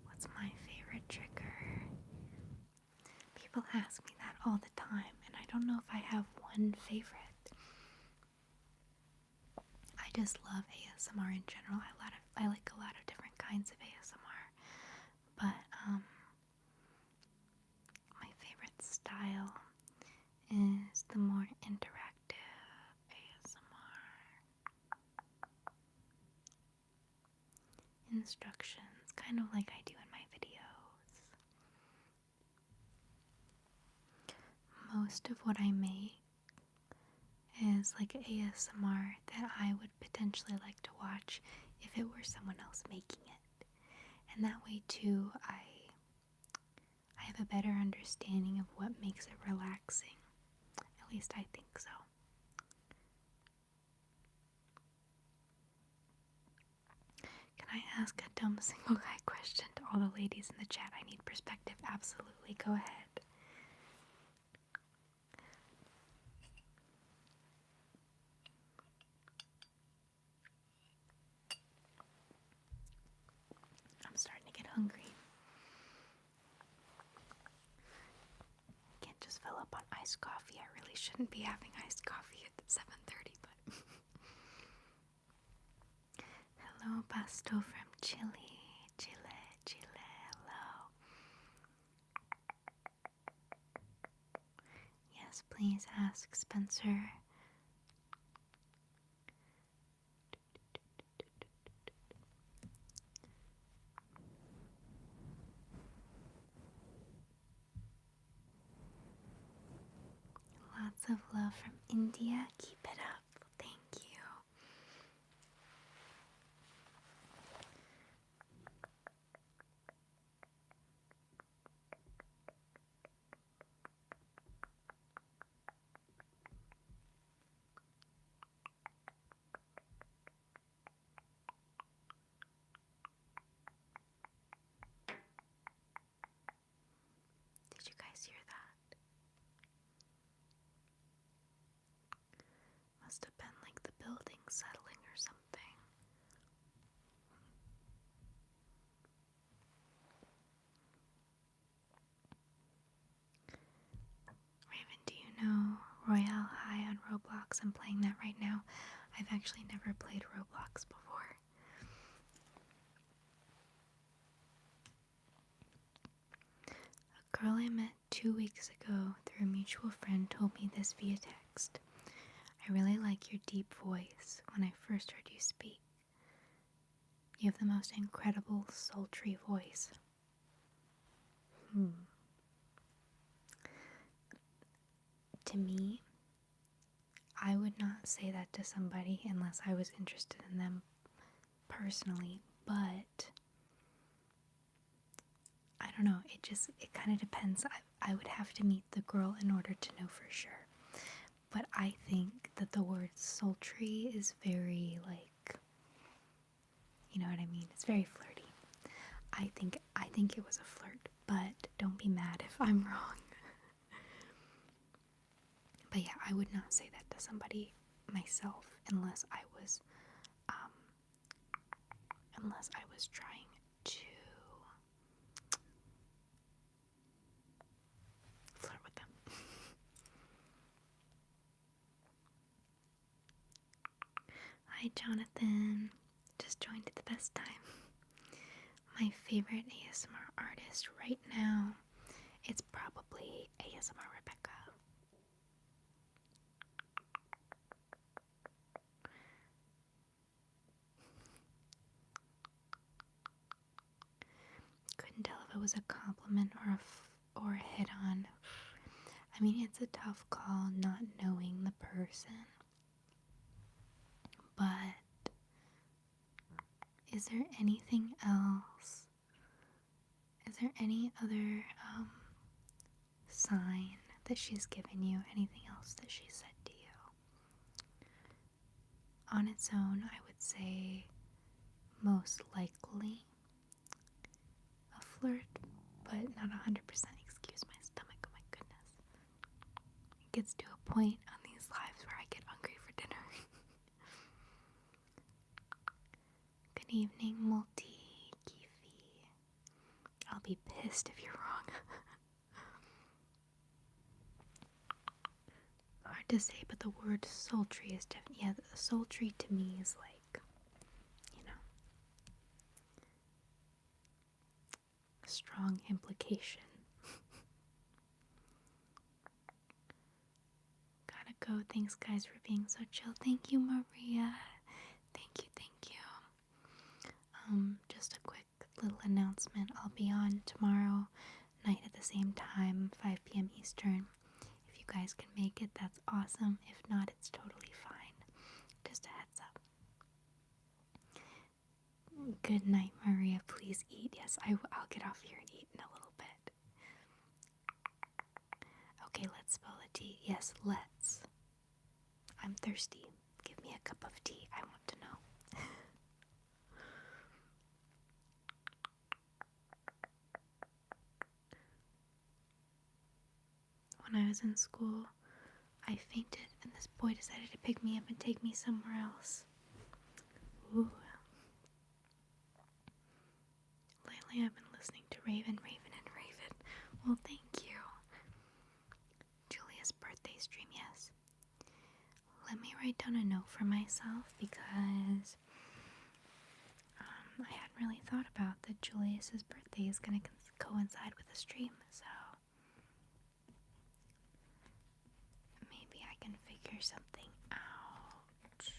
What's my favorite trigger? People ask me that all the time, and I don't know if I have one favorite. I just love ASMR in general. I like a lot of different kinds of ASMR, but my favorite style is the more interactive ASMR. Instructions, kind of like I do in my videos. Most of what I make is like ASMR that I would potentially like to watch if it were someone else making it. And that way too, I have a better understanding of what makes it relaxing. At least I think so. Can I ask a dumb single guy question to all the ladies in the chat? I need perspective. Absolutely. Go ahead. I'm starting to get hungry. Can't just fill up on iced coffee. I really shouldn't be having iced coffee at 7:30, but hello, Basto from Chile. Hello. Yes, please ask Spencer. Lots of love from India. Keep it up. Thank you. Roblox. I'm playing that right now. I've actually never played Roblox before. A girl I met 2 weeks ago through a mutual friend told me this via text. I really like your deep voice when I first heard you speak. You have the most incredible, sultry voice. To me, I would not say that to somebody unless I was interested in them personally, but I don't know, it kind of depends. I would have to meet the girl in order to know for sure. But I think that the word sultry is very, like, you know what I mean? It's very flirty. I think it was a flirt, but don't be mad if I'm wrong. But yeah, I would not say that to somebody myself unless I was trying to flirt with them. Hi Jonathan, just joined at the best time. My favorite ASMR artist right now, it's probably ASMR Rebecca. Couldn't tell if it was a compliment or a hit on. I mean, it's a tough call not knowing the person. But is there anything else? Is there any other sign that she's given you? Anything else that she said to you? On its own, I would say most likely a flirt, but not 100%. Excuse my stomach, oh my goodness. It gets to a point on these lives where I get hungry for dinner. Good evening, Multi-Kifi. I'll be pissed if you're wrong. Hard to say, but the word sultry is definitely, yeah, sultry to me is like, you know, a strong implication. Gotta go. Thanks, guys, for being so chill. Thank you, Maria. Thank you. Just a quick little announcement. I'll be on tomorrow night at the same time, 5 p.m. Eastern. If you guys can make it, that's awesome. If not, it's totally fine. Just a heads up. Good night, Maria. Please eat. Yes, I'll get off here and eat in a little bit. Okay, let's spill the tea. Yes, let's. I'm thirsty. Give me a cup of tea. I want to know. When I was in school, I fainted, and this boy decided to pick me up and take me somewhere else. Ooh. Lately, I've been listening to Raven. Well, thank you. Julia's birthday stream, yes. Let me write down a note for myself because I hadn't really thought about that Julius's birthday is going to coincide with the stream, so maybe I can figure something out.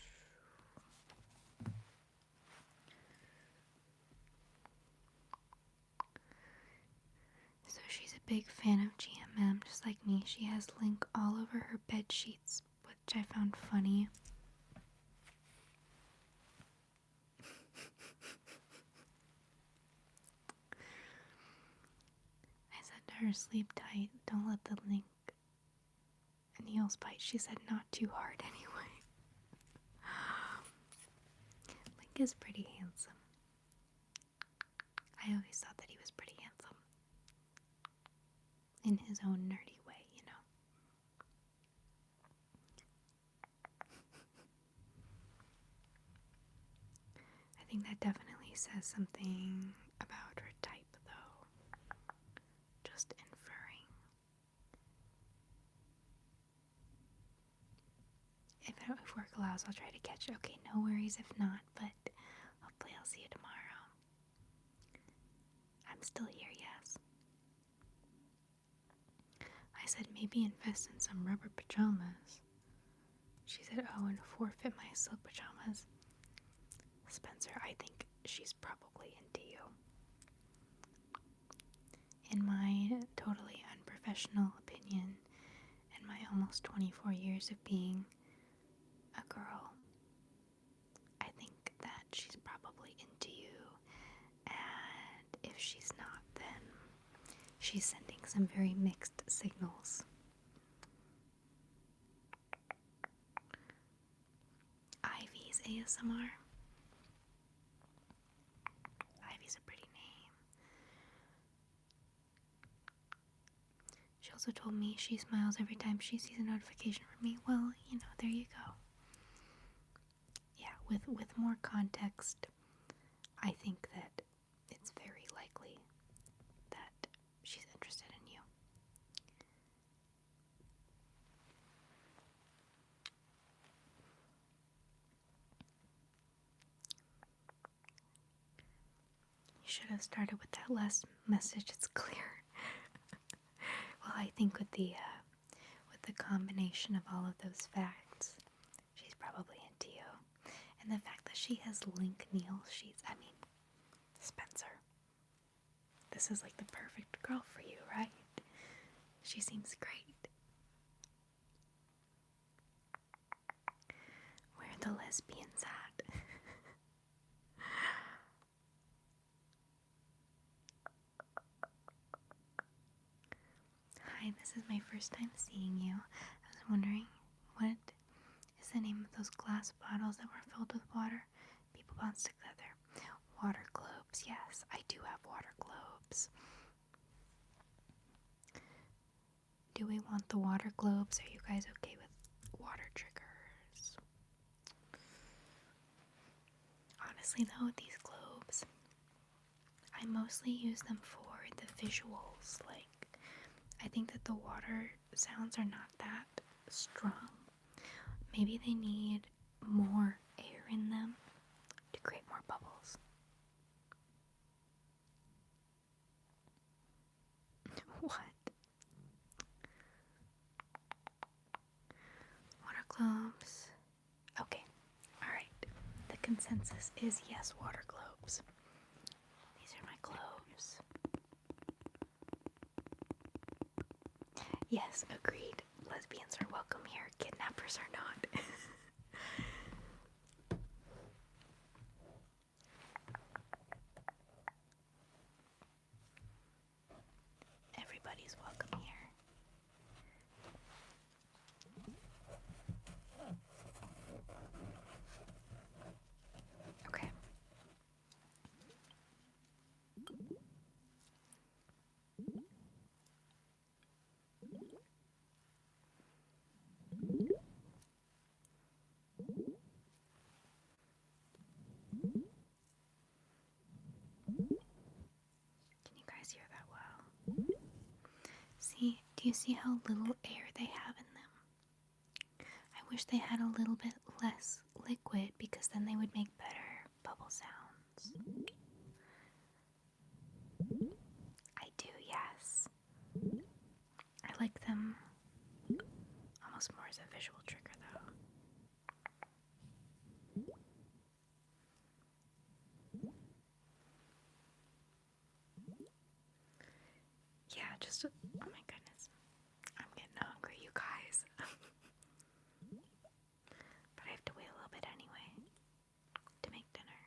So she's a big fan of GMM, just like me. She has Link all over her bed sheets, which I found funny. I said to her, sleep tight, don't let the Link Neil's bite. She said, not too hard anyway. Link is pretty handsome. I always thought that he was pretty handsome. In his own nerdy way, you know. I think that definitely says something about her type, though. Just inferring. If if work allows, I'll try to catch it. Okay, no worries if not, but hopefully I'll see you tomorrow. I'm still here, yes. I said maybe invest in some rubber pajamas. She said, oh, and forfeit my silk pajamas. Spencer, I think she's probably into you. In my totally unprofessional opinion, in my almost 24 years of being a girl, I think that she's probably into you, and if she's not, then she's sending some very mixed signals. Ivy's ASMR. Ivy's a pretty name. She also told me she smiles every time she sees a notification from me. Well, there you go. Yeah, with more context, I think that it's very likely that she's interested in you. You should have started with that last message. It's clear. Well, I think with the combination of all of those facts, she's probably into you. And the fact that she has link nail sheets, Spencer, this is like the perfect girl for you, right? She seems great. Where are the lesbians at? Hi, this is my first time seeing you. I was wondering, what is the name of those glass bottles that were filled with water? People bounce together. Water globes. Yes, I do have water globes. Do we want the water globes? Are you guys okay with water triggers? Honestly though, with these globes, I mostly use them for the visuals. I think that the water sounds are not that strong. Maybe they need more air in them to create more bubbles. What? Water globes. Okay, alright. The consensus is yes, water globes. These are my globes. Yes, agreed. Lesbians are welcome here. Kidnappers are not. Everybody's welcome here. Okay. Can you guys hear that well? See, do you see how little air they have in them? I wish they had a little bit less liquid because then they would make better bubble sounds. I do, yes. I like them almost more as a visual trigger though. Yeah, just, oh my goodness. I'm getting hungry, you guys. But I have to wait a little bit anyway to make dinner.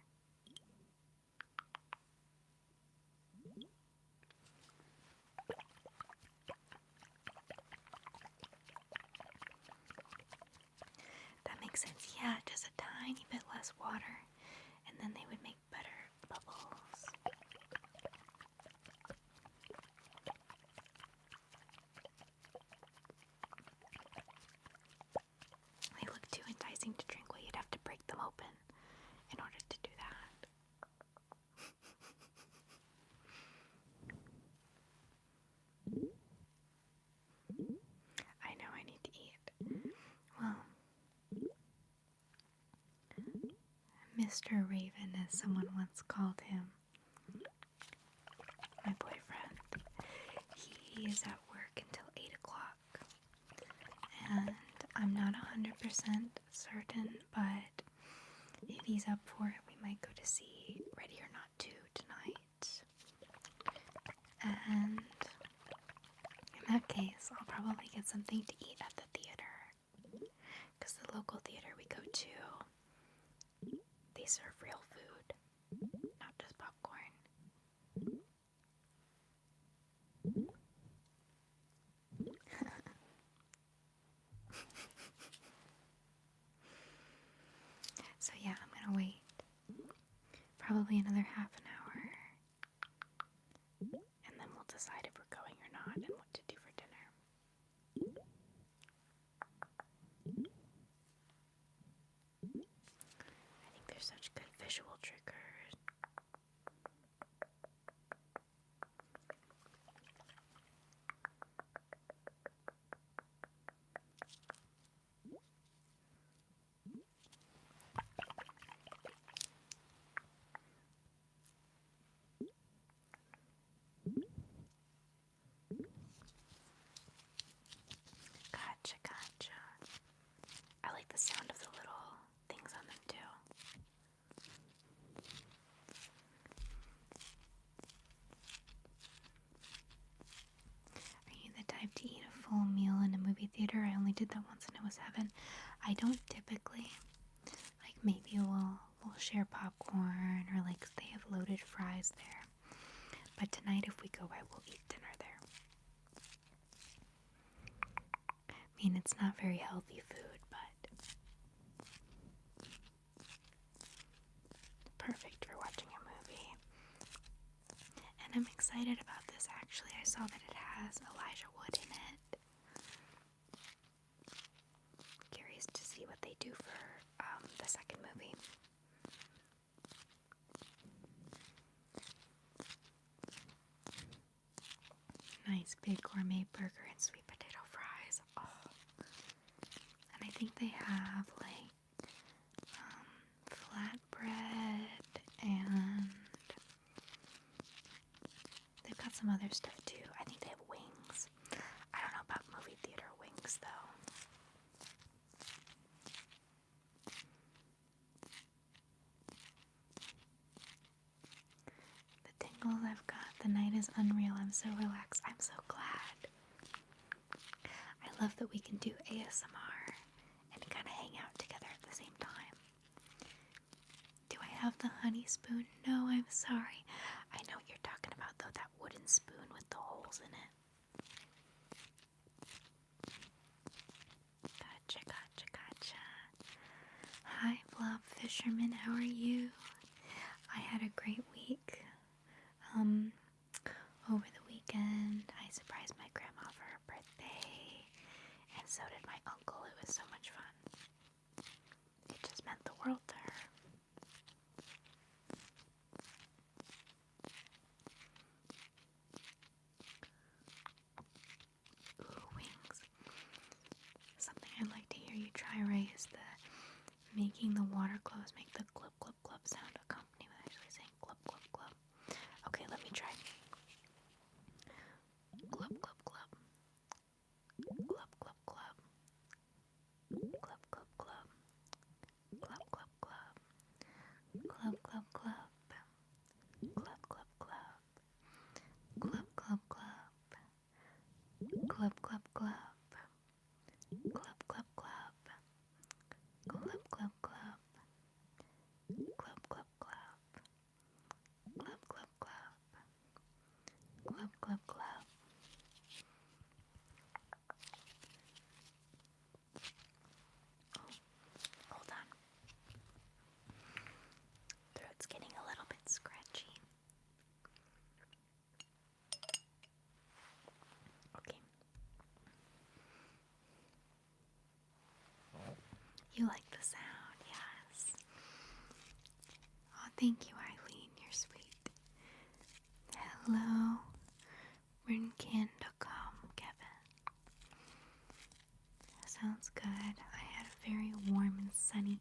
That makes sense. Yeah, just a tiny bit less water, and then they would make better bubbles. Mr. Raven, as someone once called him. My boyfriend. He is at work until 8 o'clock. And I'm not 100% certain, but if he's up for it, we might go to see Ready or Not 2 tonight. And in that case, I'll probably get something to eat at the theater. Because the local theater we go to, they serve real food, not just popcorn. So yeah, I'm gonna wait probably another half an hour, and then we'll decide if we're going or not and what to do for dinner. I think there's such good visual triggers. Gotcha. I like the sound of the little things on them too. Are you the type to eat a full meal in a movie theater? I only did that once and it was heaven. I don't typically. Like maybe we'll share popcorn, or like they have loaded fries there. But tonight if we go, I will eat dinner there. I mean, it's not very healthy food, but perfect for watching a movie. And I'm excited about this actually. I saw that it has Elijah Wood in it. Curious to see what they do for the second movie. Nice big gourmet burger and sweet potato fries. Oh. And I think they have like flatbread, and they've got some other stuff too. I think they have wings. I don't know about movie theater wings though. The tingles I've got. The night is unreal. I'm so relaxed. I'm so glad. I love that we can do ASMR and kind of hang out together at the same time. Do I have the honey spoon? No, I'm sorry. I know what you're talking about though, that wooden spoon with the holes in it. Gotcha. Hi, Flop Fisherman. How are you? I had a great week. Over the weekend, I surprised my grandma for her birthday, and so did my uncle. It was so much fun. It just meant the world to her. Ooh, wings. Something I'd like to hear you try, Ray, is making the water close make the glub glub glub sound accompany with actually saying glub glub glub. Okay, let me try. Glub glub glub. Glub glub glub. Glub glub glub. Glub glub glub. Glub glub glub. Glub glub glub. Glub glub glub. Glub glub glub. Glub glub glub. Glub glub glub. Glub glub glub. Glub glub glub. Glub glub glub. Oh, hold on. Throat's getting a little bit scratchy. Okay. You like the sound, yes. Oh, thank you, Eileen. You're sweet. Hello. We're in Canada.com, Kevin. Sounds good. I had a very warm and sunny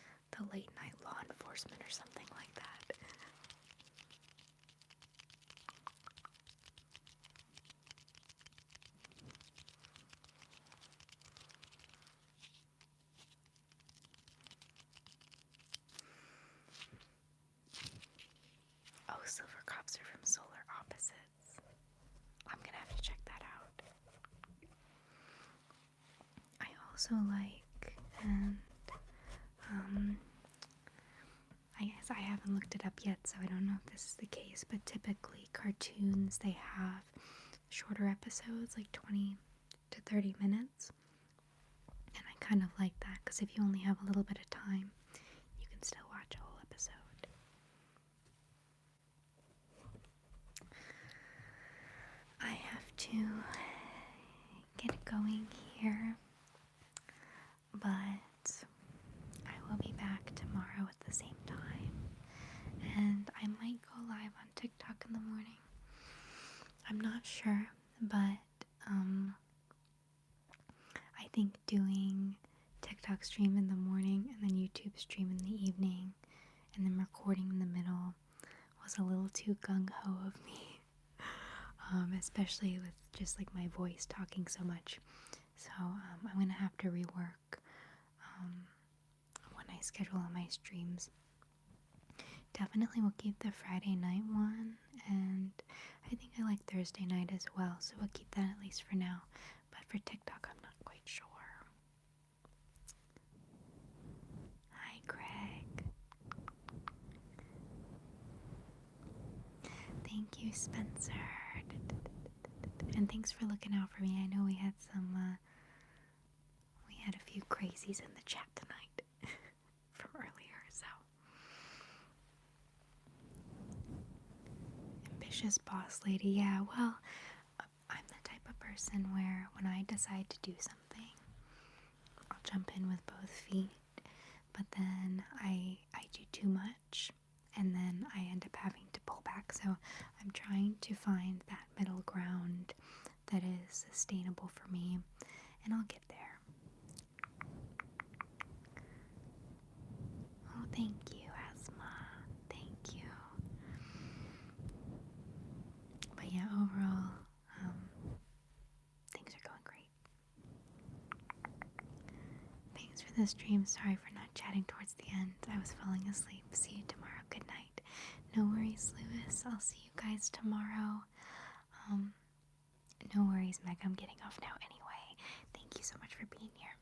the late night law enforcement or something like that. Oh, silver crops are from solar opposites. I'm gonna have to check that out. I also like, and I guess I haven't looked it up yet, so I don't know if this is the case, but typically cartoons, they have shorter episodes, like 20 to 30 minutes. And I kind of like that, because if you only have a little bit of time, you can still watch a whole episode. I have to get going here, but I will be back tomorrow at the same time. And I might go live on TikTok in the morning. I'm not sure, but I think doing TikTok stream in the morning and then YouTube stream in the evening and then recording in the middle was a little too gung-ho of me. Especially with just like my voice talking so much. So I'm going to have to rework when I schedule all my streams. Definitely will keep the Friday night one, and I think I like Thursday night as well, so we'll keep that at least for now. But for TikTok, I'm not quite sure. Hi, Greg. Thank you, Spencer. And thanks for looking out for me. I know we had a few crazies in the chat tonight from earlier, so. Ambitious boss lady, yeah, well, I'm the type of person where when I decide to do something, I'll jump in with both feet, but then I do too much, and then I end up having to pull back, so I'm trying to find that middle ground that is sustainable for me, and I'll get there. Oh, thank you, Asma. Thank you. But yeah, overall, things are going great. Thanks for the stream. Sorry for not chatting towards the end. I was falling asleep. See you tomorrow. Good night. No worries, Lewis. I'll see you guys tomorrow. No worries, Meg. I'm getting off now anyway. Thank you so much for being here.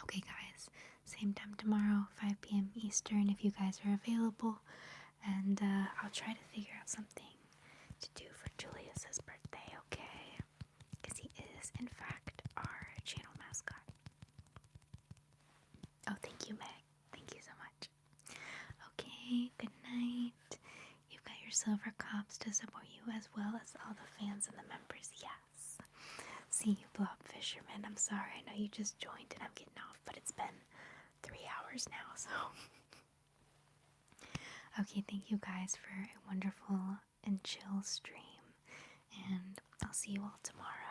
Okay, guys. Same time tomorrow, 5 p.m. Eastern, if you guys are available. And I'll try to figure out something to do for Julius's birthday, okay? Because he is, in fact, our channel mascot. Oh, thank you, Meg. Thank you so much. Okay, good night. You've got your silver cups to support you as well as all the fans and the members, yes. See you, Blob Fisherman. I'm sorry, I know you just joined and I'm getting off, but it's been 3 hours now, so. Okay, thank you guys for a wonderful and chill stream, and I'll see you all tomorrow.